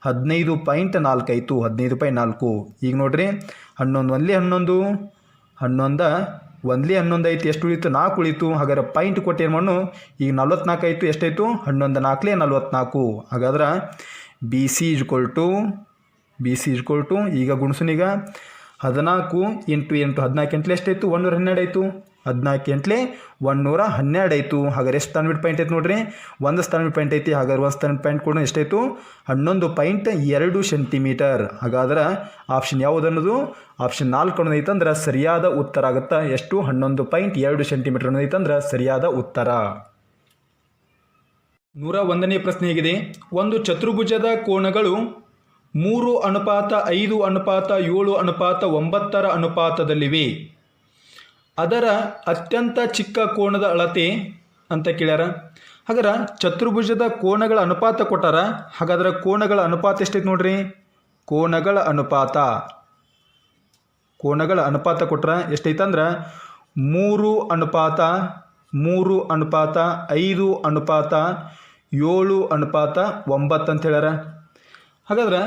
15.4 ಆಯಿತು. 15.4. ಈಗ ನೋಡ್ರಿ 11 ಒಂದ್ಲಿ 11, 11 ಒಂದ್ಲಿ 11 ಐತಿ. ಎಷ್ಟು ಉಳಿತು, 4 ಉಳಿತು. ಹಾಗಾದ್ರೆ ಪಾಯಿಂಟ್ ಕೊಟ್ಟು ಏನು ಮಾಡೋಣ, ಈಗ 44 ಆಯಿತು. ಎಷ್ಟಾಯಿತು, 11 4 44. ಹಾಗಾದ್ರೆ ಬಿ ಸಿ ಈಜ್ಕೊಲ್ ಟು ಈಗ ಗುಣಸುನೀಗ 14 ಇಂಟು 8, 14 ಎಂಟ್ಲೆ ಎಷ್ಟಾಯಿತು, 112 ಆಯಿತು. 14 ಎಂಟ್ಲೆ 112 ಆಯಿತು. ಹಾಗಾದ್ರೆ ಎಷ್ಟು ಸ್ಥಾನವಿಟ್ ಪಾಯಿಂಟ್ ಐತೆ ನೋಡ್ರಿ, 1 ಸ್ಥಾನವಿಟ್ ಪಾಯಿಂಟ್ ಐತಿ. ಹಾಗಾದ್ರೆ 1 ಸ್ಥಾನವಿಟ್ ಪಾಯಿಂಟ್ ಕೂಡ ಎಷ್ಟಾಯಿತು, 11.2 ಸೆಂಟಿಮೀಟರ್. ಹಾಗಾದ್ರೆ ಆಪ್ಷನ್ ಯಾವುದು ಅನ್ನೋದು, ಆಪ್ಷನ್ 4 ಅನ್ನೋದು ಐತಂದ್ರೆ ಸರಿಯಾದ ಉತ್ತರ ಆಗುತ್ತೆ. ಎಷ್ಟು, 11.2 ಸೆಂಟಿಮೀಟರ್ ಅನ್ನೋದು ಐತಂದ್ರೆ ಸರಿಯಾದ ಉತ್ತರ. 101ನೇ ಪ್ರಶ್ನೆ ಹೇಗಿದೆ, ಒಂದು ಚತುರ್ಭುಜದ ಕೋನಗಳು 3:5:7:9 ಅನುಪಾತದಲ್ಲಿವೆ. ಅದರ ಅತ್ಯಂತ ಚಿಕ್ಕ ಕೋನದ ಅಳತೆ ಅಂತ ಕೇಳ್ಯಾರ. ಹಾಗಾದ್ರೆ ಚತುರ್ಭುಜದ ಕೋನಗಳ ಅನುಪಾತ ಕೊಟ್ಟಾರ. ಹಾಗಾದ್ರೆ ಕೋನಗಳ ಅನುಪಾತ ಎಷ್ಟೈತೆ ನೋಡ್ರಿ, ಕೋನಗಳ ಅನುಪಾತ ಕೊಟ್ರ ಎಷ್ಟೈತಂದ್ರೆ 3:5:7:9 ಅಂತ ಹೇಳ್ಯಾರ. ಹಾಗಾದ್ರೆ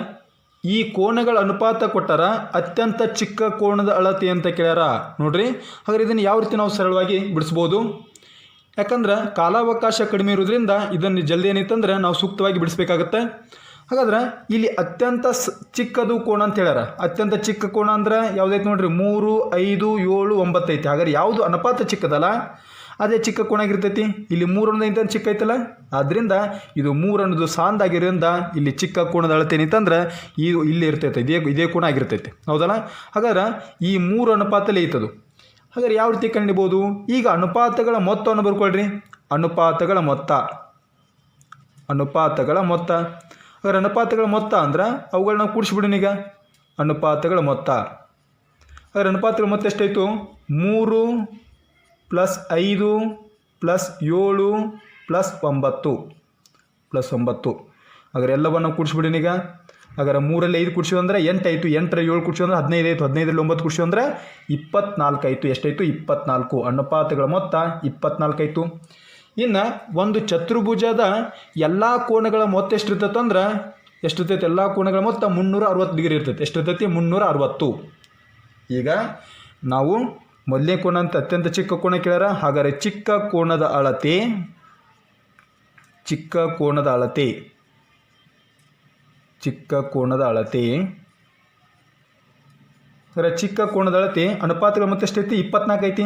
ಈ ಕೋನಗಳ ಅನುಪಾತ ಕೊಟ್ಟಾರ, ಅತ್ಯಂತ ಚಿಕ್ಕ ಕೋನದ ಅಳತೆ ಅಂತ ಕೇಳ್ಯಾರ ನೋಡ್ರಿ. ಹಾಗಾದ್ರೆ ಇದನ್ನು ಯಾವ ರೀತಿ ನಾವು ಸರಳವಾಗಿ ಬಿಡಿಸ್ಬೋದು, ಯಾಕಂದ್ರೆ ಕಾಲಾವಕಾಶ ಕಡಿಮೆ ಇರೋದ್ರಿಂದ ಇದನ್ನು ಜಲ್ದಿ ಏನೈತಂದ್ರೆ ನಾವು ಸೂಕ್ತವಾಗಿ ಬಿಡಿಸ್ಬೇಕಾಗತ್ತೆ. ಹಾಗಾದ್ರೆ ಇಲ್ಲಿ ಅತ್ಯಂತ ಚಿಕ್ಕದು ಕೋನ ಅಂತ ಹೇಳ್ಯಾರ. ಅತ್ಯಂತ ಚಿಕ್ಕ ಕೋನ ಅಂದ್ರೆ ಯಾವುದೈತೆ ನೋಡ್ರಿ, 3, 5, 7, 9 ಐತಿ. ಹಾಗಾದ್ರೆ ಯಾವುದು ಅನುಪಾತ ಚಿಕ್ಕದಲ್ಲ ಅದೇ ಚಿಕ್ಕ ಕೋನ ಆಗಿರ್ತೈತಿ. ಇಲ್ಲಿ 3 ಅನ್ನೋದು ಚಿಕ್ಕ ಐತಲ್ಲ, ಆದ್ದರಿಂದ ಇದು 3 ಅನ್ನೋದು ಸಾಂದಾಗಿರೋದ್ರಿಂದ ಇಲ್ಲಿ ಚಿಕ್ಕ ಕೋನದ ಅಳತೆ ಏನೈತಂದ್ರೆ ಇಲ್ಲಿ ಇರ್ತೈತೆ, ಇದೇ ಕೋನ ಆಗಿರ್ತೈತೆ, ಹೌದಲ್ಲ? ಹಾಗಾದ್ರೆ ಈ 3 ಅನುಪಾತಲ್ಲಿ ಐತದು. ಹಾಗಾದ್ರೆ ಯಾವ ರೀತಿ ಕಂಡುಹಿಡಿಬೋದು, ಈಗ ಅನುಪಾತಗಳ ಮೊತ್ತವನ್ನು ಬರ್ಕೊಳ್ರಿ. ಅನುಪಾತಗಳ ಮೊತ್ತ. ಹಾಗಾದ್ರೆ ಅನುಪಾತಗಳ ಮೊತ್ತ ಅಂದ್ರೆ ಅವುಗಳನ್ನ ಕೂಡಿಸ್ಬಿಡೋಣ. ಈಗ ಅನುಪಾತಗಳ ಮೊತ್ತ. ಹಾಗಾದ್ರೆ ಅನುಪಾತಗಳ ಮೊತ್ತ ಎಷ್ಟಾಯಿತು, 3 + 5 + 7 + 9. ಹಾಗಾದ್ರೆ ಎಲ್ಲವನ್ನು ಕೂಡಿಸ್ಬಿಡಿ. ಈಗ ಹಾಗಾದ್ರೆ 3ರಲ್ಲಿ 5 ಕೂಡಿಸಿವಿ ಅಂದ್ರೆ 8 ಆಯಿತು. 8ರಲ್ಲಿ 7 ಕೂಡಿಸಿವಿ ಅಂದ್ರೆ 15 ಆಯಿತು. 15ರಲ್ಲಿ 9 ಕೂಡಿಸಿವಿ ಅಂದ್ರೆ 24 ಆಯಿತು. ಎಷ್ಟಾಯಿತು, 24. ಅನುಪಾತಗಳ ಮೊತ್ತ 24 ಆಯಿತು. ಇನ್ನು ಒಂದು ಚತುರ್ಭುಜದ ಎಲ್ಲ ಕೋನಗಳ ಮೊತ್ತ ಎಷ್ಟಿರ್ತೈತೆ ಎಷ್ಟಿರ್ತೈತೆ, ಎಲ್ಲ ಕೋನಗಳ ಮೊತ್ತ 360 ಡಿಗ್ರಿ ಇರ್ತೈತೆ. ಎಷ್ಟಿರ್ತೈತಿ, 360. ಈಗ ನಾವು ಮೊದಲನೇ ಕೋನ ಅಂತ ಅತ್ಯಂತ ಚಿಕ್ಕ ಕೋನ ಕೇಳ್ಯಾರ. ಹಾಗಾದರೆ ಚಿಕ್ಕ ಕೋನದ ಅಳತೆ ಅನುಪಾತಗಳ ಮೊತ್ತ ಎಷ್ಟೈತಿ, 24 ಐತಿ.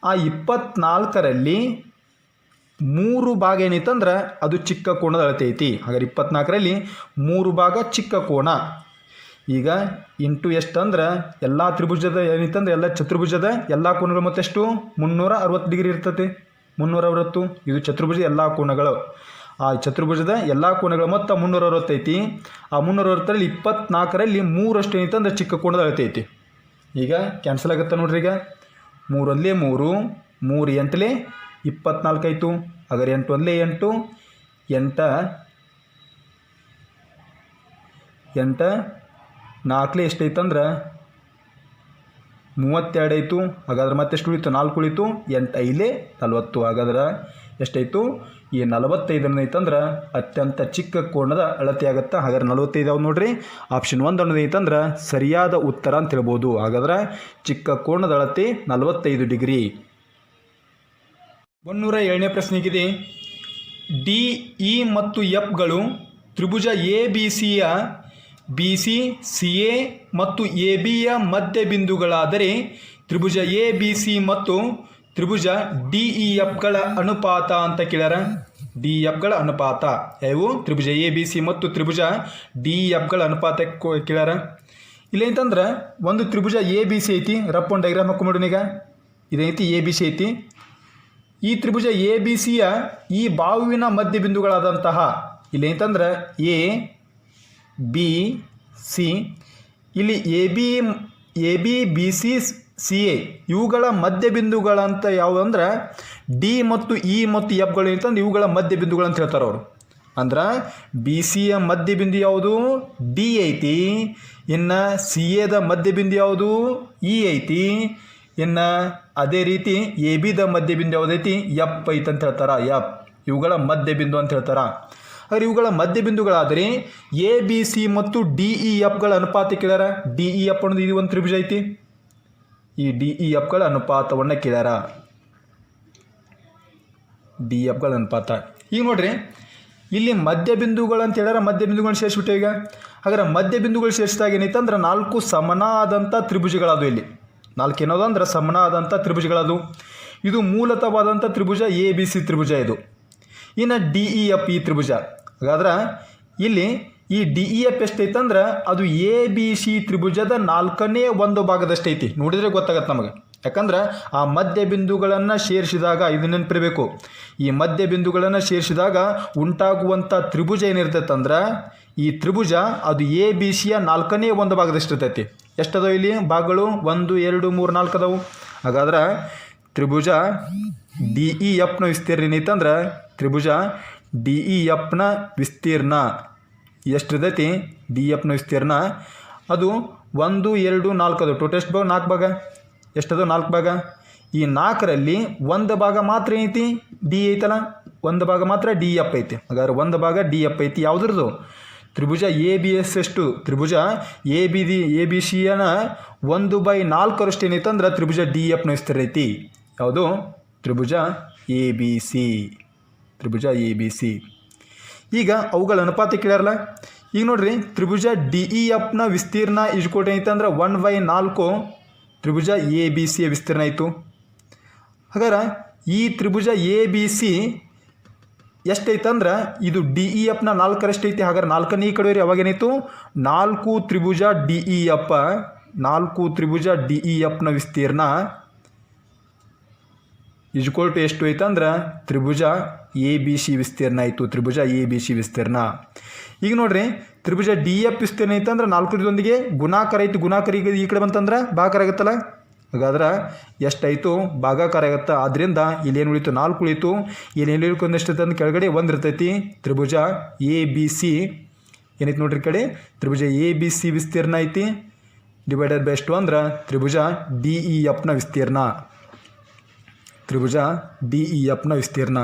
ಆ 24ರಲ್ಲಿ 3 ಭಾಗ ಏನೈತಂದ್ರೆ ಅದು ಚಿಕ್ಕ ಕೋನದ ಅಳತೆ ಐತಿ. ಹಾಗಾದ್ರೆ 24ರಲ್ಲಿ 3 ಭಾಗ ಚಿಕ್ಕ ಕೋನ. ಈಗ ಇಂಟು ಎಷ್ಟು ಅಂದ್ರೆ ಎಲ್ಲ ತ್ರಿಭುಜದ ಏನೈತಂದ್ರೆ ಎಲ್ಲ ಚತುರ್ಭುಜದ ಎಲ್ಲ ಕೋನಗಳು ಮತ್ತೆಷ್ಟು 360 ಡಿಗ್ರಿ ಇರ್ತದೆ. 360 ಇದು ಚತುರ್ಭುಜ ಎಲ್ಲ ಕೋನಗಳು. ಆ ಚತುರ್ಭುಜದ ಎಲ್ಲ ಕೋನಗಳ ಮೊತ್ತ 360 ಐತಿ. ಆ 360ರಲ್ಲಿ 24ರಲ್ಲಿ 3 ಏನೈತಂದ್ರೆ ಚಿಕ್ಕ ಕೋನದ ಅಳತೆ ಐತಿ. ಈಗ ಕ್ಯಾನ್ಸಲ್ ಆಗುತ್ತೆ ನೋಡ್ರಿ. ಈಗ 3 1 3 3 8 24 ಆಯಿತು. ಹಾಗಾದ್ರೆ 8 1 8 8 8 4 ಎಷ್ಟೈತಂದ್ರೆ 32 ಆಯಿತು. ಹಾಗಾದ್ರೆ ಮತ್ತೆಷ್ಟು ಉಳಿತು? 4 ಉಳಿತು. 8 5 40. ಹಾಗಾದ್ರೆ ಎಷ್ಟಾಯಿತು? ಈ 45 ಐತಂದ್ರೆ ಅತ್ಯಂತ ಚಿಕ್ಕ ಕೋನದ ಅಳತೆ ಆಗುತ್ತೆ. ಹಾಗಾದ್ರೆ 45 ಯಾವ್ದು ನೋಡ್ರಿ? ಆಪ್ಷನ್ 1 ಅನ್ನೋದು ಐತಂದ್ರೆ ಸರಿಯಾದ ಉತ್ತರ ಅಂತ ಹೇಳ್ಬೋದು. ಹಾಗಾದ್ರೆ ಚಿಕ್ಕ ಕೋನದ ಅಳತೆ 45 ಡಿಗ್ರಿ. 107ನೇ ಪ್ರಶ್ನೆಗಿದೆ. ಡಿ ಇ ಮತ್ತು ಎಫ್ಗಳು ತ್ರಿಭುಜ ಎ ಬಿ ಸಿಯ ಬಿ ಸಿ ಸಿ ಎ ಮತ್ತು ಎ ಬಿಯ ಮಧ್ಯ ಬಿಂದುಗಳಾದರೆ ತ್ರಿಭುಜ ಎ ಬಿ ಸಿ ಮತ್ತು ತ್ರಿಭುಜ ಡಿ ಇ ಎಫ್ಗಳ ಅನುಪಾತ ಅಂತ ಕೇಳ್ಯಾರ. ಡಿ ಎಫ್ಗಳ ಅನುಪಾತ ಇವು ತ್ರಿಭುಜ ಎ ಬಿ ಸಿ ಮತ್ತು ತ್ರಿಭುಜ ಡಿ ಇ ಎಫ್ಗಳ ಅನುಪಾತ ಕೇಳ್ಯಾರ. ಇಲ್ಲೇಂತಂದ್ರೆ ಒಂದು ತ್ರಿಭುಜ ಎ ಬಿ ಸಿ ಐತಿ. ರಫ್ ಒಂದು ಡೈಗ್ರಾಮ್ ಹಾಕೊಂಬಿಡೋಣ. ಈಗ ಇದೈತಿ ಎ ಬಿ ಸಿ ಐತಿ. ಈ ತ್ರಿಭುಜ ಎ ಬಿ ಸಿಯ ಈ ಬಾಹುವಿನ ಮಧ್ಯ ಬಿಂದುಗಳಾದಂತಹ ಇಲ್ಲೇಂತಂದ್ರೆ ಎ ಬಿ ಸಿ, ಇಲ್ಲಿ A B B C C A ಇವುಗಳ ಮಧ್ಯ ಬಿಂದುಗಳಂತ ಯಾವುದಂದ್ರೆ ಡಿ ಮತ್ತು ಇ ಮತ್ತು ಎಫ್ಗಳು ಅಂತಂದ್ರೆ ಇವುಗಳ ಮಧ್ಯ ಬಿಂದುಗಳಂತ ಹೇಳ್ತಾರೆ ಅವರು. ಅಂದ್ರೆ ಬಿ ಸಿಯ ಮಧ್ಯ ಬಿಂದು ಯಾವುದು? ಡಿ ಐತಿ. ಇನ್ನು ಸಿ ಎದ ಮಧ್ಯ ಬಿಂದು ಯಾವುದು? ಇ ಐತಿ. ಇನ್ನು ಅದೇ ರೀತಿ ಎ ಬಿದ ಮಧ್ಯ ಬಿಂದು ಯಾವುದೈತಿ? ಎಫ್ ಐತಿ ಅಂತ ಹೇಳ್ತಾರೆ. ಎಫ್ ಇವುಗಳ ಮಧ್ಯ ಬಿಂದು ಅಂತ ಹೇಳ್ತಾರೆ. ಹಾಗೆ ಇವುಗಳ ಮಧ್ಯ ಬಿಂದುಗಳಾದರೆ ಎ ಬಿ ಸಿ ಮತ್ತು ಡಿ ಇ ಎಫ್ಗಳ ಅನುಪಾತ ಕೇಳ್ಯಾರ. ಡಿ ಇ ಎಫ್ ಅನ್ನೋದು ಇದು ಒಂದು ತ್ರಿಭುಜ ಐತಿ. ಈ ಡಿ ಇ ಎಫ್ಗಳ ಅನುಪಾತವನ್ನು ಕೇಳ್ಯಾರ. ಡಿ ಎಫ್ಗಳ ಅನುಪಾತ. ಈಗ ನೋಡ್ರಿ, ಇಲ್ಲಿ ಮಧ್ಯ ಬಿಂದುಗಳು ಅಂತ ಹೇಳ್ಯಾರ. ಮಧ್ಯ ಬಿಂದುಗಳನ್ನ ಸೇರಿಸ್ಬಿಟ್ಟೆ. ಈಗ ಹಾಗಾದ್ರೆ ಮಧ್ಯ ಬಿಂದುಗಳು ಸೇರಿಸಿದಾಗ ಏನೈತಂದ್ರೆ 4 ಸಮನಾದಂಥ ತ್ರಿಭುಜಗಳದು. ಇಲ್ಲಿ 4 ಏನೋದು ಅಂದ್ರೆ ಸಮನಾದಂಥ ತ್ರಿಭುಜಗಳದು. ಇದು ಮೂಲತವಾದಂಥ ತ್ರಿಭುಜ ಎ ಬಿ ಸಿ ತ್ರಿಭುಜ ಇದು. ಇನ್ನು ಡಿ ಇ ಎಫ್ ಈ ತ್ರಿಭುಜ. ಹಾಗಾದ್ರೆ ಇಲ್ಲಿ ಈ ಡಿ ಇ ಎಫ್ ಎಷ್ಟೈತಂದ್ರೆ ಅದು ಎ ಬಿ ಸಿ ತ್ರಿಭುಜದ 4ನೇ ಒಂದು ಭಾಗದಷ್ಟೈತಿ. ನೋಡಿದರೆ ಗೊತ್ತಾಗತ್ತೆ ನಮಗೆ. ಯಾಕಂದ್ರೆ ಆ ಮಧ್ಯ ಬಿಂದುಗಳನ್ನು ಸೇರಿಸಿದಾಗ ಇದು ನೆನಪಿರಬೇಕು. ಈ ಮಧ್ಯ ಬಿಂದುಗಳನ್ನು ಸೇರಿಸಿದಾಗ ಉಂಟಾಗುವಂಥ ತ್ರಿಭುಜ ಏನಿರ್ತೈತಂದ್ರೆ ಈ ತ್ರಿಭುಜ ಅದು ಎ ಬಿ ಸಿಯ 4ನೇ ಒಂದು ಭಾಗದಷ್ಟಿರ್ತೈತಿ. ಎಷ್ಟದಾವ ಇಲ್ಲಿ ಭಾಗಗಳು? 1 2 3 4 ಅದಾವು. ಹಾಗಾದ್ರೆ ತ್ರಿಭುಜ ಡಿ ಇ ಎಫ್ನ ವಿಸ್ತೀರ್ಣ ಏನೈತಂದ್ರೆ ತ್ರಿಭುಜ ಡಿ ಇ ಎಫ್ನ ವಿಸ್ತೀರ್ಣ ಎಷ್ಟಿರ್ತೈತಿ? ಡಿ ಎಫ್ನ ವಿಸ್ತೀರ್ಣ ಅದು 1 2 4 ಅದು. ಟೋಟಲ್ ಎಷ್ಟು ಭಾಗ? 4 ಭಾಗ. ಎಷ್ಟದು? 4 ಭಾಗ. ಈ 4ರಲ್ಲಿ ಒಂದು ಭಾಗ ಮಾತ್ರ ಏನೈತಿ? ಡಿ ಐತಲ್ಲ, ಒಂದು ಭಾಗ ಮಾತ್ರ ಡಿ ಎಫ್ ಐತಿ. ಹಾಗಾದ್ರೆ ಒಂದು ಭಾಗ ಡಿ ಎಫ್ ಐತಿ. ಯಾವುದ್ರದ್ದು? ತ್ರಿಭುಜ ಎ ಬಿ ಎಸ್ ಎಷ್ಟು? ತ್ರಿಭುಜ ಎ ಬಿ ಸಿಯನ 1/4 ಏನೈತಂದ್ರೆ ತ್ರಿಭುಜ ಡಿ ಎಫ್ನ ವಿಸ್ತೀರ್ಣ ಐತಿ. ಯಾವುದು? ತ್ರಿಭುಜ ಎ ಬಿ ಸಿ. ತ್ರಿಭುಜ ಎ ಬಿ ಸಿ. ಈಗ ಅವುಗಳ ಅನುಪಾತ ಕೇಳ್ಯಾರಲ್ಲ. ಈಗ ನೋಡ್ರಿ, ತ್ರಿಭುಜ ಡಿ ಇ ಎಫ್ನ ವಿಸ್ತೀರ್ಣ ಇಜ್ಕೋಟ್ ಏನೈತಂದ್ರೆ 1/4 ತ್ರಿಭುಜ ಎ ಬಿ ಸಿಯ ವಿಸ್ತೀರ್ಣ ಆಯಿತು. ಹಾಗಾದ್ರೆ ಈ ತ್ರಿಭುಜ ಎ ಬಿ ಸಿ ಎಷ್ಟೈತಂದ್ರೆ ಇದು ಡಿ ಇ ಎಫ್ನ 4 ಐತಿ. ಹಾಗಾದ್ರೆ 4ನೇ ಈ ಕಡೆ ಅವಾಗೇನಾಯಿತು? 4 ತ್ರಿಭುಜ ಡಿ ಇ ಎಫ್. 4 ತ್ರಿಭುಜ ಡಿ ಇ ಎಫ್ನ ವಿಸ್ತೀರ್ಣ ಇಜ್ಕೋಲ್ಟು ಎಷ್ಟು ಐತಂದ್ರೆ ತ್ರಿಭುಜ ಎ ಬಿ ಸಿ ವಿಸ್ತೀರ್ಣ ಆಯಿತು. ತ್ರಿಭುಜ ಎ ಬಿ ಸಿ ವಿಸ್ತೀರ್ಣ. ಈಗ ನೋಡ್ರಿ, ತ್ರಿಭುಜ ಡಿ ಎಫ್ ವಿಸ್ತೀರ್ಣ ಐತಂದ್ರೆ 4 ಗುಣಾಕಾರ ಐತಿ. ಗುಣಾಕಾರ ಈಗ ಈ ಕಡೆ ಬಂತಂದ್ರೆ ಭಾಗಾಕಾರ ಆಗುತ್ತಲ್ಲ. ಹಾಗಾದ್ರೆ ಎಷ್ಟಾಯಿತು? ಭಾಗಾಕಾರ ಆಗುತ್ತೆ. ಆದ್ದರಿಂದ ಇಲ್ಲೇನು ಉಳಿತು? 4 ಉಳಿತು. ಇಲ್ಲಿ ಉಳ್ಕೊಂಡಷ್ಟು ಅಂದ್ರೆ ಕೆಳಗಡೆ 1 ಇರ್ತೈತಿ. ತ್ರಿಭುಜ ಎ ಬಿ ಸಿ ಏನೈತಿ ನೋಡ್ರಿ ಈ ಕಡೆ? ತ್ರಿಭುಜ ಎ ಬಿ ಸಿ ವಿಸ್ತೀರ್ಣ ಐತಿ. ಡಿವೈಡೆಡ್ ಬೈ ಎಷ್ಟು ಅಂದ್ರೆ ತ್ರಿಭುಜ ಡಿ ಇ ಎಫ್ನ ವಿಸ್ತೀರ್ಣ. ತ್ರಿಭುಜ ಡಿ ಇ ಎಫ್ನ ವಿಸ್ತೀರ್ಣ.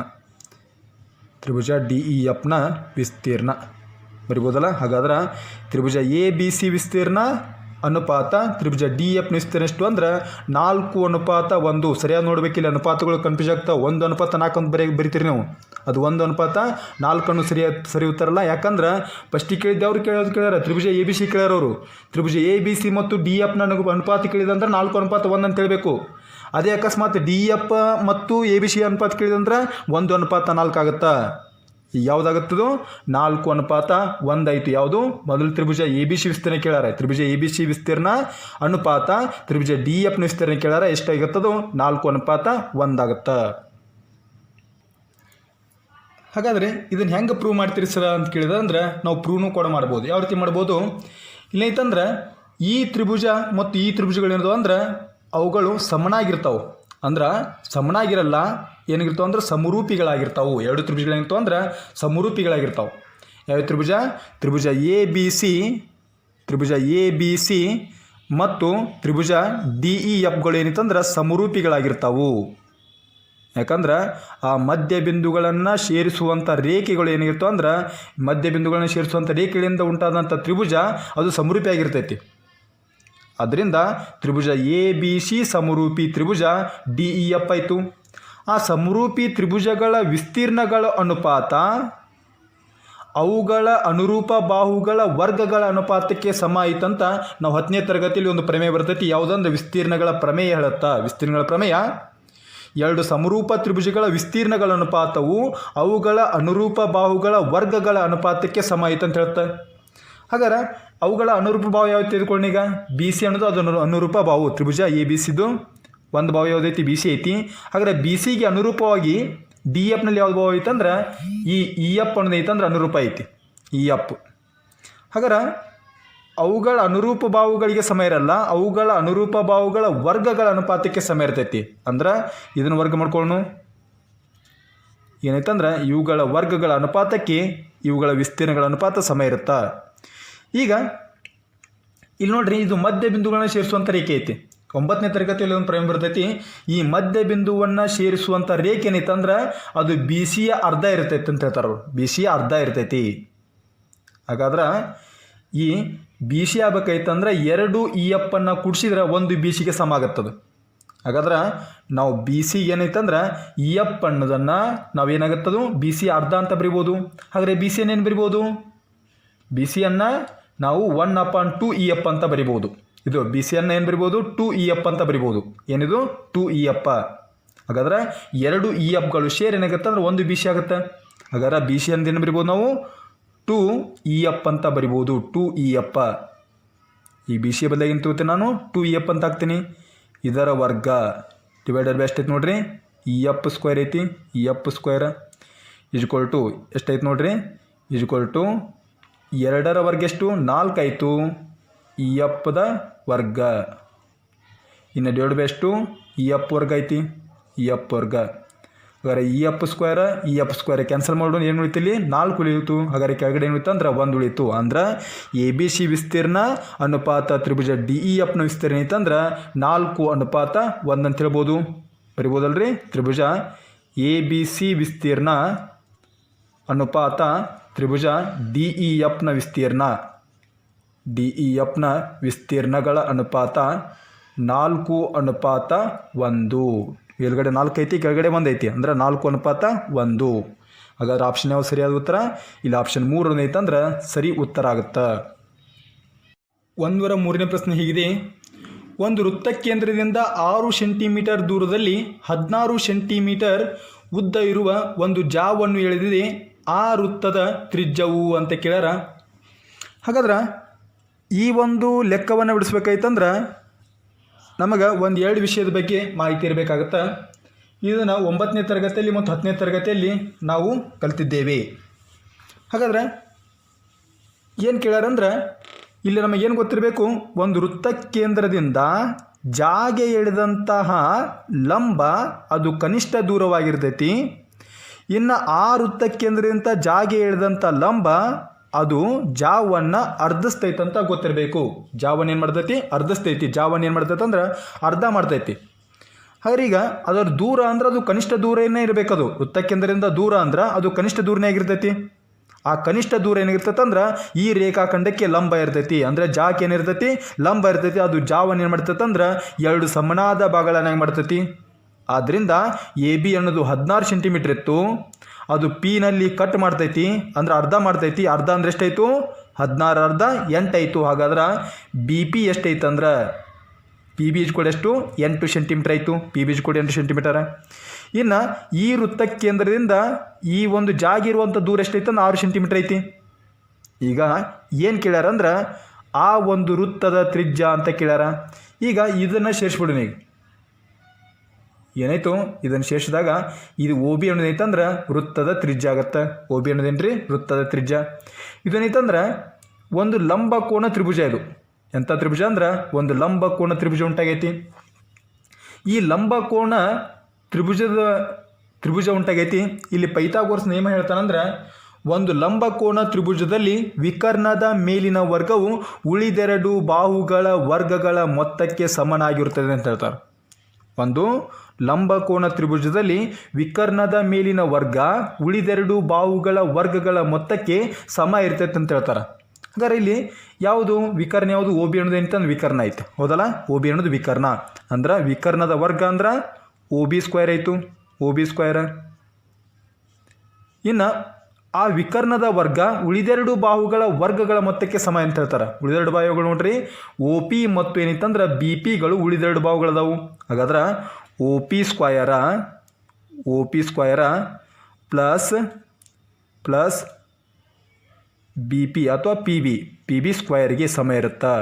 ತ್ರಿಭುಜ ಡಿ ಇ ಎಫ್ನ ವಿಸ್ತೀರ್ಣ ಬರಿಬೋದಲ್ಲ. ಹಾಗಾದ್ರೆ ತ್ರಿಭುಜ ಎ ಬಿ ಸಿ ವಿಸ್ತೀರ್ಣ ಅನುಪಾತ ತ್ರಿಭುಜ ಡಿ ಎಫ್ನ ವಿಸ್ತೀರ್ಣ ಎಷ್ಟು ಅಂದ್ರೆ 4:1. ಸರಿಯಾಗಿ ನೋಡಬೇಕಿಲ್ಲ, ಅನುಪಾತಗಳು ಕನ್ಫ್ಯೂಸ್ ಆಗ್ತಾವೆ. 1:4 ಅಂತ ಬರಿತೀರಿ ನೀವು. ಅದು 1:4 ಸರಿ ಉತ್ತರಲ್ಲ. ಯಾಕಂದ್ರೆ ಫಸ್ಟಿಗೆ ಕೇಳಿದ್ದೆ ಅವ್ರು ಕೇಳ್ಯಾರ ತ್ರಿಭುಜ ಎ ಬಿ ಸಿ ಕೇಳ್ಯಾರ ಅವರು. ತ್ರಿಭುಜ ಎ ಬಿ ಸಿ ಮತ್ತು ಡಿ ಎಫ್ನ ಅನುಪಾತ ಕೇಳಿದಂದ್ರೆ 4:1 ಅಂತ ಹೇಳಬೇಕು. ಅದೇ ಅಕಸ್ಮಾತ್ ಡಿ ಎಫ್ ಮತ್ತು ಎ ಬಿ ಸಿ ಅನುಪಾತ ಕೇಳಿದಂದ್ರೆ 1:4 ಆಗುತ್ತಾ. ಈಗ ಯಾವುದಾಗುತ್ತದು 4:1 ಆಯಿತು. ಯಾವುದು ಮೊದಲು ತ್ರಿಭುಜ ಎ ಬಿ ಸಿ ವಿಸ್ತೀರ್ಣ ಕೇಳಾರ, ತ್ರಿಭುಜ ಎ ಬಿ ಸಿ ವಿಸ್ತೀರ್ಣ ಅನುಪಾತ ತ್ರಿಭುಜ ಡಿ ಎಫ್ನ ವಿಸ್ತೀರ್ಣ ಕೇಳಾರ. ಎಷ್ಟಾಗುತ್ತದು 4:1 ಆಗುತ್ತೆ. ಹಾಗಾದರೆ ಇದನ್ನು ಹೆಂಗೆ ಪ್ರೂವ್ ಮಾಡ್ತೀರಿ ಸರ್ ಅಂತ ಕೇಳಿದ್ರೆ ನಾವು ಪ್ರೂವ್ನು ಕೂಡ ಮಾಡ್ಬೋದು. ಯಾವ ರೀತಿ ಮಾಡ್ಬೋದು, ಇಲ್ಲೈತಂದ್ರೆ ಈ ತ್ರಿಭುಜ ಮತ್ತು ಈ ತ್ರಿಭುಜಗಳೇನದು ಅಂದ್ರೆ ಅವುಗಳು ಸಮನಾಗಿರ್ತಾವೆ. ಅಂದ್ರೆ ಸಮನಾಗಿರಲ್ಲ, ಏನಾಗಿರ್ತಾವೆ ಅಂದ್ರೆ ಸಮರೂಪಿಗಳಾಗಿರ್ತಾವೆ. ಎರಡು ತ್ರಿಭುಜಗಳೇನಿರ್ತಾವೆ ಅಂದ್ರೆ ಸಮರೂಪಿಗಳಾಗಿರ್ತಾವೆ. ಯಾವ ತ್ರಿಭುಜ? ತ್ರಿಭುಜ ಎ ಬಿ ಸಿ ಮತ್ತು ತ್ರಿಭುಜ ಡಿ ಇ ಎಫ್ಗಳು ಏನಿತ್ತಂದ್ರೆ ಸಮರೂಪಿಗಳಾಗಿರ್ತಾವೆ. ಯಾಕಂದ್ರೆ ಆ ಮಧ್ಯಬಿಂದುಗಳನ್ನು ಸೇರಿಸುವಂಥ ರೇಖೆಗಳು ಏನಾಗಿರ್ತಾವೆ ಅಂದ್ರೆ ಮಧ್ಯಬಿಂದುಗಳನ್ನು ಸೇರಿಸುವಂಥ ರೇಖೆಗಳಿಂದ ಉಂಟಾದಂಥ ತ್ರಿಭುಜ ಅದು ಸಮರೂಪಿಯಾಗಿರ್ತೈತಿ. ಅದರಿಂದ ತ್ರಿಭುಜ ಎ ಬಿ ಸಿ ಸಮರೂಪಿ ತ್ರಿಭುಜ ಡಿ ಇ ಎಫ್ ಆಯಿತು. ಆ ಸಮರೂಪಿ ತ್ರಿಭುಜಗಳ ವಿಸ್ತೀರ್ಣಗಳ ಅನುಪಾತ ಅವುಗಳ ಅನುರೂಪ ಬಾಹುಗಳ ವರ್ಗಗಳ ಅನುಪಾತಕ್ಕೆ ಸಮ ಆಯ್ತಂತ ನಾವು 10ನೇ ತರಗತಿಯಲ್ಲಿ ಒಂದು ಪ್ರಮೇಯ ಬರ್ತೈತಿ. ಯಾವುದಂದ್ರೆ ವಿಸ್ತೀರ್ಣಗಳ ಪ್ರಮೇಯ ಹೇಳುತ್ತಾ. ವಿಸ್ತೀರ್ಣಗಳ ಪ್ರಮೇಯ ಎರಡು ಸಮರೂಪ ತ್ರಿಭುಜಗಳ ವಿಸ್ತೀರ್ಣಗಳ ಅನುಪಾತವು ಅವುಗಳ ಅನುರೂಪ ಬಾಹುಗಳ ವರ್ಗಗಳ ಅನುಪಾತಕ್ಕೆ ಸಮ ಆಯ್ತು ಅಂತ ಹೇಳ್ತಾರೆ. ಹಾಗಾದ್ರೆ ಅವುಗಳ ಅನುರೂಪ ಬಾಹು ಯಾವ್ದು ತೆಗೆದುಕೊಳ್ಳಿ. ಈಗ ಬಿ ಸಿ ಅನ್ನೋದು ಅದು ಅನುರೂಪ ಬಾಹು. ತ್ರಿಭುಜ ಎ ಬಿ ಸಿದು ಒಂದು ಬಾಹು ಯಾವುದೈತಿ? ಬಿ ಸಿ ಐತಿ. ಹಾಗಾದ್ರೆ ಬಿ ಸಿಗೆ ಅನುರೂಪವಾಗಿ ಡಿ ಎಫ್ನಲ್ಲಿ ಯಾವ್ದು ಬಾಹು ಐತೆ ಅಂದ್ರೆ ಇ ಎಫ್ ಅನ್ನೋದು ಐತೆ ಅಂದ್ರೆ ಅನುರೂಪ ಐತಿ ಇ ಎಫ್. ಹಾಗಾದ್ರೆ ಅವುಗಳ ಅನುರೂಪ ಬಾಹುಗಳಿಗೆ ಸಮ ಇರಲ್ಲ, ಅವುಗಳ ಅನುರೂಪ ಬಾಹುಗಳ ವರ್ಗಗಳ ಅನುಪಾತಕ್ಕೆ ಸಮ ಇರ್ತೈತಿ. ಅಂದ್ರೆ ಇದನ್ನು ವರ್ಗ ಮಾಡ್ಕೊಳ್ಳೋಣ. ಏನೈತಂದ್ರೆ ಇವುಗಳ ವರ್ಗಗಳ ಅನುಪಾತಕ್ಕೆ ಇವುಗಳ ವಿಸ್ತೀರ್ಣಗಳ ಅನುಪಾತ ಸಮ ಇರುತ್ತಾ. ಈಗ ಇಲ್ಲಿ ನೋಡ್ರಿ, ಇದು ಮಧ್ಯ ಬಿಂದುಗಳನ್ನ ಸೇರಿಸುವಂಥ ರೇಖೆ ಐತಿ. 9ನೇ ತರಗತಿಯಲ್ಲಿ ಒಂದು ಪ್ರಮೇಯ ಬರ್ತೈತಿ. ಈ ಮಧ್ಯ ಬಿಂದುವನ್ನು ಸೇರಿಸುವಂಥ ರೇಖೆ ಏನೈತಂದ್ರೆ ಅದು ಬಿ ಸಿಯ ಅರ್ಧ ಇರ್ತೈತಿ ಅಂತ ಹೇಳ್ತಾರೆ. ಬಿ ಸಿಯ ಅರ್ಧ ಇರ್ತೈತಿ. ಹಾಗಾದ್ರೆ ಈ ಬಿ ಸಿ ಆಗ್ಬೇಕೈತಂದ್ರೆ 2 ಇ ಎಫ್ ಅನ್ನು ಕೂಡಿಸಿದ್ರೆ 1 ಬಿ ಸಿಗೆ ಸಮ ಆಗುತ್ತದು. ಹಾಗಾದ್ರೆ ನಾವು ಬಿ ಸಿ ಏನೈತಂದ್ರೆ ಇ ಎಫ್ ಅನ್ನೋದನ್ನು ನಾವೇನಾಗುತ್ತದು ಬಿ ಸಿ ಅರ್ಧ ಅಂತ ಬರಿಬೋದು. ಹಾಗಾದರೆ ಬಿ ಸಿ ಏನೇನು ಬರಿಬೋದು? ಬಿ ಸಿಯನ್ನು ನಾವು 1/2 ಇ ಎಫ್ ಅಂತ ಬರಿಬೋದು. ಇದು ಬಿ ಸಿಯನ್ನು ಏನು ಬರಿಬೋದು? 2 ಇ ಎಫ್ ಅಂತ ಬರಿಬೋದು. ಏನಿದು 2 ಇ ಎಫ್. ಹಾಗಾದ್ರೆ 2 ಇ ಎಫ್ಗಳು ಶೇರ್ ಏನಾಗುತ್ತೆ ಅಂದ್ರೆ 1 ಬಿ ಸಿ ಆಗುತ್ತೆ. ಹಾಗಾದ್ರೆ ಬಿ ಸಿ ಅಂತ ಏನು ಬರಿಬೋದು ನಾವು? 2 ಇ ಎಫ್ ಅಂತ ಬರಿಬೋದು. 2 ಇ ಎಫ್. ಈ ಬಿ ಸಿ ಬದಲಾಗಿ ಏನು ತಗೋತೀನಿ ನಾನು? 2 ಇ ಎಫ್ ಅಂತ ಹಾಕ್ತೀನಿ. ಇದರ ವರ್ಗ ಡಿವೈಡರ್ ಬೈ ಎಷ್ಟೈತೆ ನೋಡ್ರಿ? ಇ ಎಫ್ ಸ್ಕ್ವೇರ್ ಐತಿ. E F square equal to ಎಷ್ಟೈತೆ ನೋಡ್ರಿ? ಈಜ್ಕೊಲ್ ಟು 2ರ ವರ್ಗ ಎಷ್ಟು? 4 ಆಯಿತು. ಇ ಎಫ್ದ ವರ್ಗ ಇನ್ನು ಡಿವೈಡ್ ಬೈ ಎಷ್ಟು? ಇ ಎಫ್ ವರ್ಗ ಐತಿ. ಇ ಎಫ್ ವರ್ಗ. ಹಾಗಾದ್ರೆ ಇ ಎಫ್ ಸ್ಕ್ವೇರ್ ಕ್ಯಾನ್ಸಲ್ ಮಾಡೋಣ. ಏನು ಉಳಿತಿಲ್ಲಿ? 4 ಉಳಿಯಿತು. ಹಾಗಾದ್ರೆ ಕೆಳಗಡೆ ಏನು ಉಳಿತು ಅಂದ್ರೆ 1 ಉಳಿಯಿತು. ಅಂದ್ರೆ ಎ ಬಿ ಸಿ ವಿಸ್ತೀರ್ಣ ಅನುಪಾತ ತ್ರಿಭುಜ ಡಿ ಇ ಎಫ್ನ ವಿಸ್ತೀರ್ಣ ಐತಂದ್ರೆ 4:1 ಅಂತ ಹೇಳ್ಬೋದು. ಬರಿಬೋದಲ್ರಿ? ತ್ರಿಭುಜ ಎ ಬಿ ಸಿ ವಿಸ್ತೀರ್ಣ ಅನುಪಾತ ತ್ರಿಭುಜ ಡಿ ಇ ಎಫ್ನ ವಿಸ್ತೀರ್ಣ. ಡಿ ಇ ಎಫ್ನ ವಿಸ್ತೀರ್ಣಗಳ ಅನುಪಾತ 4:1. ಮೇಲ್ಗಡೆ 4 ಐತಿ, ಕೆಳಗಡೆ 1 ಐತಿ. ಅಂದ್ರೆ 4:1. ಹಾಗಾದ್ರೆ ಆಪ್ಷನ್ ಯಾವ್ದು ಸರಿಯಾದ ಉತ್ತರ? ಇಲ್ಲಿ ಆಪ್ಷನ್ 3 ಐತಂದ್ರೆ ಸರಿ ಉತ್ತರ ಆಗುತ್ತೆ. 103ನೇ ಪ್ರಶ್ನೆ ಹೀಗಿದೆ. ಒಂದು ವೃತ್ತ ಕೇಂದ್ರದಿಂದ 6 ಸೆಂಟಿಮೀಟರ್ ದೂರದಲ್ಲಿ 16 ಸೆಂಟಿಮೀಟರ್ ಉದ್ದ ಇರುವ ಒಂದು ಜಾವನ್ನು ಎಳೆದಿದೆ. ಆ ವೃತ್ತದ ತ್ರಿಜ್ಯವು ಅಂತ ಕೇಳ್ಯಾರ. ಹಾಗಾದ್ರೆ ಈ ಒಂದು ಲೆಕ್ಕವನ್ನು ಬಿಡಿಸ್ಬೇಕಾಯ್ತಂದ್ರೆ ನಮಗೆ 2 ವಿಷಯದ ಬಗ್ಗೆ ಮಾಹಿತಿ ಇರಬೇಕಾಗತ್ತೆ. ಇದನ್ನು 9ನೇ ತರಗತಿಯಲ್ಲಿ ಮತ್ತು 10ನೇ ತರಗತಿಯಲ್ಲಿ ನಾವು ಕಲ್ತಿದ್ದೇವೆ. ಹಾಗಾದ್ರೆ ಏನು ಕೇಳ್ಯಾರಂದ್ರೆ ಇಲ್ಲಿ ನಮಗೇನು ಗೊತ್ತಿರಬೇಕು? ಒಂದು ವೃತ್ತ ಕೇಂದ್ರದಿಂದ ಜಾಗೆ ಎಳೆದಂತಹ ಲಂಬ ಅದು ಕನಿಷ್ಠ ದೂರವಾಗಿರ್ತೈತಿ. ಇನ್ನು ಆ ವೃತ್ತ ಕೇಂದ್ರದಿಂದ ಜಾಗೆ ಎಳೆದಂಥ ಲಂಬ ಅದು ಜಾವನ್ನು ಅರ್ಧಿಸ್ತೈತೆ ಅಂತ ಗೊತ್ತಿರಬೇಕು. ಜಾವನ್ನು ಏನು ಮಾಡ್ತೈತಿ? ಅರ್ಧಿಸ್ತೈತಿ. ಜಾವನ್ನು ಏನು ಮಾಡ್ತೈತೆ ಅಂದ್ರೆ ಅರ್ಧ ಮಾಡ್ತೈತಿ. ಹಾಗಾದ್ರೆ ಈಗ ಅದರ ದೂರ ಅಂದ್ರೆ ಅದು ಕನಿಷ್ಠ ದೂರನೇ ಇರಬೇಕದು. ವೃತ್ತ ಕೇಂದ್ರದಿಂದ ದೂರ ಅಂದ್ರೆ ಅದು ಕನಿಷ್ಠ ದೂರನೇ ಆಗಿರ್ತೈತಿ. ಆ ಕನಿಷ್ಠ ದೂರ ಏನಿರ್ತೈತೆ ಅಂದ್ರೆ ಈ ರೇಖಾಖಂಡಕ್ಕೆ ಲಂಬ ಇರ್ತೈತಿ. ಅಂದರೆ ಜಾಕ್ಕೆ ಏನಿರ್ತೈತಿ? ಲಂಬ ಇರ್ತೈತಿ. ಅದು ಜಾವನ್ನು ಏನು ಮಾಡ್ತೈತೆ ಅಂದ್ರೆ 2 ಸಮನಾದ ಭಾಗಗಳನ್ನಾಗಿ ಮಾಡ್ತೈತಿ. ಆದ್ದರಿಂದ ಎ ಬಿ ಅನ್ನೋದು 16 ಸೆಂಟಿಮೀಟ್ರ್ ಇತ್ತು. ಅದು ಪಿನಲ್ಲಿ ಕಟ್ ಮಾಡ್ತೈತಿ, ಅಂದ್ರೆ ಅರ್ಧ ಮಾಡ್ತೈತಿ. ಅರ್ಧ ಅಂದ್ರೆ ಎಷ್ಟಾಯಿತು? 16 ಅರ್ಧ 8 ಆಯಿತು. ಹಾಗಾದ್ರೆ ಬಿ ಪಿ ಎಷ್ಟೈತೆ ಅಂದ್ರೆ ಪಿ ಬಿ ಕೂಡ ಎಷ್ಟು? 8 ಸೆಂಟಿಮೀಟ್ರ್ ಆಯಿತು. ಪಿ ಬಿ ಕೂಡ 8 ಸೆಂಟಿಮೀಟರ್. ಇನ್ನು ಈ ವೃತ್ತ ಕೇಂದ್ರದಿಂದ ಈ ಒಂದು ಜಾಗ ಇರುವಂಥ ದೂರ ಎಷ್ಟೈತೆ ಅಂದ್ರೆ 6 ಸೆಂಟಿಮೀಟರ್ ಐತಿ. ಈಗ ಏನು ಕೇಳ್ಯಾರಂದ್ರೆ ಆ ಒಂದು ವೃತ್ತದ ತ್ರಿಜ್ಯ ಅಂತ ಕೇಳ್ಯಾರ. ಈಗ ಇದನ್ನು ಸೇರಿಸ್ಬಿಡೋಣ. ಈಗ ಏನಾಯಿತು, ಇದನ್ನು ಸೇರಿಸಿದಾಗ ಇದು ಒ ಬಿ ಅನ್ನೋದೈತಂದ್ರೆ ವೃತ್ತದ ತ್ರಿಜ್ಯ ಆಗತ್ತೆ. ಒ ಬಿ ಅನ್ನೋದೇನು ರೀ ವೃತ್ತದ ತ್ರಿಜ್ಯ. ಇದೇನೈತಂದ್ರೆ ಒಂದು ಲಂಬಕೋನ ತ್ರಿಭುಜ. ಇದು ಎಂಥ ತ್ರಿಭುಜ ಅಂದ್ರೆ ಒಂದು ಲಂಬಕೋನ ತ್ರಿಭುಜ ಉಂಟಾಗೈತಿ. ಈ ಲಂಬಕೋನ ತ್ರಿಭುಜ ಉಂಟಾಗೈತಿ. ಇಲ್ಲಿ ಪೈಥಾಗೋರಸ್ ನಿಯಮ ಹೇಳ್ತಾನಂದ್ರೆ ಒಂದು ಲಂಬಕೋನ ತ್ರಿಭುಜದಲ್ಲಿ ವಿಕರ್ಣದ ಮೇಲಿನ ವರ್ಗವು ಉಳಿದೆರಡು ಬಾಹುಗಳ ವರ್ಗಗಳ ಮೊತ್ತಕ್ಕೆ ಸಮನಾಗಿರುತ್ತದೆ ಅಂತ ಹೇಳ್ತಾರೆ. ಒಂದು ಲಂಬಕೋನ ತ್ರಿಭುಜದಲ್ಲಿ ವಿಕರ್ಣದ ಮೇಲಿನ ವರ್ಗ ಉಳಿದೆರಡು ಬಾಹುಗಳ ವರ್ಗಗಳ ಮೊತ್ತಕ್ಕೆ ಸಮ ಇರ್ತೈತೆ ಅಂತ ಹೇಳ್ತಾರೆ. ಹಾಗಾದ್ರೆ ಇಲ್ಲಿ ಯಾವುದು ವಿಕರ್ಣ, ಯಾವುದು ಒ ಬಿ ಅನ್ನೋದು ಏನಂತಂದ್ರೆ ವಿಕರ್ಣ ಐತೆ, ಹೌದಲ್ಲ. ಒ ಬಿ ಅನ್ನೋದು ವಿಕರ್ಣ ಅಂದ್ರೆ ವಿಕರ್ಣದ ವರ್ಗ ಅಂದ್ರೆ ಒ ಬಿ ಸ್ಕ್ವೇರ್ ಆಯಿತು, ಒ ಬಿ ಸ್ಕ್ವೇರ್. ಇನ್ನು ಆ ವಿಕರ್ಣದ ವರ್ಗ ಉಳಿದೆರಡು ಬಾಹುಗಳ ವರ್ಗಗಳ ಮೊತ್ತಕ್ಕೆ ಸಮ ಅಂತ ಹೇಳ್ತಾರೆ. ಉಳಿದೆರಡು ಬಾಹುಗಳು ನೋಡ್ರಿ, ಒ ಪಿ ಮತ್ತು ಏನಿತ್ತಂದ್ರೆ ಬಿ ಪಿಗಳು ಉಳಿದೆರಡು ಬಾಹುಗಳದಾವು. ಹಾಗಾದ್ರೆ O P square plus B P ಅಥವಾ ಪಿ ಬಿ ಸ್ಕ್ವಯರ್ಗೆ ಸಮ ಇರುತ್ತಾ.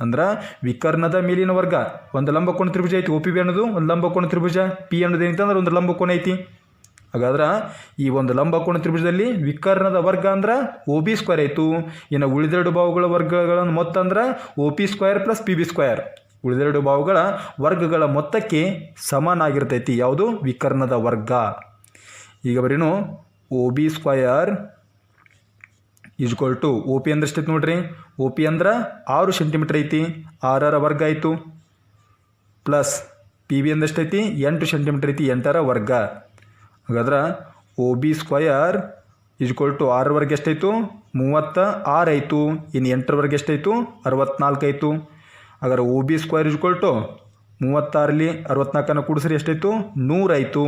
ಅಂದ್ರೆ ವಿಕರ್ಣದ ಮೇಲಿನ ವರ್ಗ ಒಂದು ಲಂಬಕೋನ ತ್ರಿಭುಜ ಐತಿ. ಒ ಪಿ ಬಿ ಅನ್ನೋದು ಒಂದು ಲಂಬಕೋನ ತ್ರಿಭುಜ, ಪಿ ಅನ್ನೋದು ಏನಂತಂದ್ರೆ ಒಂದು ಲಂಬಕೋನ ಐತಿ. ಹಾಗಾದ್ರೆ ಈ ಒಂದು ಲಂಬಕೋನ ತ್ರಿಭುಜದಲ್ಲಿ ವಿಕರ್ಣದ ವರ್ಗ ಅಂದ್ರೆ ಒ ಬಿ ಸ್ಕ್ವೇರ್ ಆಯಿತು. ಇನ್ನು ಉಳಿದೆರಡು ಬಾಹುಗಳ ವರ್ಗಗಳನ್ನು ಮೊತ್ತ ಅಂದ್ರೆ O P square plus P B square. ಉಳಿದೆರಡು ಬಾಹುಗಳ ವರ್ಗಗಳ ಮೊತ್ತಕ್ಕೆ ಸಮನಾಗಿರ್ತೈತಿ ಯಾವುದು, ವಿಕರ್ಣದ ವರ್ಗ. ಈಗ ಬರೀನು O B square equal to O P ಅಂದ್ರೆ ಎಷ್ಟೈತಿ ನೋಡ್ರಿ, ಒ ಪಿ ಅಂದ್ರೆ 6 ಸೆಂಟಿಮೀಟರ್ ಐತಿ, 6ರ ವರ್ಗ ಆಯಿತು, ಪ್ಲಸ್ ಪಿ ಬಿ ಅಂದ್ರೆ ಎಷ್ಟೈತಿ 8 ಸೆಂಟಿಮೀಟರ್ ಐತಿ, 8ರ ವರ್ಗ. ಹಾಗಾದ್ರೆ O B square equal to 6ರ ವರ್ಗ ಎಷ್ಟಾಯಿತು 36 ಆಯಿತು. ಇನ್ನು 8ರ ವರ್ಗ ಎಷ್ಟಾಯಿತು 64 ಆಯಿತು. ಹಾಗಾದ್ರೆ O B square equal to 36ರಲ್ಲಿ 64ನ್ನು ಕೂಡಿಸ್ರಿ ಎಷ್ಟಾಯಿತು 100 ಆಯಿತು.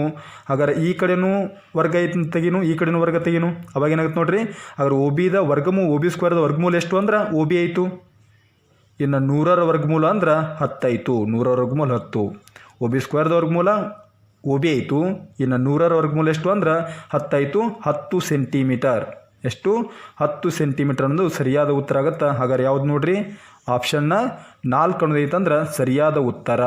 ಹಾಗಾದ್ರೆ ಈ ಕಡೆನೂ ವರ್ಗ ಐತಿ ತೆಗೀನು, ಈ ಕಡೆನೂ ವರ್ಗ ತೆಗೀನು, ಅವಾಗ ಏನಾಗುತ್ತೆ ನೋಡ್ರಿ. ಹಾಗಾದ್ರೆ ಒ ಬಿದ ವರ್ಗಮೂಲ, ಒ ಬಿ ಸ್ಕ್ವೇರ್ದ ವರ್ಗಮೂಲ ಎಷ್ಟು ಅಂದ್ರೆ ಒ ಬಿ ಆಯಿತು. ಇನ್ನು 100ರ ವರ್ಗಮೂಲ ಅಂದ್ರೆ 10 ಆಯಿತು. 100ರ ವರ್ಗಮೂಲ 10. ಒ ಬಿ ಸ್ಕ್ವೇರ್ದ ವರ್ಗಮೂಲ ಒ ಬಿ ಆಯಿತು. ಇನ್ನು 100ರ ವರ್ಗಮೂಲ ಎಷ್ಟು ಅಂದ್ರೆ 10 ಆಯಿತು. 10 ಸೆಂಟಿಮೀಟರ್. ಎಷ್ಟು 10 ಸೆಂಟಿಮೀಟರ್ ಅನ್ನೋದು ಸರಿಯಾದ ಉತ್ತರ ಆಗುತ್ತೆ. ಹಾಗಾದ್ರೆ ಯಾವ್ದು ನೋಡ್ರಿ, ಆಪ್ಷನ್ನ 4 ಅನ್ನೋದೈತಂದ್ರೆ ಸರಿಯಾದ ಉತ್ತರ.